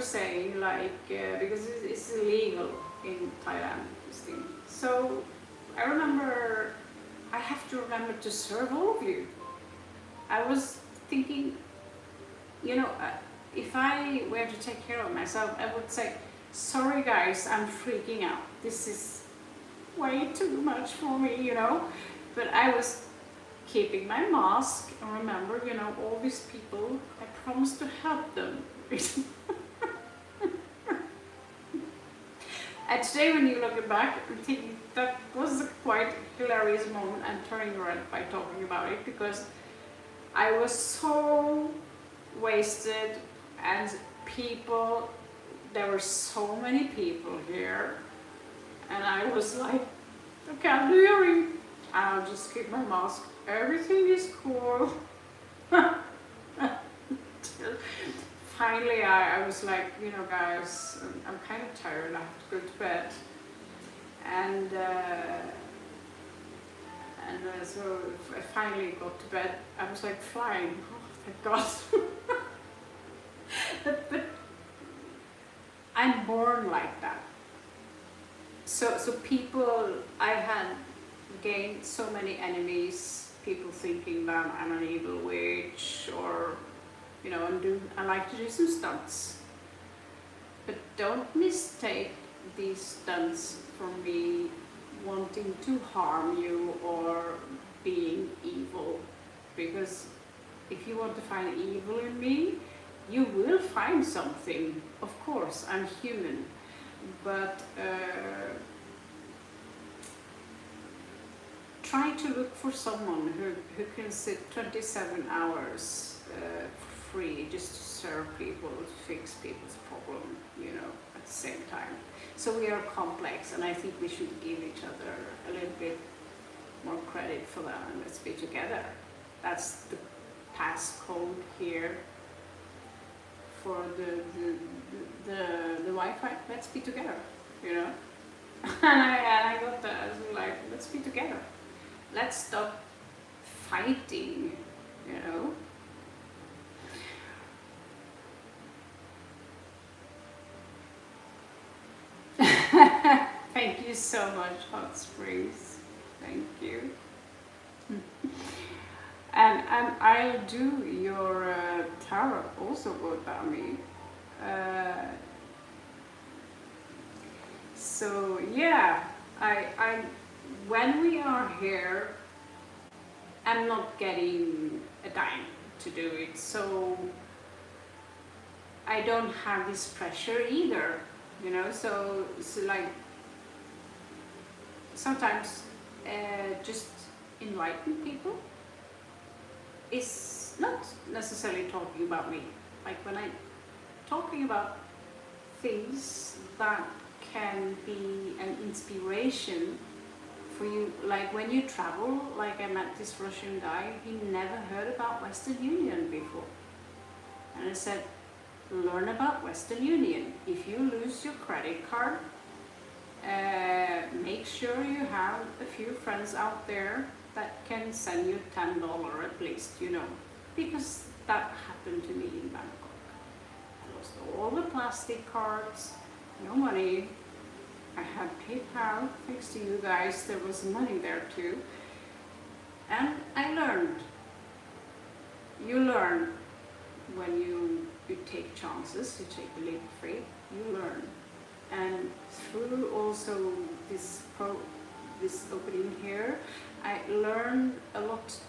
saying like, because it's illegal in Thailand, this thing. So I remember, I have to remember to serve all of you. I was thinking, you know, if I were to take care of myself, I would say, sorry guys, I'm freaking out. This is way too much for me, you know. But I was keeping my mask, and remember, you know, all these people, I promised to help them. And today when you look back, I'm thinking that was a quite hilarious moment. I'm turning red by talking about it, because I was so wasted, and people, there were so many people here, and I was like, I can't do hearing. I'll just keep my mask. Everything is cool. Finally, I was like, you know, guys, I'm kind of tired. I have to go to bed. And so I finally got to bed. I was like flying. Oh, thank God. but I'm born like that. So people, I had gained so many enemies. People thinking that I'm an evil witch, or, you know, I like to do some stunts. But don't mistake these stunts for me wanting to harm you or being evil. Because if you want to find evil in me, you will find something. Of course, I'm human. But try to look for someone who can sit 27 hours for free just to serve people, to fix people's problem, you know, at the same time. So we are complex, and I think we should give each other a little bit more credit for that, and let's be together. That's the passcode here for the Wi-Fi. Let's be together, you know. And I got that. I was like, let's be together. Let's stop fighting, you know. Thank you so much, Hot Springs. Thank you. And I'll do your tarot also, Gotami. So yeah, I when we are here, I'm not getting a dime to do it, so I don't have this pressure either, you know. So like sometimes just enlighten people is not necessarily talking about me. Like when I'm talking about things that can be an inspiration for you, like when you travel, like I met this Russian guy, he never heard about Western Union before. And I said, learn about Western Union. If you lose your credit card, make sure you have a few friends out there that can send you $10 at least, you know, because that happened to me in Bangkok. I lost all the plastic cards, no money. I had PayPal, thanks to you guys, there was money there too. And I learned. You learn when you take chances, you take the leap of faith, you learn. And through also this opening here, I learned a lot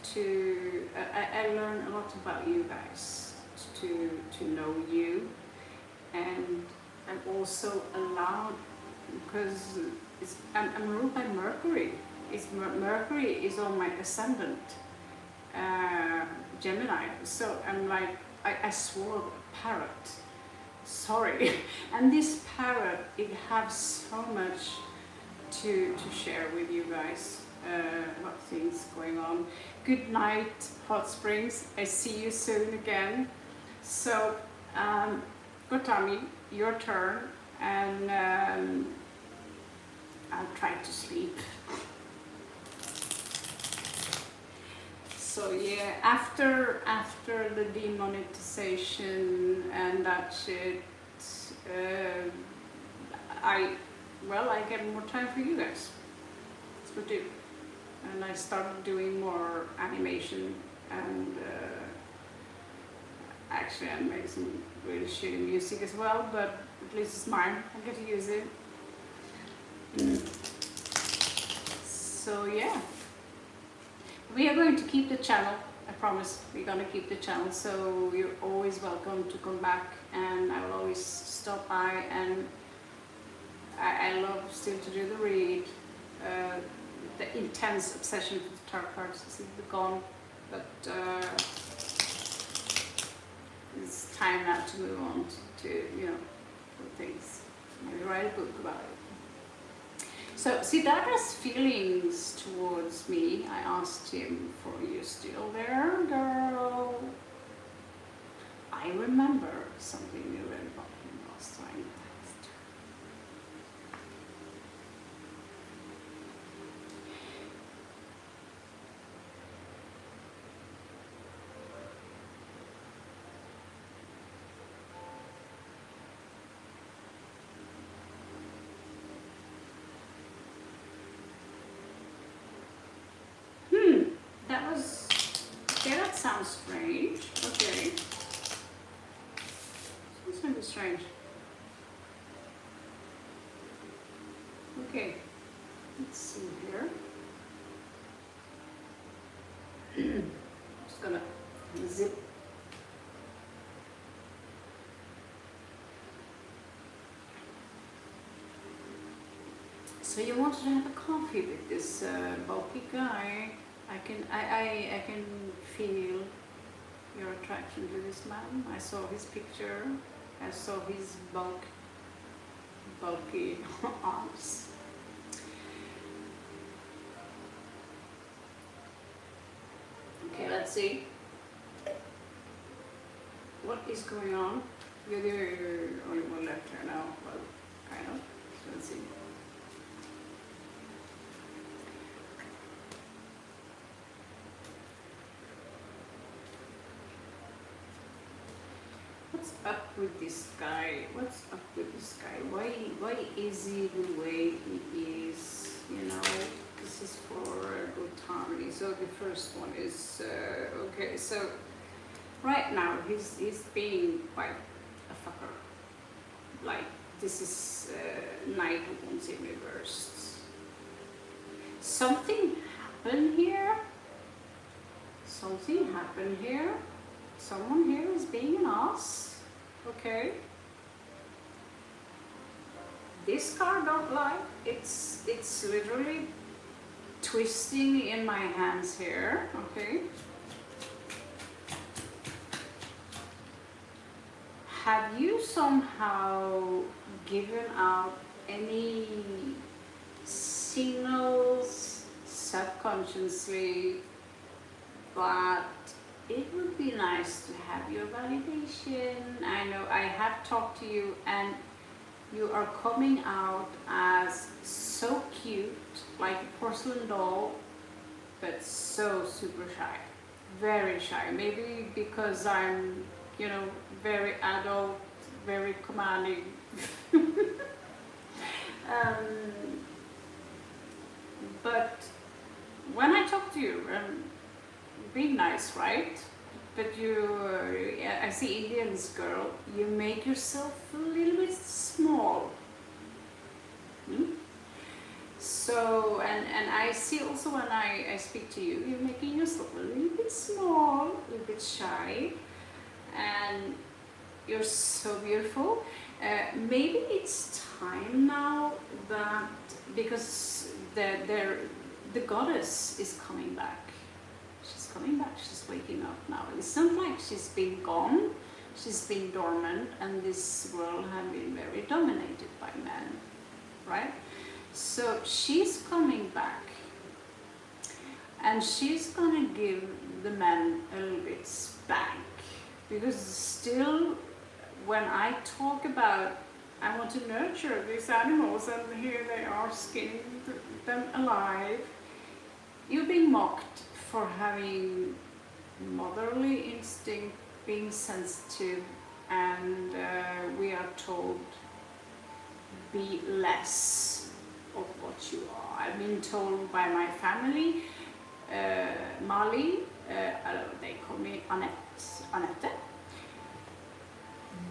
I learned a lot about you guys, to know you. And I'm also allowed, because I'm ruled by Mercury. Mercury is on my ascendant, Gemini. So I'm like, I swallowed a parrot. Sorry. And this parrot, it has so much to share with you guys. What things going on. Good night, Hot Springs. I see you soon again. So, Gotami, your turn, and I'll try to sleep. So yeah, after the demonetization and that shit, I get more time for you guys. That's what I do. And I started doing more animation, and actually I made some really shitty music as well, but at least it's mine. I get to use it. So yeah, we are going to keep the channel. I promise we're gonna keep the channel, so you're always welcome to come back, and I will always stop by, and I love still to do the read. The intense obsession with the tarot cards is gone, but it's time now to move on to things. Maybe write a book about it. So Siddhartha's feelings towards me, I asked him, for you still there, girl? I remember something you read about him last time. Okay, that sounds strange. Okay. Sounds maybe strange. Okay. Let's see here. Just gonna zip. So you wanted to have a coffee with this bulky guy. I can feel your attraction to this man. I saw his picture. I saw his bulky arms. Okay, let's see. What is going on? You're the only one left here now. Well, kind of. So let's see. What's up with this guy? What's up with this guy? Why is he the way he is? You know, this is for good harmony. So the first one is okay. So right now he's being quite a fucker. Like this is Knight of Wands in reversed. Something happened here. Something happened here. Someone here is being an ass. Okay. This card don't like. It's literally twisting in my hands here. Okay. Have you somehow given out any signals subconsciously that it would be nice to have your validation? I know I have talked to you, and you are coming out as so cute, like a porcelain doll, but so super shy, very shy. Maybe because I'm, you know, very adult, very commanding. But when I talk to you, being nice, right? But you, I see Indians girl, you make yourself a little bit small. So, and I see also when I speak to you, you're making yourself a little bit small, a little bit shy, and you're so beautiful. Maybe it's time now that, because the goddess is coming back. She's coming back, she's waking up now. It's not like she's been gone, she's been dormant, and this world has been very dominated by men, right? So she's coming back, and she's gonna give the men a little bit spank, because still, when I talk about I want to nurture these animals, and here they are skinning them alive. You're being mocked for having motherly instinct, being sensitive, and we are told be less of what you are. I've been told by my family, Mali, they call me Annette,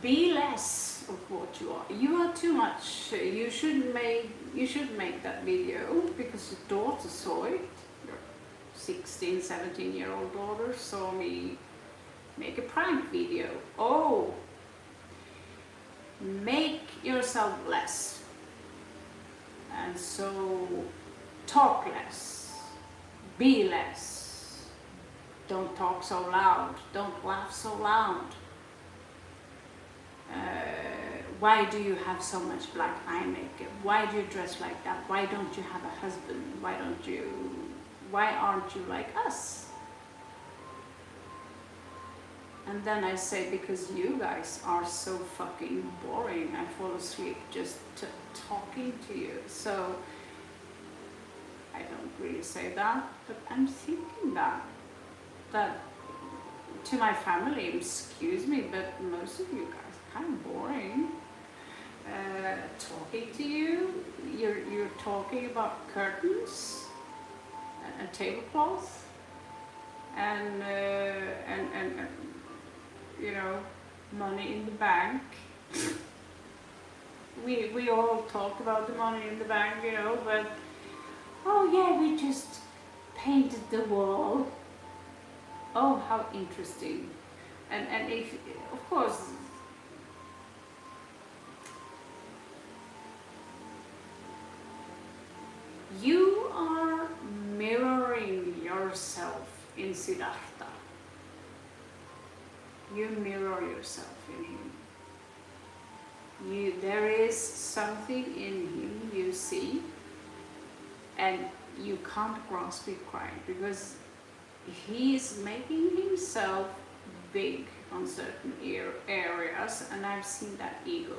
be less of what you are. You are too much. You should make that video, because your daughter saw it. Your 16, 17-year-old daughter saw me make a prank video. Oh, make yourself less. And so talk less, be less. Don't talk so loud, don't laugh so loud. Why do you have so much black eye makeup? Why do you dress like that? Why don't you have a husband? Why aren't you like us? And then I say, because you guys are so fucking boring. I fall asleep just talking to you. So I don't really say that, but I'm thinking that to my family, excuse me, but most of you guys are kind of boring. Talking to you, you're talking about curtains, a tablecloth, and you know, money in the bank. we all talk about the money in the bank, you know, but oh yeah, we just painted the wall. Oh, how interesting. And if, of course, you are mirroring yourself in Siddhartha. You mirror yourself in him. There is something in him you see, and you can't grasp it quite, because he is making himself big on certain areas, and I've seen that ego.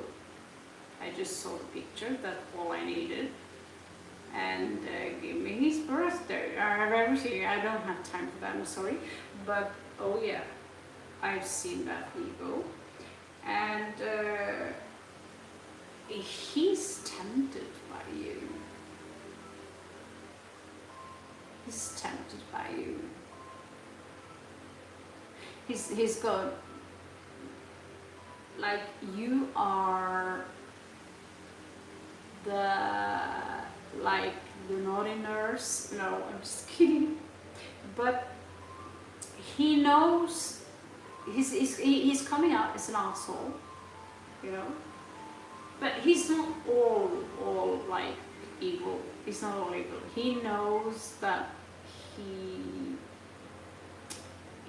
I just saw the picture, that's all I needed. And give me his birthday. I have everything. I don't have time for that, I'm sorry. But oh yeah, I've seen that ego. And he's tempted by you. He's tempted by you. He's got, like, you are like the naughty nurse. No, I'm just kidding. But he knows he's coming out as an asshole, you know. But he's not all like evil. He's not all evil. He knows that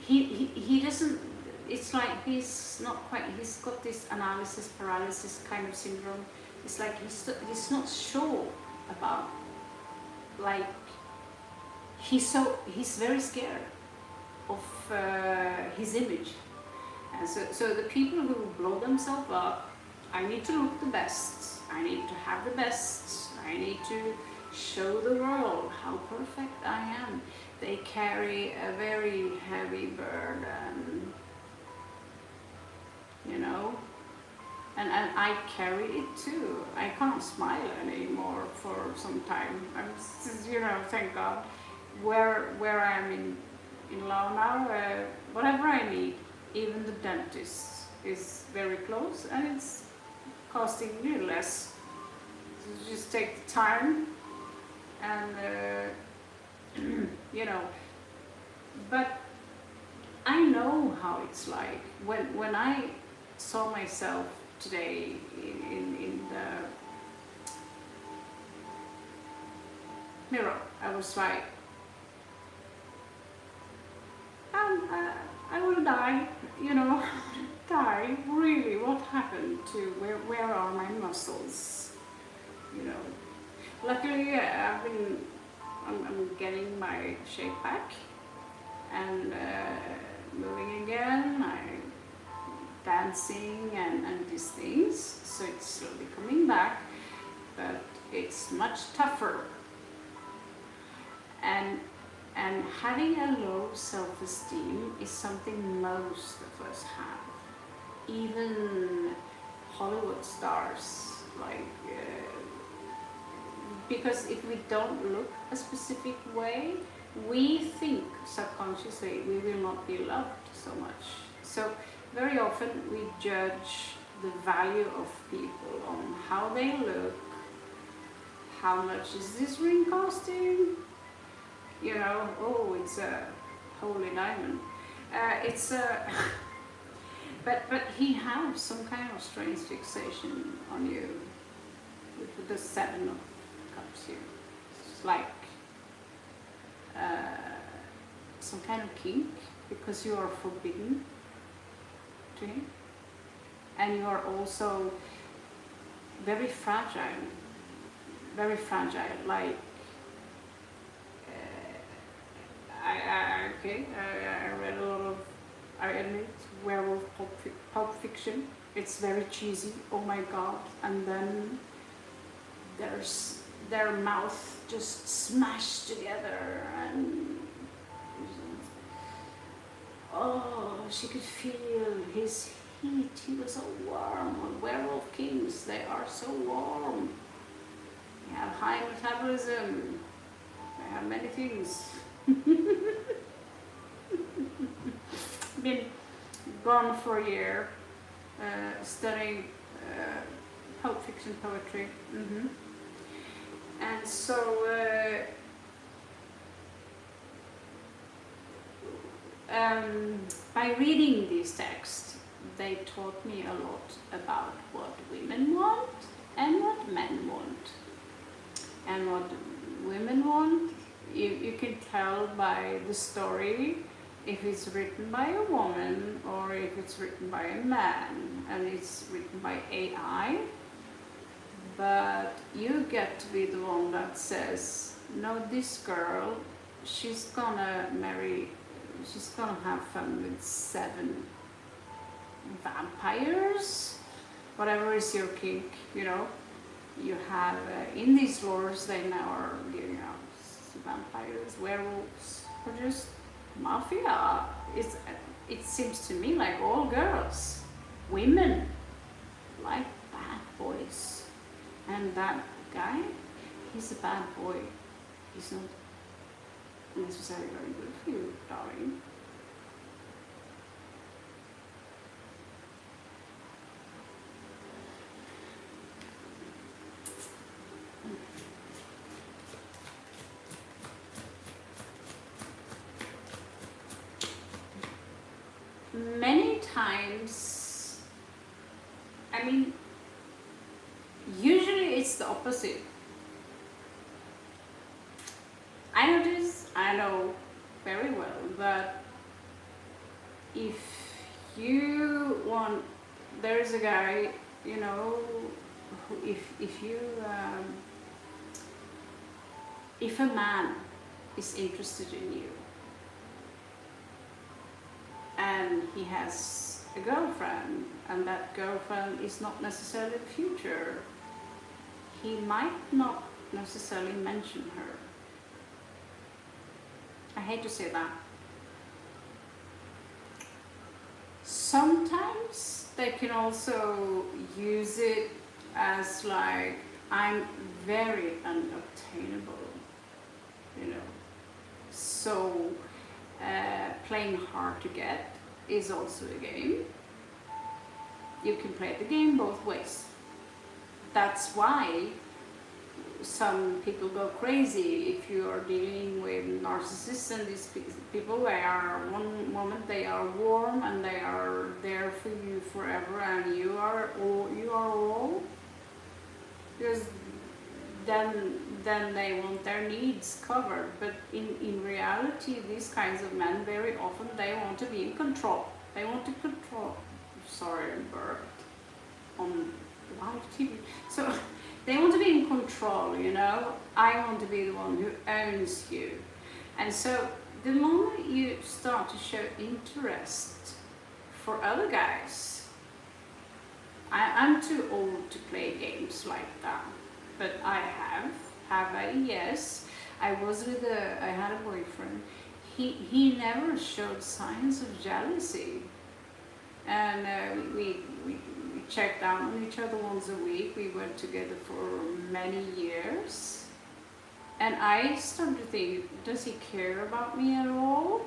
he doesn't. It's like he's not quite. He's got this analysis paralysis kind of syndrome. It's like he's not sure about, like, he's very scared of his image, and so the people who blow themselves up, I need to look the best, I need to have the best, I need to show the world how perfect I am. They carry a very heavy burden, you know. And I carry it too. I can't smile anymore for some time. I'm, you know, thank God. Where I am in law now, whatever I need, even the dentist is very close, and it's costing me less. So just take the time, and you know. But I know how it's like when I saw myself today in the mirror. I was like, I will die, you know, die. Really, what happened to where are my muscles? You know. Luckily, I'm getting my shape back and moving again. I dancing and these things, so it's slowly coming back, but it's much tougher. And having a low self-esteem is something most of us have. Even Hollywood stars, like, because if we don't look a specific way, we think subconsciously we will not be loved so much. So very often we judge the value of people on how they look, how much is this ring costing? You know, oh, it's a holy diamond. It's a but he has some kind of strange fixation on you with the 7 of Cups here. It's like some kind of kink, because you are forbidden to him, and you are also very fragile, like I read a lot of, I admit, werewolf pulp fiction. It's very cheesy, oh my god, and then there's their mouth just smashed together, and oh, she could feel his heat. He was so warm. Werewolf kings, they are so warm. They have high metabolism. They have many things. Been gone for a year, studying pulp fiction poetry. And so by reading these texts, they taught me a lot about what women want and what men want. And what women want, you can tell by the story if it's written by a woman or if it's written by a man, and it's written by AI. But you get to be the one that says, no, this girl, she's gonna marry, she's gonna have fun with 7 vampires, whatever is your kink, you know. You have, in these lores, they now are giving out vampires, werewolves, or just mafia. It seems to me like all girls, women, like bad boys. And that guy, he's a bad boy. He's not necessarily very good for you, darling. Many times, I mean, usually it's the opposite. I know very well that if you want, there's a guy, you know, who, if a man is interested in you and he has a girlfriend, and that girlfriend is not necessarily the future, he might not necessarily mention her. I hate to say that. Sometimes they can also use it as like, I'm very unobtainable, you know. So playing hard to get is also a game. You can play the game both ways. That's why some people go crazy if you are dealing with narcissists, and these people, they are, one moment they are warm and they are there for you forever, and you are all, because then they want their needs covered. But in reality, these kinds of men, very often they want to be in control. They want to control. Sorry, I burped on live TV. So they want to be in control, you know. I want to be the one who owns you. And so the moment you start to show interest for other guys, I'm too old to play games like that. But I have I? Yes. I had a boyfriend. He never showed signs of jealousy, and we checked out on each other once a week. We were together for many years, and I started to think, does he care about me at all?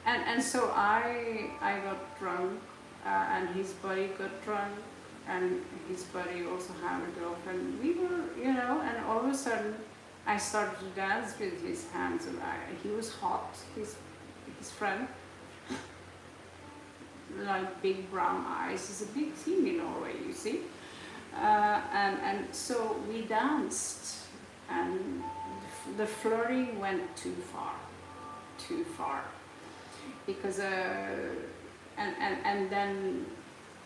And so I got drunk, and his buddy got drunk, and his buddy also had a girlfriend. We were, you know, and all of a sudden I started to dance with his hands, and he was hot, his friend, like big brown eyes. It's a big thing in Norway, you see. And so we danced, and the flirting went too far, because and then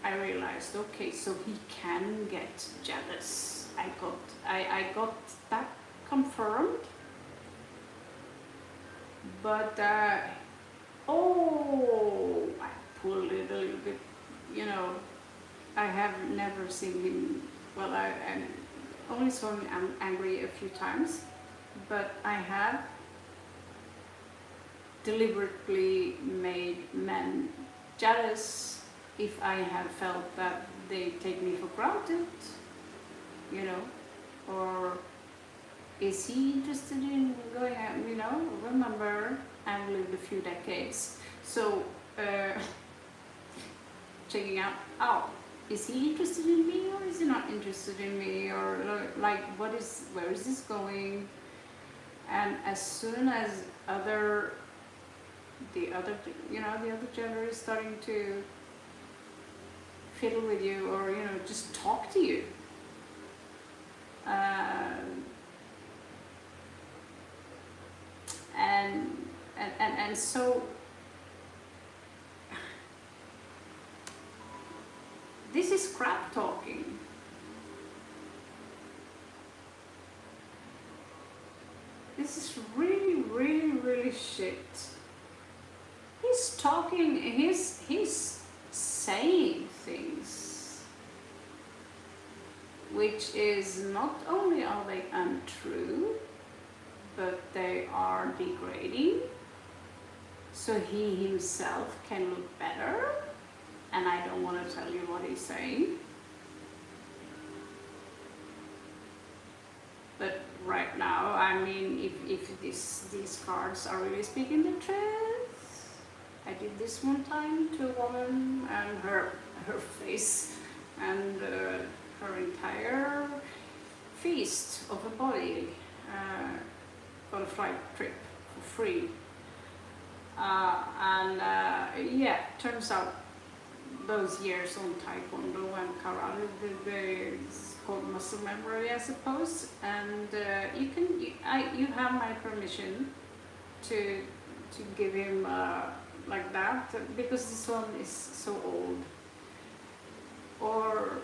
I realized, okay, so he can get jealous. I got that confirmed, but I pulled it a little bit, you know. I have never seen him, well, I only saw him angry a few times, but I have deliberately made men jealous if I have felt that they take me for granted, you know, or is he interested in going out, you know. Remember, I've lived a few decades, so checking out, is he interested in me or is he not interested in me, or like where is this going? And as soon as the other gender is starting to fiddle with you, or, you know, just talk to you, and so this is crap talking. This is really shit. He's talking, he's saying things which is not only are they untrue, but they are degrading, so he himself can look better, and I don't want to tell you what he's saying. But right now, I mean, if these cards are really speaking the truth, I did this one time to a woman, and her face and her entire feast of a body got a flight trip for free. Yeah, turns out those years on Taekwondo and Karate, it's called muscle memory, I suppose. And you have my permission to give him like that, because this one is so old. Or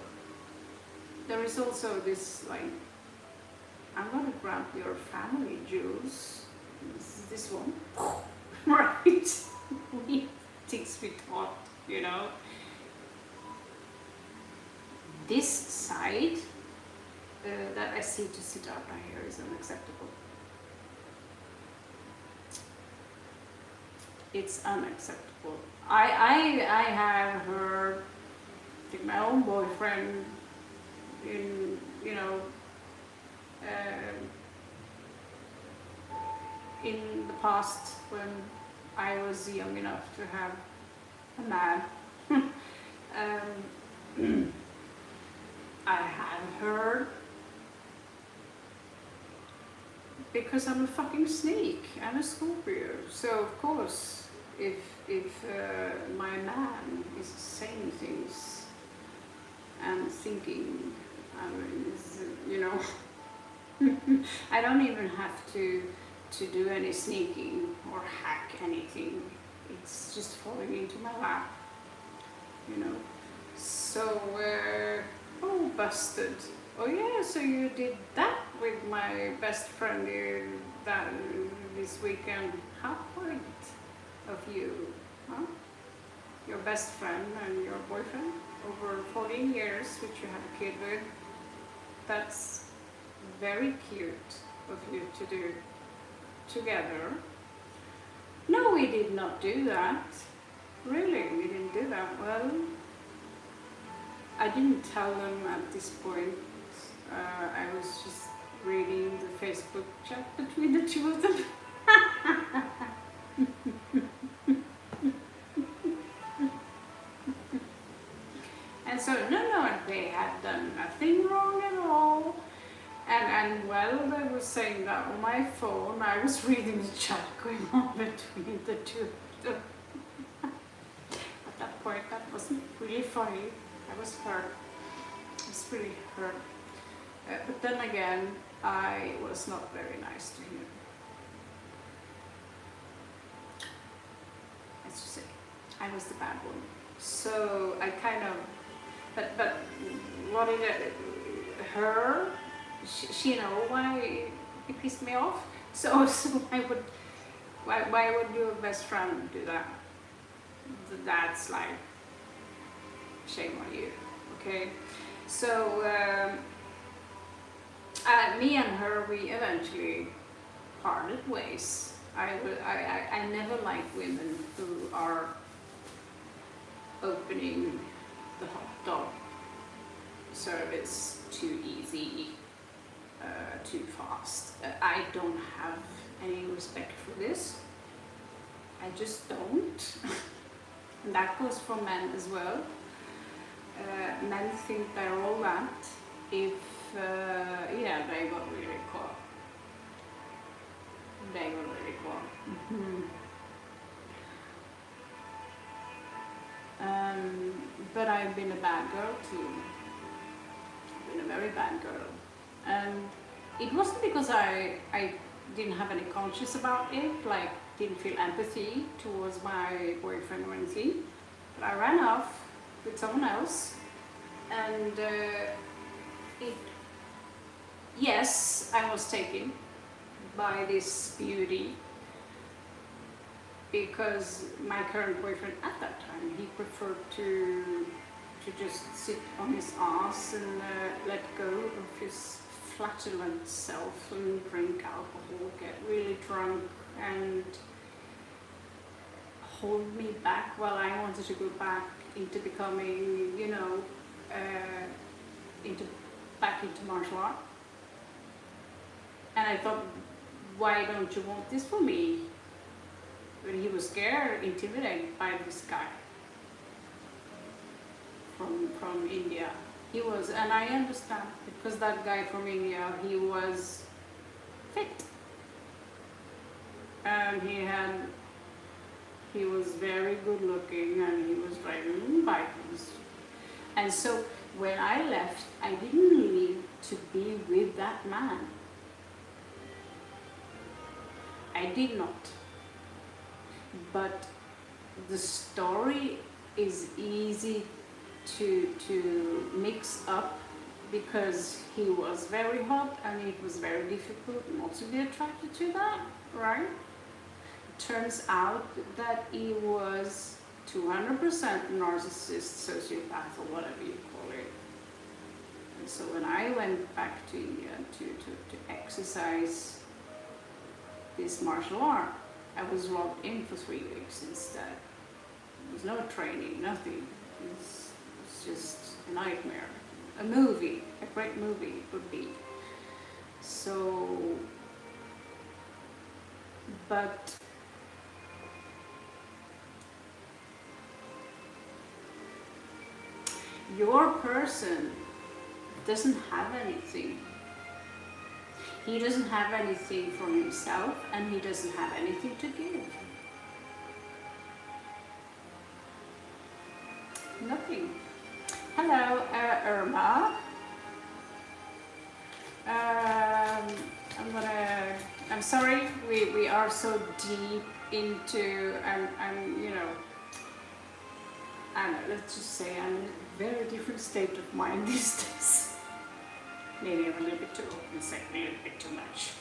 there is also this, like, I'm gonna grab your family jewels. This one, right? He thinks we thought, you know. This side that I see to sit up my hair is unacceptable. It's unacceptable. I have heard, like, my own boyfriend in, you know, in the past, when I was young enough to have a man, I have heard, because I'm a fucking snake, I'm a Scorpio, so of course if my man is saying things and thinking, I mean, you know, I don't even have to do any sneaking or hack anything. It's just falling into my lap, you know. So, oh, busted. Oh yeah, so you did that with my best friend this weekend. How quaint of you, huh? Your best friend and your boyfriend over 14 years, which you have a kid with. That's very cute of you to do together. No, we did not do that. Really, we didn't do that. Well, I didn't tell them at this point. I was just reading the Facebook chat between the two of them. And so, no, they had done nothing wrong at all. And while they were saying that on my phone, I was reading the chat going on between the two of them. At that point, that wasn't really funny. I was hurt. I was really hurt. But then again, I was not very nice to him. Let's just say, I was the bad one. So I kind of, but what did her, she know why he pissed me off. So why would your best friend do that? That's like, shame on you, okay? So me and her, we eventually parted ways. I never like women who are opening the hot dog service too easy, too fast. I don't have any respect for this. I just don't. And that goes for men as well. Men think they're all that if, yeah, they got really caught. They got really caught. Mm-hmm. But I've been a bad girl too. I've been a very bad girl. And it wasn't because I didn't have any conscience about it, like didn't feel empathy towards my boyfriend or anything. But I ran off with someone else, and yes, I was taken by this beauty, because my current boyfriend at that time, he preferred to just sit on his ass and let go of his flatulent self and drink alcohol, get really drunk, and hold me back while I wanted to go back into becoming, you know, back into martial art. And I thought, why don't you want this for me? But he was scared, intimidated by this guy from India. He was, and I understand, because that guy from India, he was fit. And he was very good looking, and he was driving bikes. And so when I left, I didn't leave to be with that man. I did not. But the story is easy to mix up, because he was very hot and it was very difficult not to be attracted to that, right? It turns out that he was 200% narcissist, sociopath, or whatever you call it. And so when I went back to India to exercise this martial art, I was locked in for 3 weeks instead. There was no training, nothing. It was just a nightmare. A movie, a great movie it would be. So, but your person doesn't have anything. He doesn't have anything for himself, and he doesn't have anything to give. Nothing. Hello, Irma. I'm sorry we are so deep into, I'm you know, I don't know, let's just say I'm in a very different state of mind these days. Maybe I'm a little bit too open, say a little bit too much.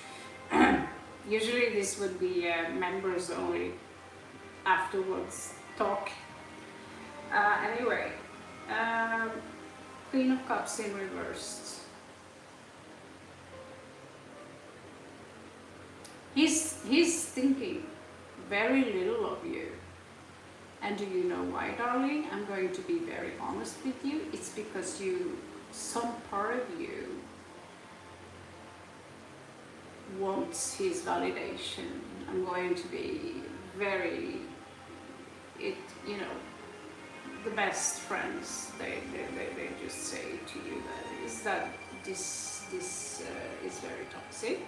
Usually this would be members only afterwards talk. Anyway, Queen of Cups in reversed. He's thinking very little of you. And do you know why, darling? I'm going to be very honest with you. It's because some part of you wants his validation. I'm going to be very, you know, the best friends, they just say to you that this is very toxic.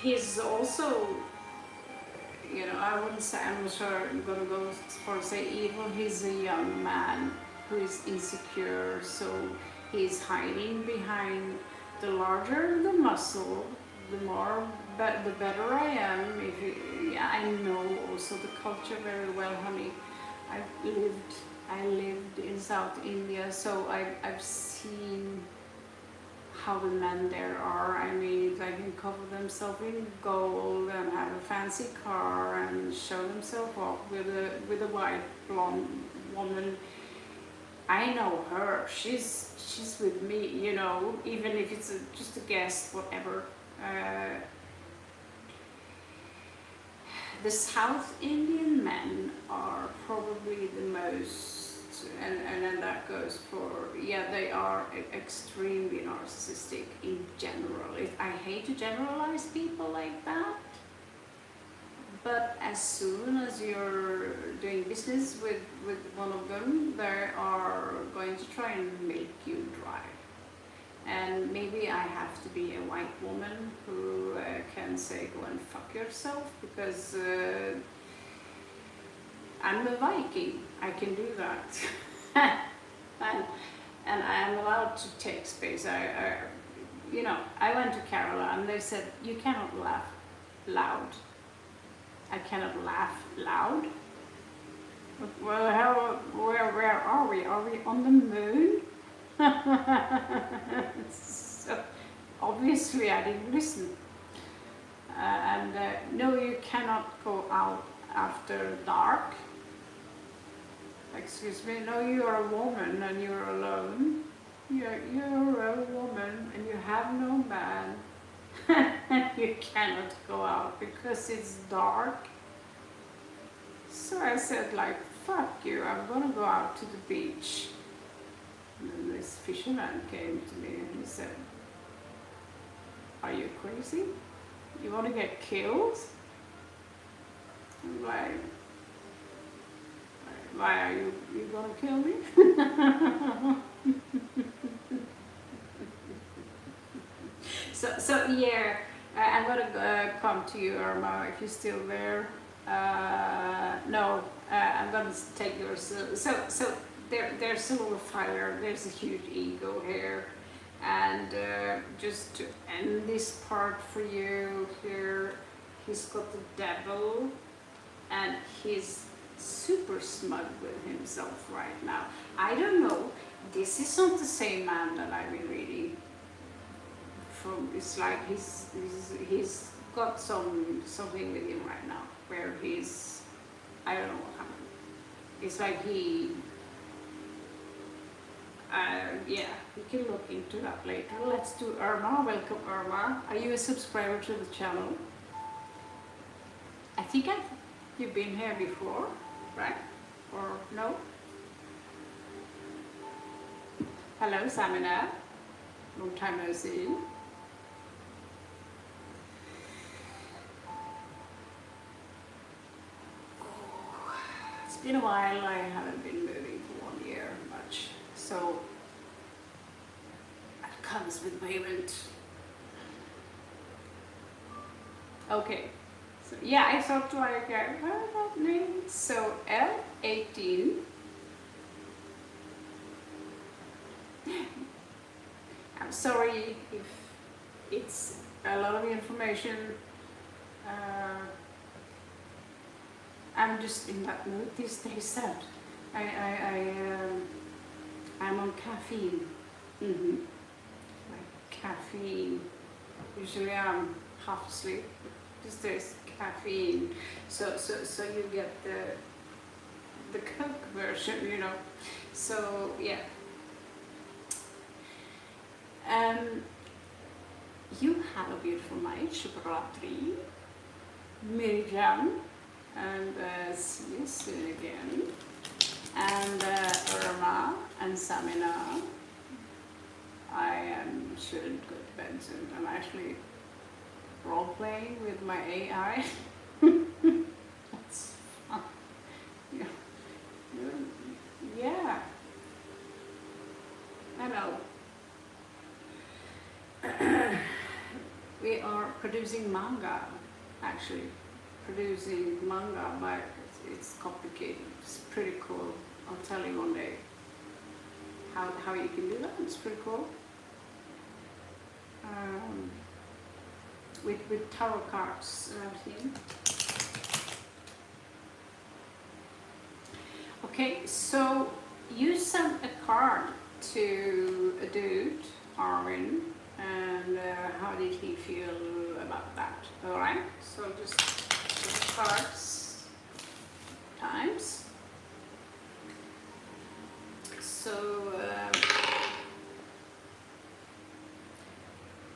He's also, you know, I wouldn't say, I'm not sure I'm gonna go for say evil. He's a young man who is insecure, so he's hiding behind the larger the muscle, the better I am. Yeah, I know also the culture very well, honey. I lived in South India, so I've seen how the men there are. I mean, they can cover themselves in gold and have a fancy car and show themselves off with a white blonde woman. I know her. She's with me, you know, even if it's just a guest, whatever. The South Indian men are probably the most, and that goes for, yeah, they are extremely narcissistic in general. I hate to generalize people like that, but as soon as you're doing business with one of them, they are going to try and make you dry. And maybe I have to be a white woman who can say, go and fuck yourself, because I'm a Viking. I can do that. and I am allowed to take space. You know, I went to Kerala and they said, you cannot laugh loud. I cannot laugh loud. Well, where are we? Are we on the moon? So obviously I didn't listen. No, you cannot go out after dark. Excuse me, no, you are a woman and you're alone. You're a woman and you have no man. And you cannot go out because it's dark. So I said, like, fuck you, I'm gonna go out to the beach. And then this fisherman came to me and he said, are you crazy? You want to get killed? I'm like, why are you gonna kill me? so yeah, I'm gonna come to you, Irma, if you're still there. No, I'm gonna take yours. So there's a little fire, there's a huge ego here, and just to end this part for you here, he's got the devil, and he's super smug with himself right now. I don't know, this is not the same man that I've been reading from. It's like he's got something with him right now where he's, I don't know what happened. It's like yeah, we can look into that later. Let's do Irma. Welcome, Irma. Are you a subscriber to the channel? I think you've been here before, right? Or no? Hello, Samina. Long time no see. It's been a while. I haven't been moving for 1 year much. So that comes with payment. Okay. So yeah, I thought like that name. So L18. I'm sorry if it's a lot of information. I'm just in that mood these days that I'm on caffeine. Like caffeine. Usually I'm half asleep. Just there's caffeine. So you get the Coke version, you know. So yeah. You have a beautiful night, Shubhratri, Miriam, and see you soon again. And Irma and Samina. I shouldn't go to bed soon. I'm actually role playing with my AI. That's fun. Yeah. I know. We are producing manga, actually. Producing manga, but it's complicated. It's pretty cool. I'll tell you one day how you can do that. It's pretty cool. With tarot cards and everything. Okay, so you sent a card to a dude, Arvin, and how did he feel about that? Alright, so just the cards times. So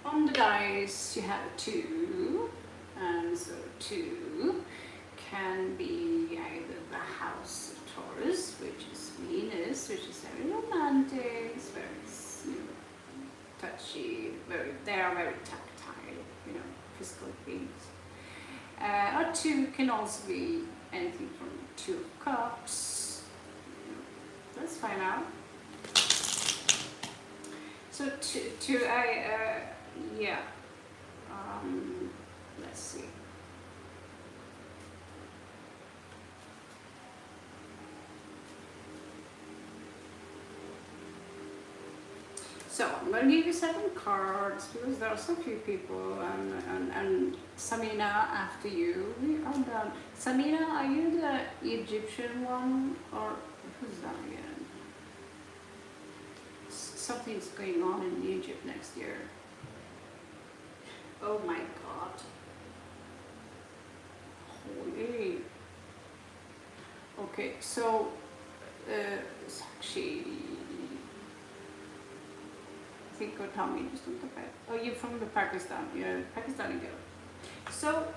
on the dice you have a 2, and so 2 can be either the house of Taurus, which is Venus, which is very romantic, it's very, you know, touchy, they are very tactile, you know, physical beings. Or 2 can also be anything from 2 of Cups. You know, let's find out. So yeah. Let's see. So I'm going to give you 7 cards because there are so few people, and Samina, after you, we are done. Samina, are you the Egyptian one, or who's that again? Something's going on in Egypt next year. Oh my God. Holy. Okay, so it's actually, I think go tell me just on the bed. Oh, you're from the Pakistan. You're a Pakistani girl. So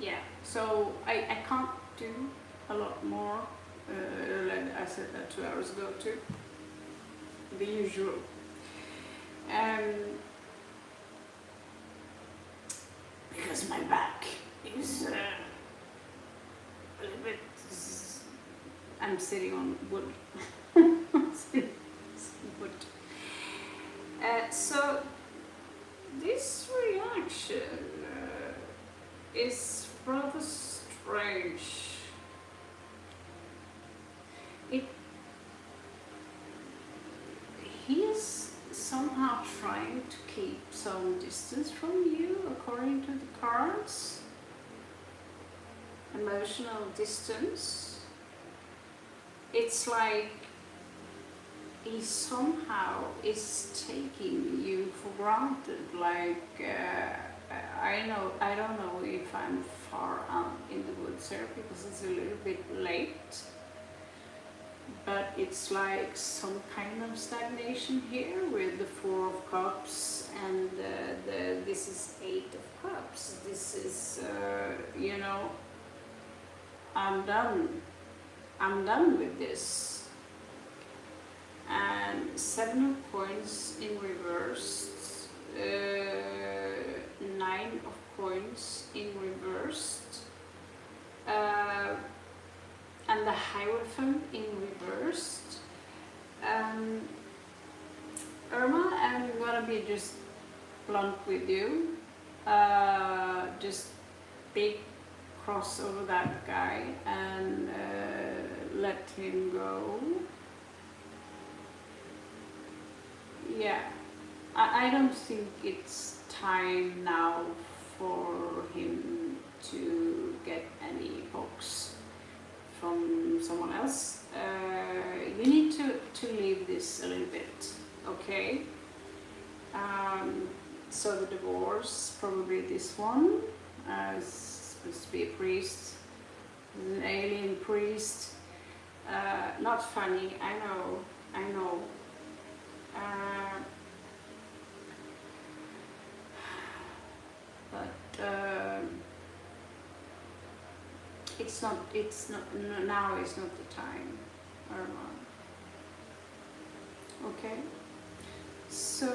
yeah, so I can't do a lot more, like I said that 2 hours ago too, the usual. Because my back is a little bit, I'm sitting on wood. Sitting on wood. So this reaction is rather strange. He's somehow trying to keep some distance from you, according to the cards. Emotional distance. It's like he somehow is taking you for granted. Like I don't know if I'm far out in the woods here because it's a little bit late. But it's like some kind of stagnation here with the 4 of Cups and this is 8 of Cups. This is, you know, I'm done with this. And 7 of Coins in reversed, 9 of Coins in reversed. And the Hierophant in reversed. Irma, I'm gonna be just blunt with you. just big cross over that guy and let him go. Yeah, I don't think it's time now for him to get any box from someone else. You need to leave this a little bit, okay? So the divorce, probably this one, is supposed to be a priest, an alien priest. Not funny, I know. But it's not, now is not the time, okay? So,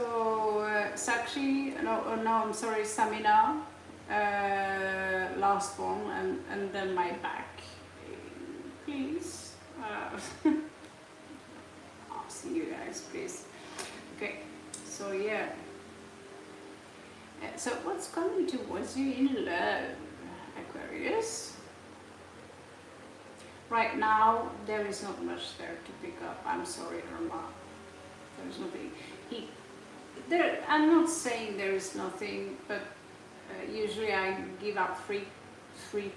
Sakshi, no, I'm sorry, Samina, last one, and then my back, please. Asking you guys, please. Okay, so yeah. So what's coming towards you in love, Aquarius? Right now, there is not much there to pick up. I'm sorry, Irma. There's nothing. I'm not saying there is nothing, but usually I give out free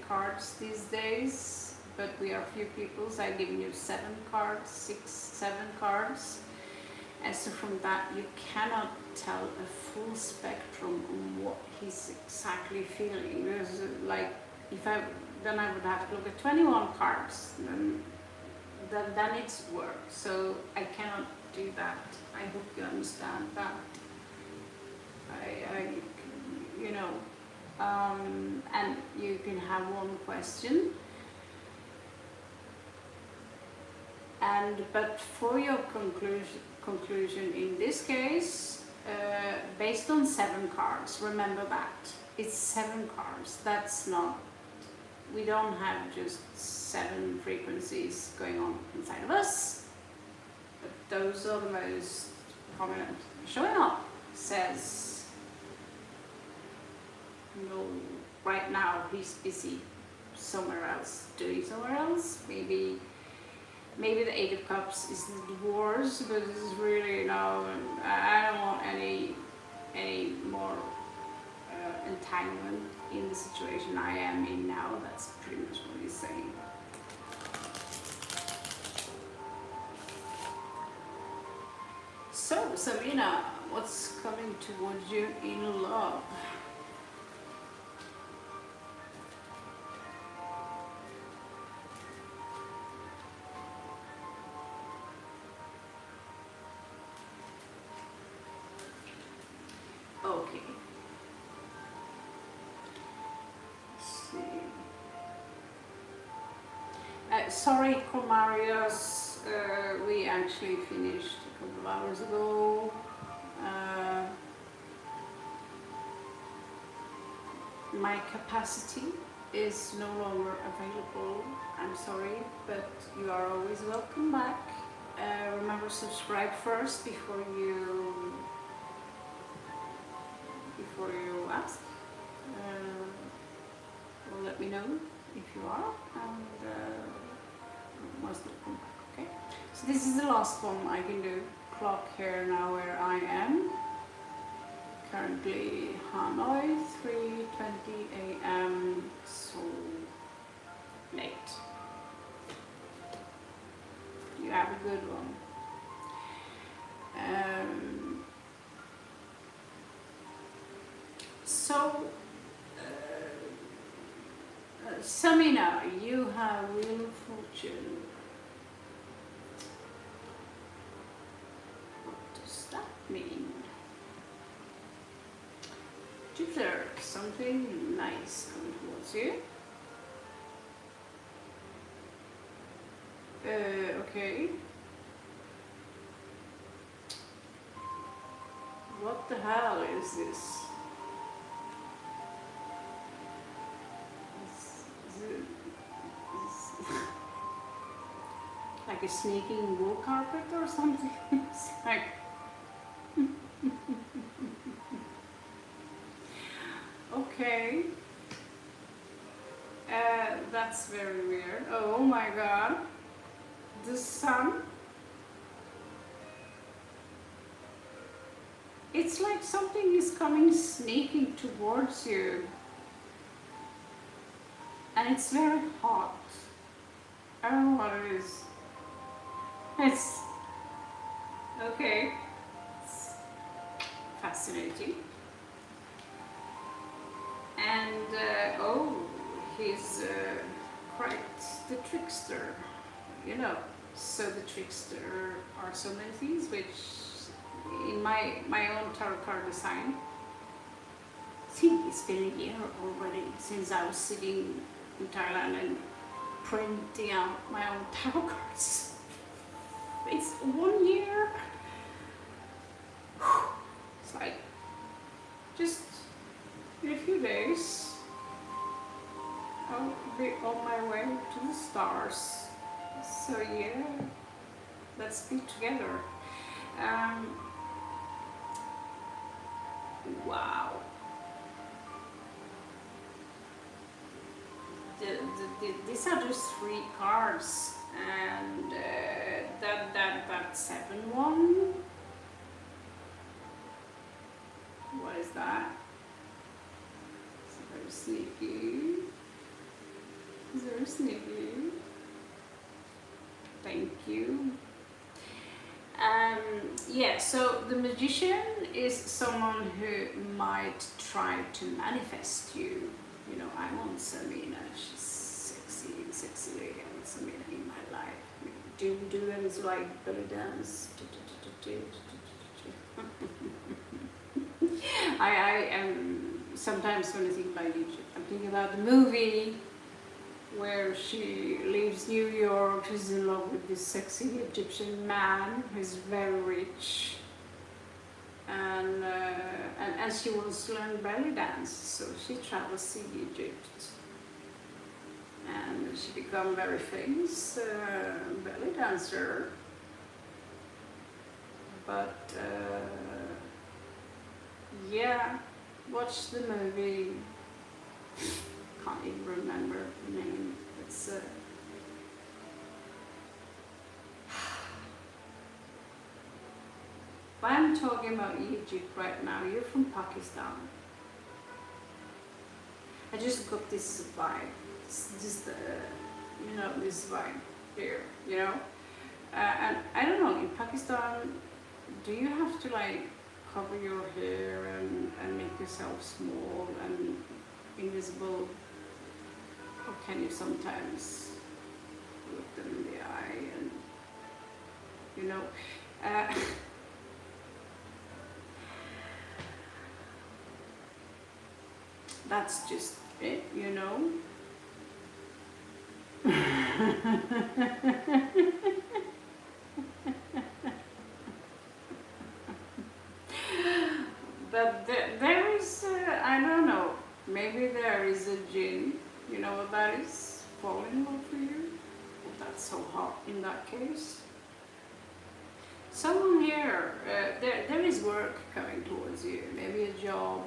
cards these days. But we are few people, so I'm giving you 7 cards, 7 cards. And so from that, you cannot tell a full spectrum on what he's exactly feeling. Because, like, then I would have to look at 21 cards, then it's work. So I cannot do that. I hope you understand that. You know, and you can have one question. But for your conclusion in this case, based on 7 cards, remember that it's 7 cards. That's not, we don't have just 7 frequencies going on inside of us, but those are the most prominent. Showing up says, no, right now he's busy somewhere else, doing somewhere else. Maybe the 8 of Cups is the divorce, but this is really, you know, I don't want any more entanglement in the situation I am in now. That's pretty much what he's saying. So, Sabina, what's coming towards you in love? Okay. Let's see. Sorry, Comarius, we actually finished a couple of hours ago. My capacity is no longer available. I'm sorry, but you are always welcome back. Remember, subscribe first before you ask. Well, let me know if you are, and most welcome back. Okay. So this is the last one I can do. Clock here now where I am. Currently Hanoi, 3:20 a.m. So late. You have a good one. So, Samina, you have Wheel of Fortune. What does that mean? Is there something nice coming towards you? Okay. What the hell is this? Like a sneaking wool carpet or something? It's like my god, the sun. It's like something is coming sneaking towards you, and it's very hot. I don't know what it is. It's okay. It's fascinating. And oh, he's quite the trickster, you know. So the trickster are so many things, which in my own tarot card design, I think it's been a year already since I was sitting in Thailand and printing out my own tarot cards. It's 1 year. It's like just in a few days I'll be on my way to the stars. So yeah, let's be together. Wow. These are just 3 cards, and that 7 one. What is that? It's very sneaky. It's very sneaky. Thank you. Yeah, so the magician is someone who might try to manifest you. You know, I want Samina, she's sexy lady, I want Samina in my life. Do them like belly dance. I am sometimes when I think about Egypt, I'm thinking about the movie where she leaves New York, she's in love with this sexy Egyptian man who's very rich, and she wants to learn belly dance, so she travels to Egypt, and she becomes very famous belly dancer. But yeah, watch the movie. Can't even remember the name. It's but I'm talking about Egypt right now. You're from Pakistan. I just got this vibe. This you know, this vibe here. You know, and I don't know. In Pakistan, do you have to like cover your hair and make yourself small and invisible? Or can you sometimes look them in the eye and, you know, that's just it, you know. But there is, I don't know, maybe there is a jinn. You know what that is? Falling in love with you? That's so hot in that case. Someone here, there is work coming towards you. Maybe a job,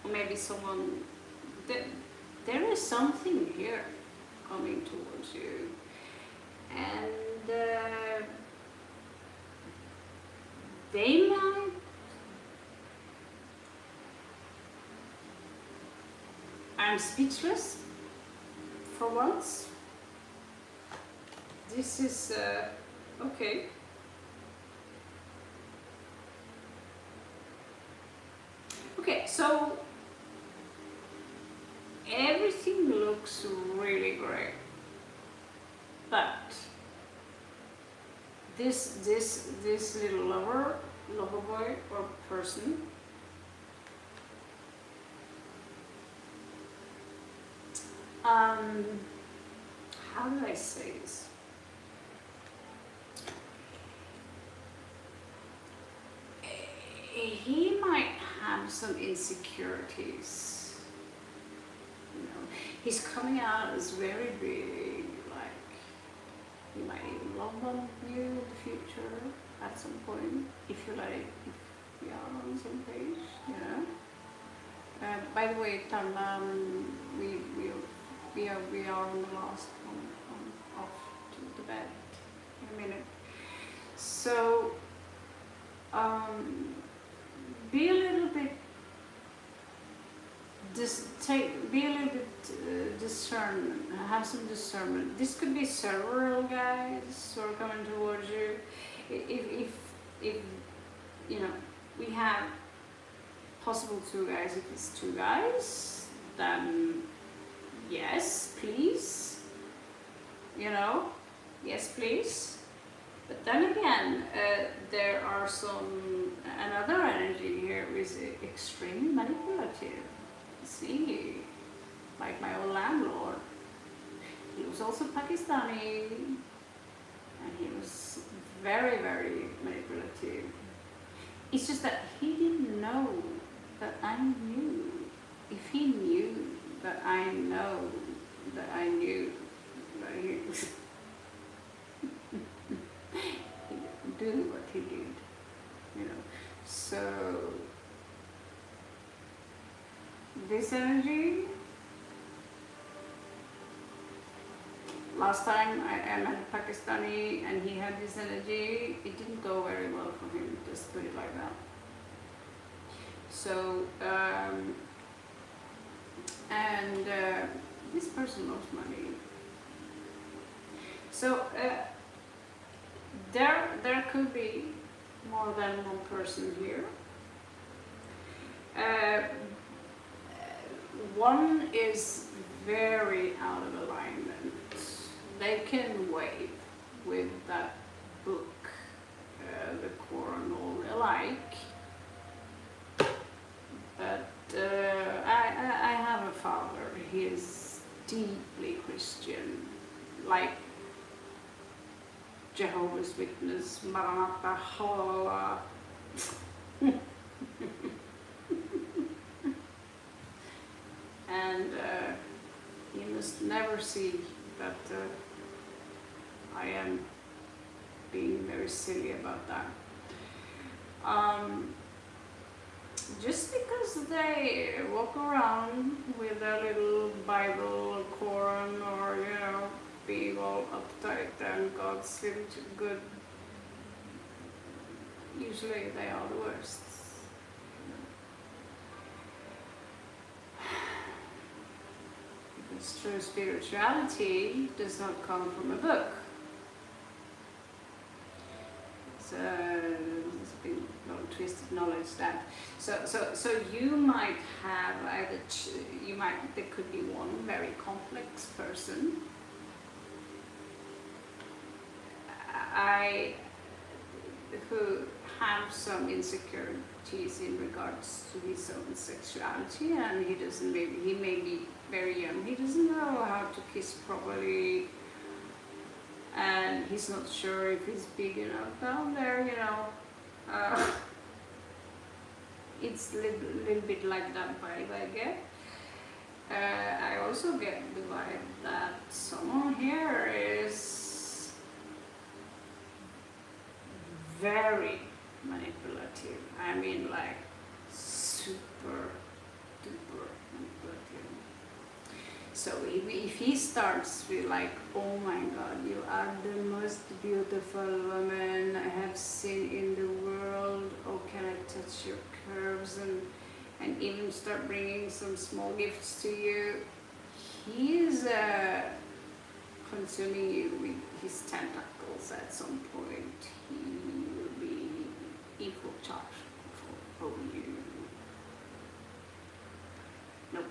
maybe someone. There is something here coming towards you, and they might. I'm speechless for once. This is okay. Okay, so everything looks really great, but this little lover boy or person, how do I say this? He might have some insecurities. You know, he's coming out as very big, like he might even love on you in the future at some point, if you like, if we are on the same page, you know. By the way, Tala, we we are on the last one, off to the bed in a minute. So be a little bit be a little bit discernment, have some discernment. This could be several guys who are coming towards you. If you know, we have possible two guys. If it's two guys, then yes, please. You know, yes, please. But then again, there are another energy here is extremely manipulative. See, like my old landlord. He was also Pakistani, and he was very, very manipulative. It's just that he didn't know that I knew. If he knew that I know that I knew that he was he didn't do what he did, you know. So this energy, last time I met a Pakistani and he had this energy, it didn't go very well for him, just put it like that. So, this person loves money. So, there could be more than one person here. One is very out of alignment. They can wave with that book, the Quran, all they like. But I have a father. He is deeply Christian, like Jehovah's Witness, Maranatha, Hallelujah. And you must never see that I am being very silly about that. Just because they walk around with their little Bible or Quran, or you know, being all uptight and God's good, usually they are the worst. Because true spirituality does not come from a book. There's been no twisted knowledge that. So you might have either there could be one very complex person. Who have some insecurities in regards to his own sexuality, and he may be very young. He doesn't know how to kiss properly. And he's not sure if he's big enough down there, you know. It's a little bit like that vibe I get. I also get the vibe that someone here is very manipulative. I mean, like super duper manipulative. So if he starts with like, oh my God, you are the most beautiful woman I have seen in the world, oh can I touch your curves, and even start bringing some small gifts to you, he is consuming you with his tentacles at some point. He will be equal charge over you. Nope.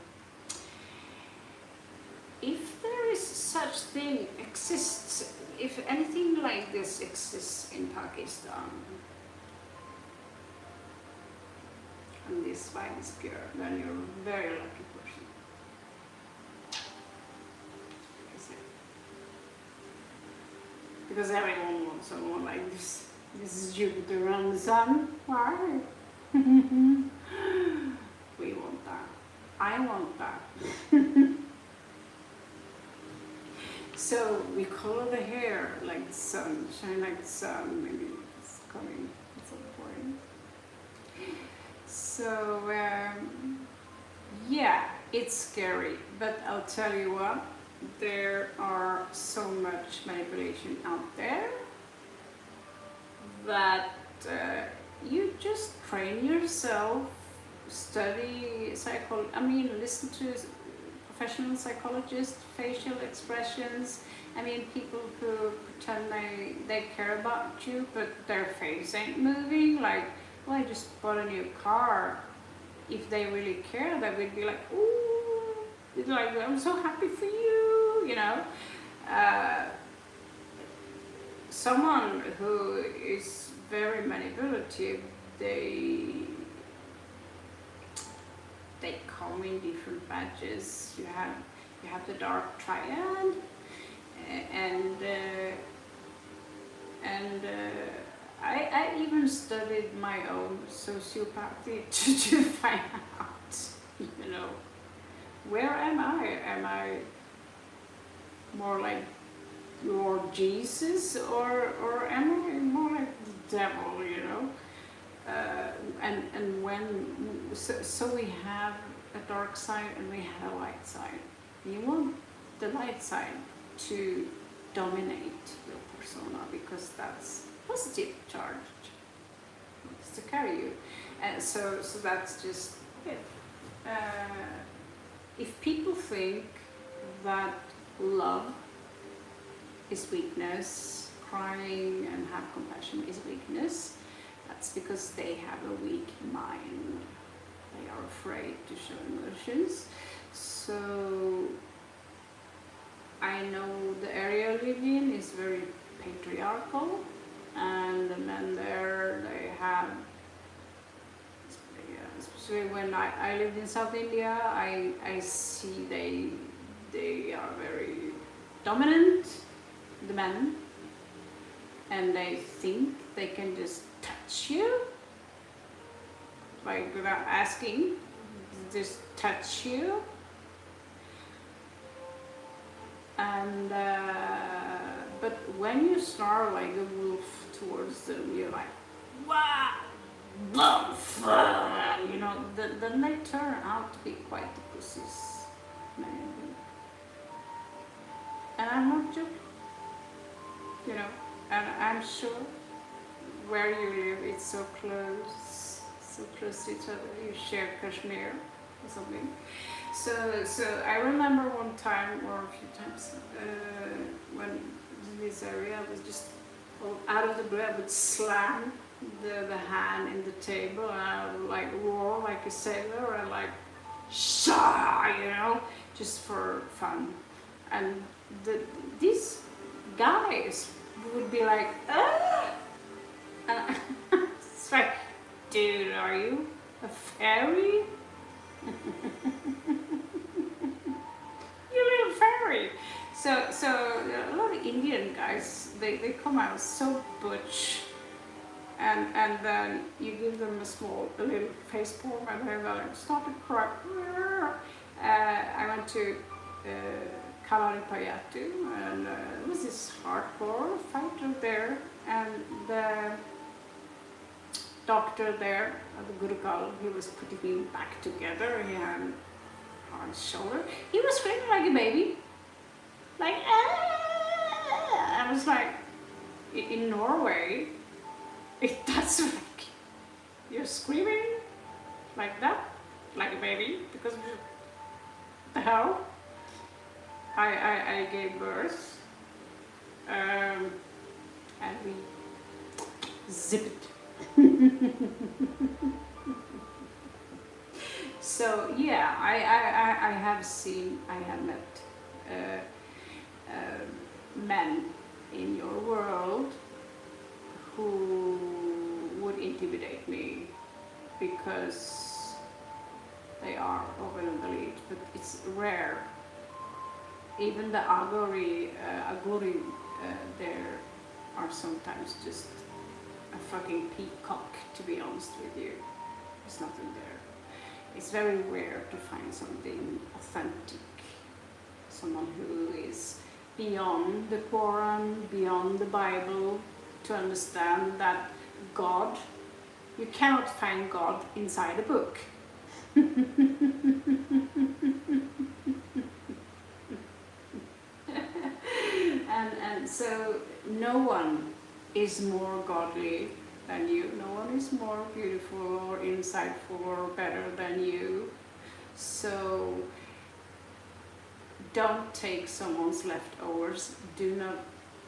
If there is such thing exists, if anything like this exists in Pakistan, and this vibe is pure, then you're a very lucky person. Because everyone wants someone like this. This is Jupiter and the Sun. Why? We want that. I want that. So we color the hair like the sun, shine like the sun. Maybe it's coming at some point. So yeah, it's scary, but I'll tell you what. there are so much manipulation out there that you just train yourself, study listen to professional psychologists, facial expressions. People who pretend they care about you, but their face ain't moving. Like, well, I just bought a new car. If they really care, they would be like, ooh, it's like, I'm so happy for you, you know. Someone who is very manipulative, they come in different batches. You have the dark triad, and I even studied my own sociopathy to find out, you know, where am I? Am I more like Lord Jesus, or am I more like the devil, you know? So we have a dark side and we have a light side. You want the light side to dominate your persona because that's positive charge. It's to carry you, and so that's just it. If people think that love is weakness, crying and have compassion is weakness, that's because they have a weak mind. They are afraid to show emotions. So I know the area I live in is very patriarchal, and the men there, they have, especially when I lived in South India, I see they are very dominant, the men, and they think they can just touch you, like without asking, just touch you. And but when you snarl like a wolf towards them, you're like, wow, wolf, you know. Then they turn out to be quite the pussies, many of them. And I'm not joking, you know. And I'm sure where you live, it's so close to each other. You share Kashmir or something. So I remember one time, or a few times, when in this area, I was just out of the blue, I would slam the hand in the table, and I would like roar like a sailor, and like, shah, you know, just for fun. And these guys would be like, ah! And it's like, dude, are you a fairy? You little fairy. So a lot of Indian guys, they come out so butch, and then you give them a little face palm, and they're like, stop it, cry. I went to Kalari Payatu, and there was this hardcore fighter there, and the doctor there, the Gurukal, he was putting him back together. He had on his shoulder. He was screaming like a baby, like ah! I was like, in Norway, that's like, you're screaming like that, like a baby, because the hell. I gave birth, and we zip it. So yeah, I have met men in your world who would intimidate me because they are of an elite, but it's rare. Even the Aguri there are sometimes just a fucking peacock, to be honest with you. There's nothing there. It's very rare to find something authentic, someone who is beyond the Quran, beyond the Bible, to understand that God, you cannot find God inside a book. 。 . 。 。 . 。 . 。 . 。 . 。 . 。 . 。 . 。 . . 。 . . . 。 . 。 . . . . 。 . 。 . 。 . 。 . 。 . 。 。 . 。 . 。 . 。 。 . 。 . 。 . 。 . 。so no one is more godly than you. No one is more beautiful or insightful or better than you. So don't take someone's leftovers. Do not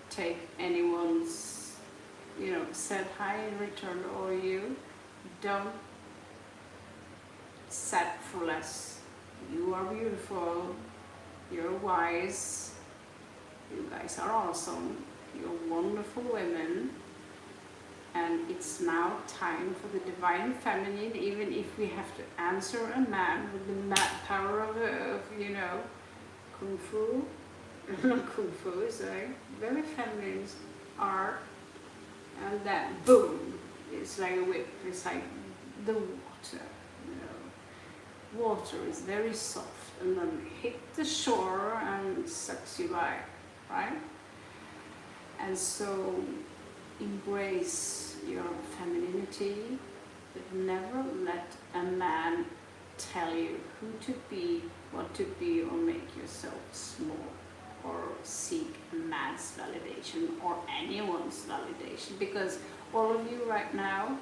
take anyone's, said hi in return or you. Don't settle for less. You are beautiful. You're wise. You guys are awesome. You're wonderful women. And it's now time for the divine feminine, even if we have to answer a man with the power of Kung Fu. Kung Fu is a very feminine art. And then, boom, it's like a whip. It's like the water. Water is very soft and then hit the shore and sucks you back, right? And so embrace your femininity, but never let a man tell you who to be, what to be, or make yourself small, or seek a man's validation or anyone's validation. Because all of you right now,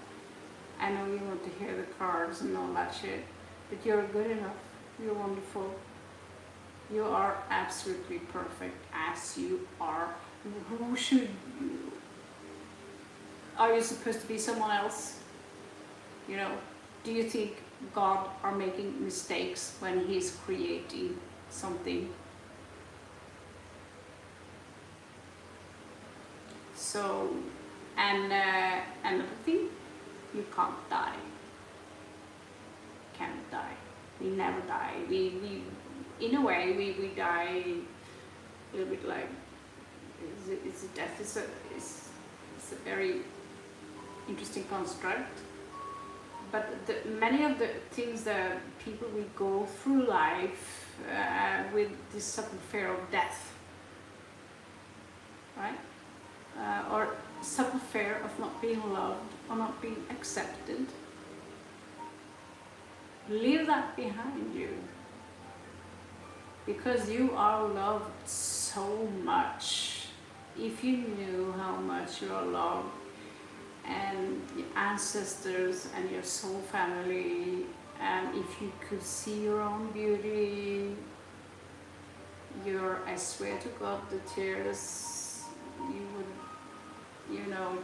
I know you want to hear the cards and all that shit, but you're good enough, you're wonderful, you are absolutely perfect as you are. Who should you? Are you supposed to be someone else? Do you think God are making mistakes when He's creating something? So, and another thing, you can't die. Can't die. We never die. We in a way, we die a little bit like, it's a death. It's a very interesting construct. But many of the things that people will go through life with this subtle fear of death, right? Or subtle fear of not being loved or not being accepted. Leave that behind you, because you are loved so much. If you knew how much you are loved, and your ancestors and your soul family, and if you could see your own beauty, I swear to God, the tears, you would,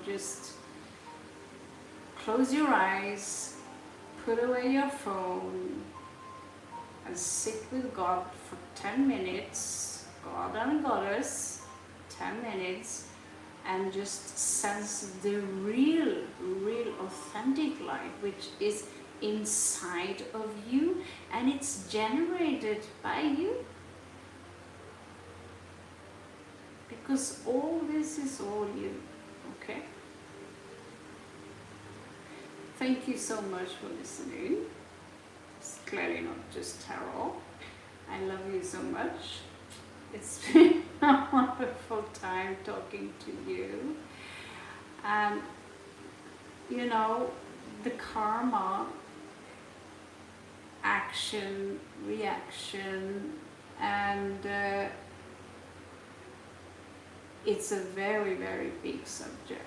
just close your eyes, put away your phone, and sit with God for 10 minutes, God and Goddess, 10 minutes, and just sense the real authentic light which is inside of you, and it's generated by you. Because all this is all you, okay? Thank you so much for listening. It's clearly not just tarot. I love you so much. It's been a wonderful time talking to you. And the karma, action, reaction, and it's a very, very big subject.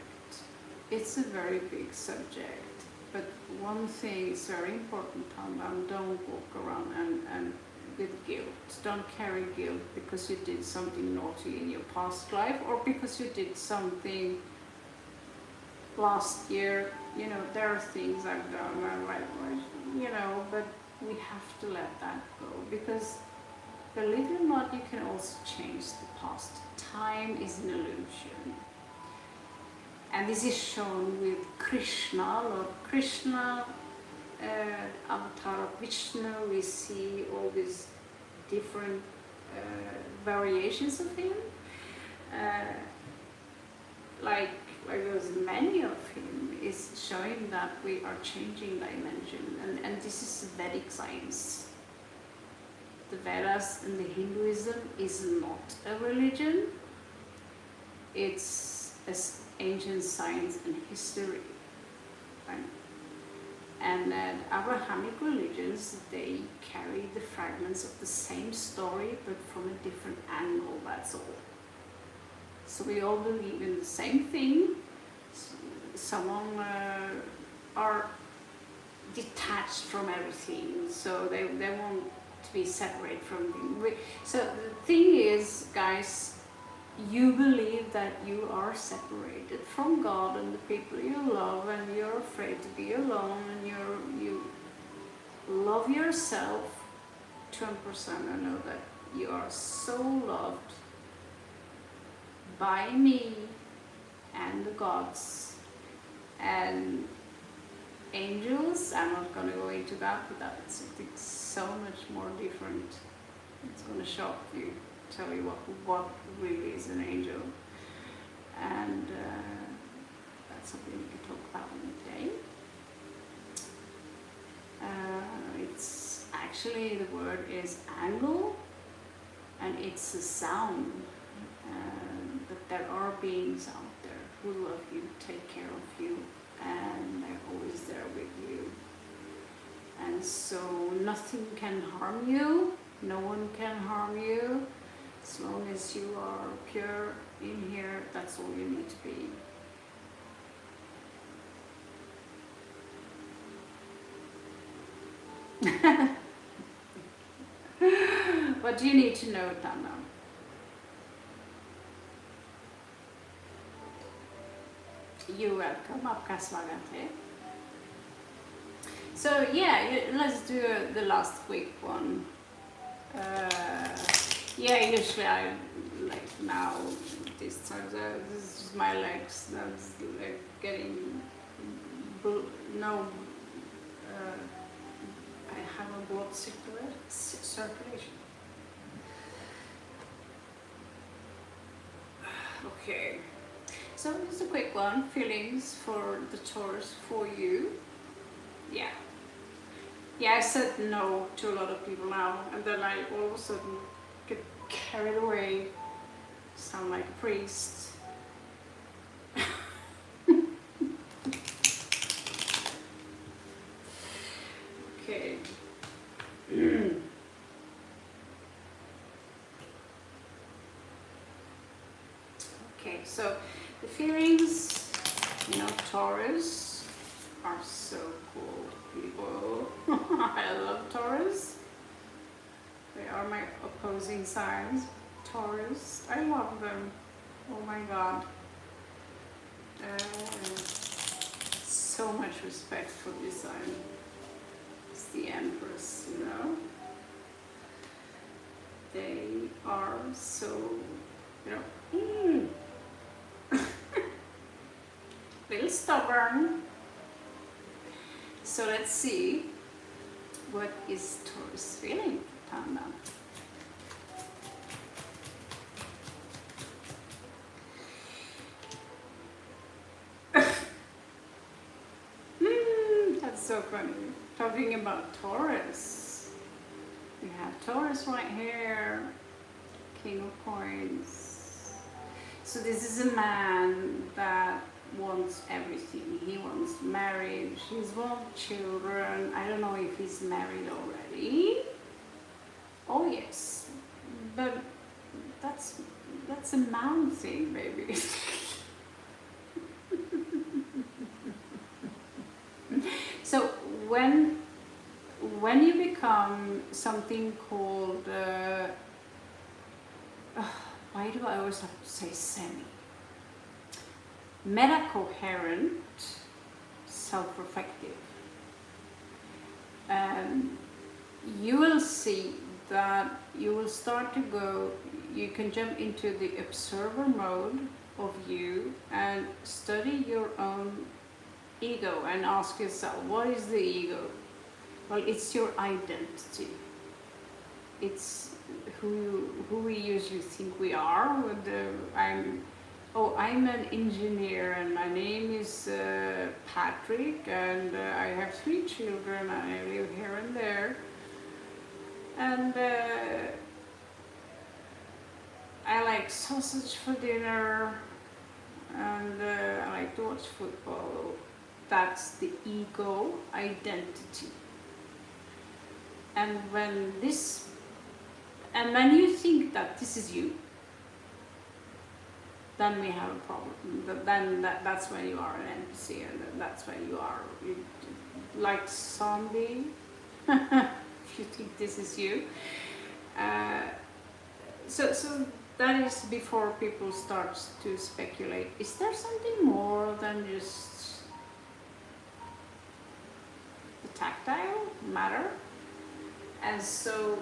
It's a very big subject. But one thing is very important, Tom, don't walk around and with guilt. Don't carry guilt because you did something naughty in your past life, or because you did something last year. There are things I've done, but we have to let that go, because believe it or not, you can also change the past. Time is an illusion. And this is shown with Krishna, Lord Krishna, avatar of Vishnu. We see all these different variations of him. Like there's many of him, is showing that we are changing dimension. And this is Vedic science. The Vedas and the Hinduism is not a religion. It's ancient science and history, right? And Abrahamic religions, they carry the fragments of the same story, but from a different angle, that's all. So we all believe in the same thing. Someone are detached from everything, so they want to be separate from things. So the thing is, guys, you believe that you are separated from God and the people you love, and you're afraid to be alone, and you love yourself 200%. I know that you are so loved by me and the gods and angels. I'm not going to go into that, but that's something so much more different. It's going to shock you, tell you what really is an angel. And that's something we can talk about in a day. It's actually, the word is angle, and it's a sound that there are beings out there who love you, take care of you, and they're always there with you. And so nothing can harm you, no one can harm you, as long as you are pure in here. That's all you need to be. What do you need to know, Tana? You're welcome. आपका स्वागत है. So yeah, let's do the last quick one. Yeah, usually I like now this time. This is my legs. That's like getting no. I have a blood circulation. Okay. So just a quick one. Feelings for the Taurus for you. Yeah. Yeah, I said no to a lot of people now, and then I all of a sudden get carried away, sound like a priest. Okay. Okay, so the feelings, Taurus are so cool people. I love Taurus. They are my opposing signs. Taurus, I love them. Oh my god. So much respect for this sign. It's the Empress, They are so, little stubborn. So let's see, what is Taurus feeling, Tanda? That's so funny. Talking about Taurus, we have Taurus right here, King of Coins. So this is a man that wants everything. He wants marriage, he wants children. I don't know if he's married already. Oh yes, but that's a man thing, maybe. So when you become something called why do I always have to say semi? Meta-coherent, self-reflective. You will see that you will start to go, you can jump into the observer mode of you and study your own ego and ask yourself, what is the ego? Well, it's your identity. It's who we usually think we are. I'm an engineer and my name is Patrick, and I have 3 children and I live here and there. And I like sausage for dinner, and I like to watch football. That's the ego identity. And when you think that this is you, then we have a problem. Then that's when you are an NPC, and that's when you are like zombie. If you think this is you. So that is before people start to speculate. Is there something more than just the tactile matter? And so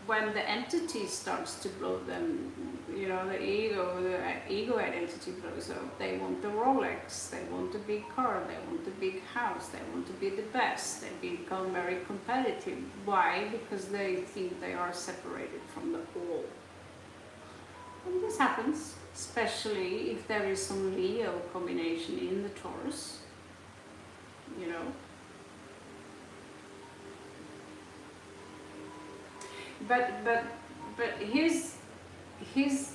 when the entity starts to blow them, you know, the ego identity blows up. They want the Rolex, they want the big car, they want the big house, they want to be the best. They become very competitive. Why? Because they think they are separated from the whole. And this happens, especially if there is some Leo combination in the Taurus, you know. But here's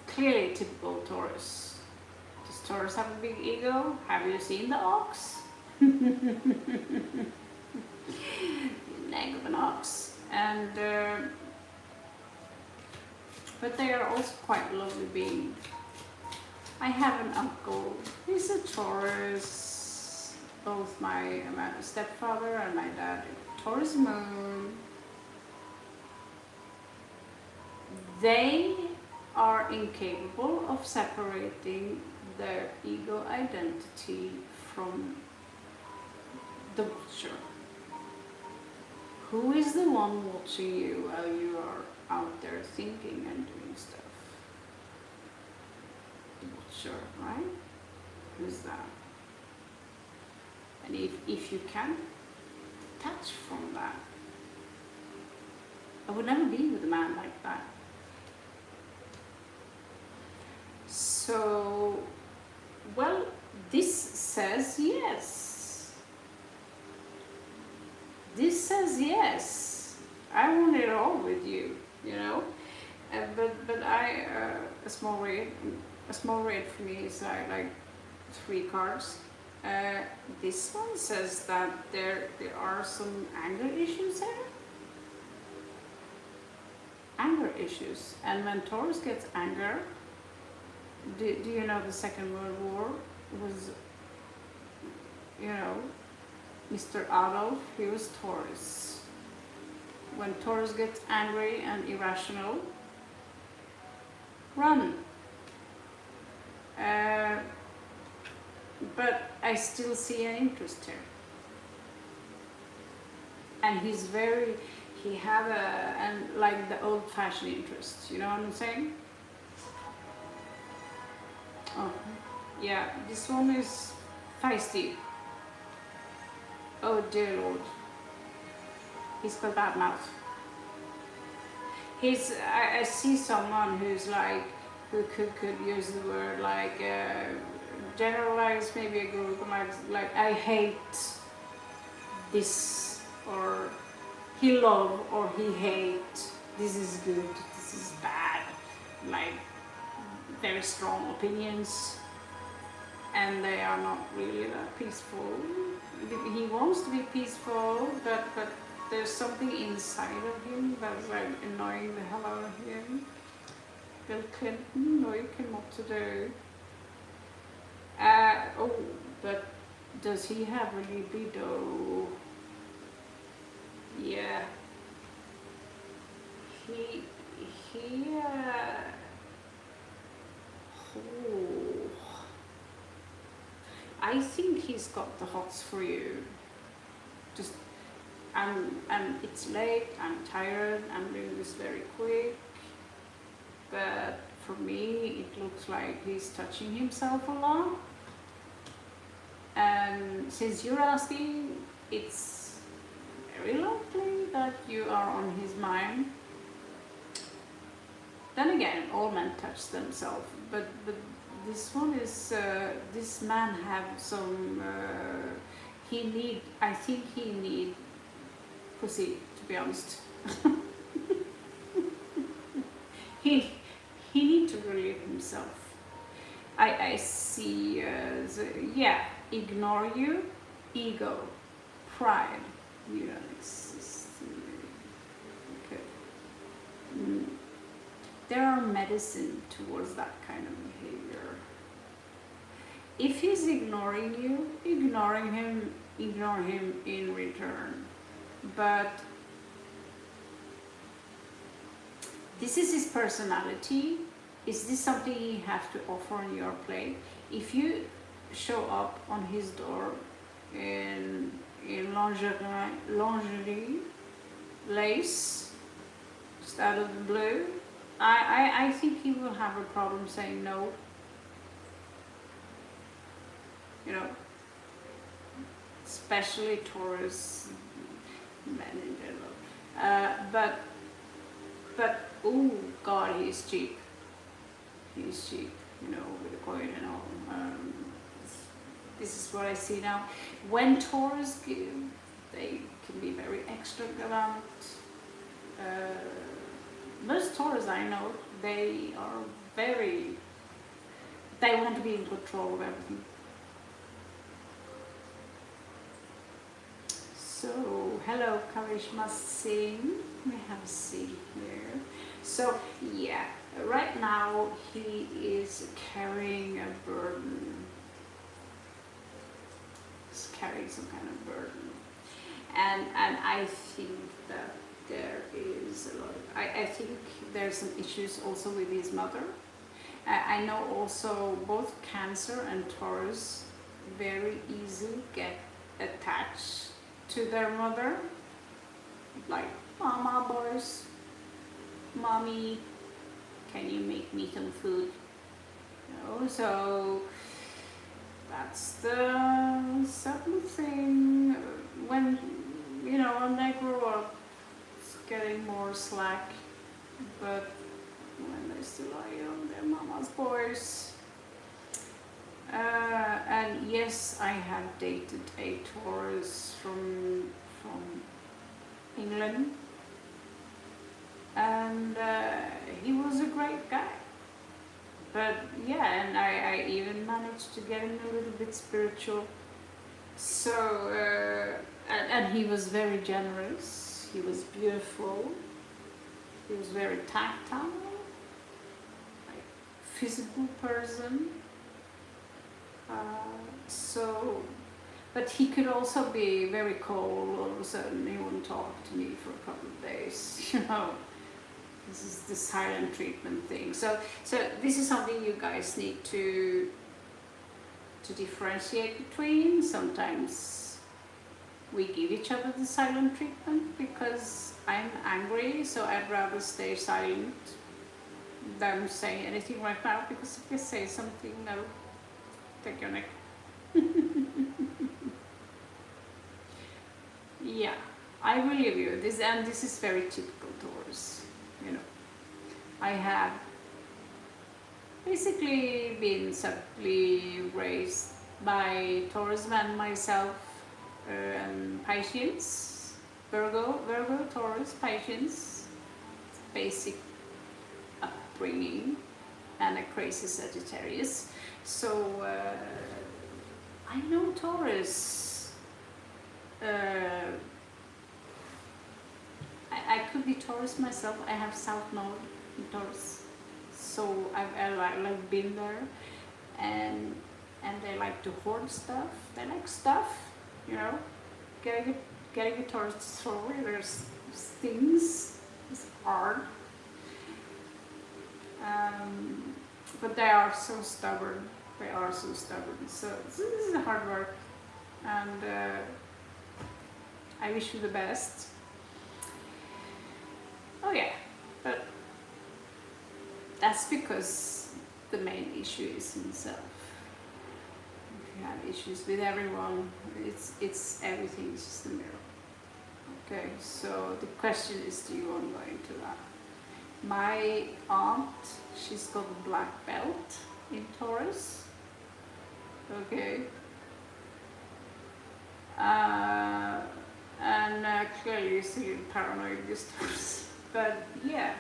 clearly typical Taurus. Does Taurus have a big ego? Have you seen the ox? Neck of an ox. And but they are also quite lovely beings. I have an uncle. He's a Taurus. Both my stepfather and my dad, Taurus moon. They are incapable of separating their ego identity from the watcher. Who is the one watching you while you are out there thinking and doing stuff? The watcher, right? Who's that? And if you can detach from that, I would never be with a man like that. So, well, this says yes. This says yes. I want it all with you, you know. But a small read for me is like 3 cards. This one says that there are some anger issues there. Anger issues, and when Taurus gets anger. Do you know the Second World War was, you know, Mr. Adolf, he was Taurus. When Taurus gets angry and irrational, run. But I still see an interest here. And he have like the old-fashioned interest, you know what I'm saying? Oh, yeah, this one is feisty. Oh dear Lord. He's got bad mouth. I see someone who's like, who could use the word like, generalize, maybe a group, like I hate this, or he love, or he hate, this is good, this is bad, like, very strong opinions, and they are not really that peaceful. He wants to be peaceful, but there's something inside of him that's like annoying the hell out of him. Bill Clinton, know you can what to do. Oh, but does he have a libido? Yeah. Oh, I think he's got the hots for you. Just, and it's late, I'm tired, I'm doing this very quick, but for me it looks like he's touching himself a lot. And since you're asking, it's very likely that you are on his mind. Then again, all men touch themselves, but this one is, this man have some, I think he need pussy, to be honest. he need to relieve himself. I see, yeah, ignore you, ego, pride, okay. there are medicine towards that kind of behavior. If he's ignoring you, ignore him in return. But this is his personality. Is this something he has to offer on your plate? If you show up on his door in lingerie, lace, just out of the blue, I think he will have a problem saying no. You know, especially Taurus men in general. But oh God, he's cheap. He's cheap, you know, with the coin and all. This is what I see now. When Taurus give, they can be very extravagant. Most Taurus I know, they want to be in control of everything. So, hello Karishma Singh, we have a seat here. So, yeah, right now he is carrying a burden. He's carrying some kind of burden. And I think that there is a lot of, I think there's some issues also with his mother. I know also both Cancer and Taurus very easily get attached to their mother, like, mama boys, mommy, can you make me some food? You know, so that's the certain thing. When, you know, when they grow up, it's getting more slack, but when they still are young, they're mama's boys. And yes, I have dated a Taurus from England, and he was a great guy. But yeah, and I even managed to get him a little bit spiritual. So, and he was very generous, he was beautiful, he was very tactile, like physical person. So, but he could also be very cold. All of a sudden he wouldn't talk to me for a couple of days, you know. This is the silent treatment thing. So this is something you guys need to differentiate between. Sometimes we give each other the silent treatment because I'm angry, so I'd rather stay silent than say anything right now, because if I say something, I'll take your neck. Yeah, I will give you this, and this is very typical Taurus. You know, I have basically been subtly raised by Taurus men myself, and Pisces, Virgo, Taurus, Pisces, basic upbringing, and a crazy Sagittarius. So I know Taurus. I could be Taurus myself. I have South Node in Taurus, so I've been there, and they like to hoard stuff. They like stuff, you know. Getting a Taurus to throw away there's things is hard. But they are so stubborn. So this is hard work, and I wish you the best. Oh yeah, but that's because the main issue is himself. If you have issues with everyone, it's everything is just a mirror. Okay, so the question is, do you want to go into that? My aunt, she's got a black belt in Taurus. Okay. And clearly still paranoid this Taurus. But yeah,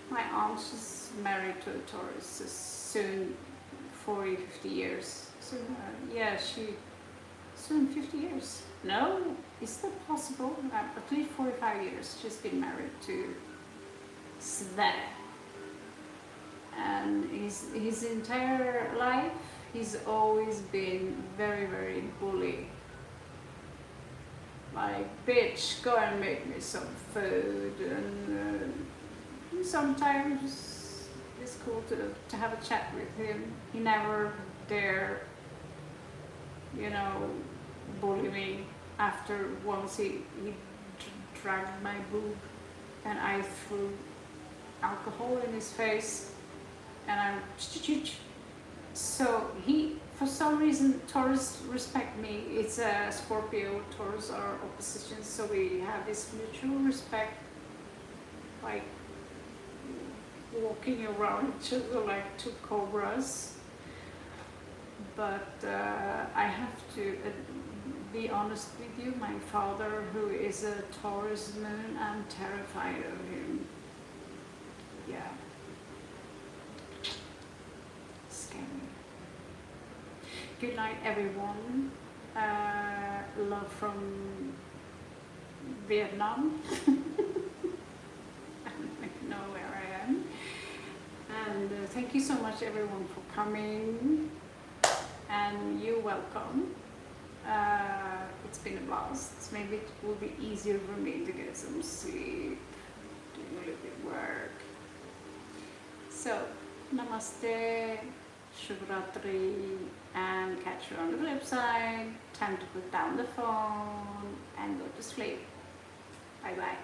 my aunt, she's married to a Taurus, soon 40, 50 years. So yeah, soon 50 years. No, is that possible? At least 45 years she's been married to Sven. and his entire life he's always been very, very bully. Like, bitch, go and make me some food, and sometimes it's cool to have a chat with him. He never dare, you know, bully me. After once he dragged my boob and I threw alcohol in his face, and I so he, for some reason, Taurus respect me. It's a Scorpio. Taurus are oppositions, so we have this mutual respect, like walking around each other like two cobras. But I have to be honest with you. My father, who is a Taurus moon, I'm terrified of him. Yeah. Scary. Good night, everyone. Love from Vietnam. I don't know where I am. And thank you so much, everyone, for coming. And you're welcome. It's been a blast. Maybe it will be easier for me to get some sleep, doing a little bit of work. So, namaste, Shubhratri, and catch you on the flip side. Time to put down the phone and go to sleep. Bye bye.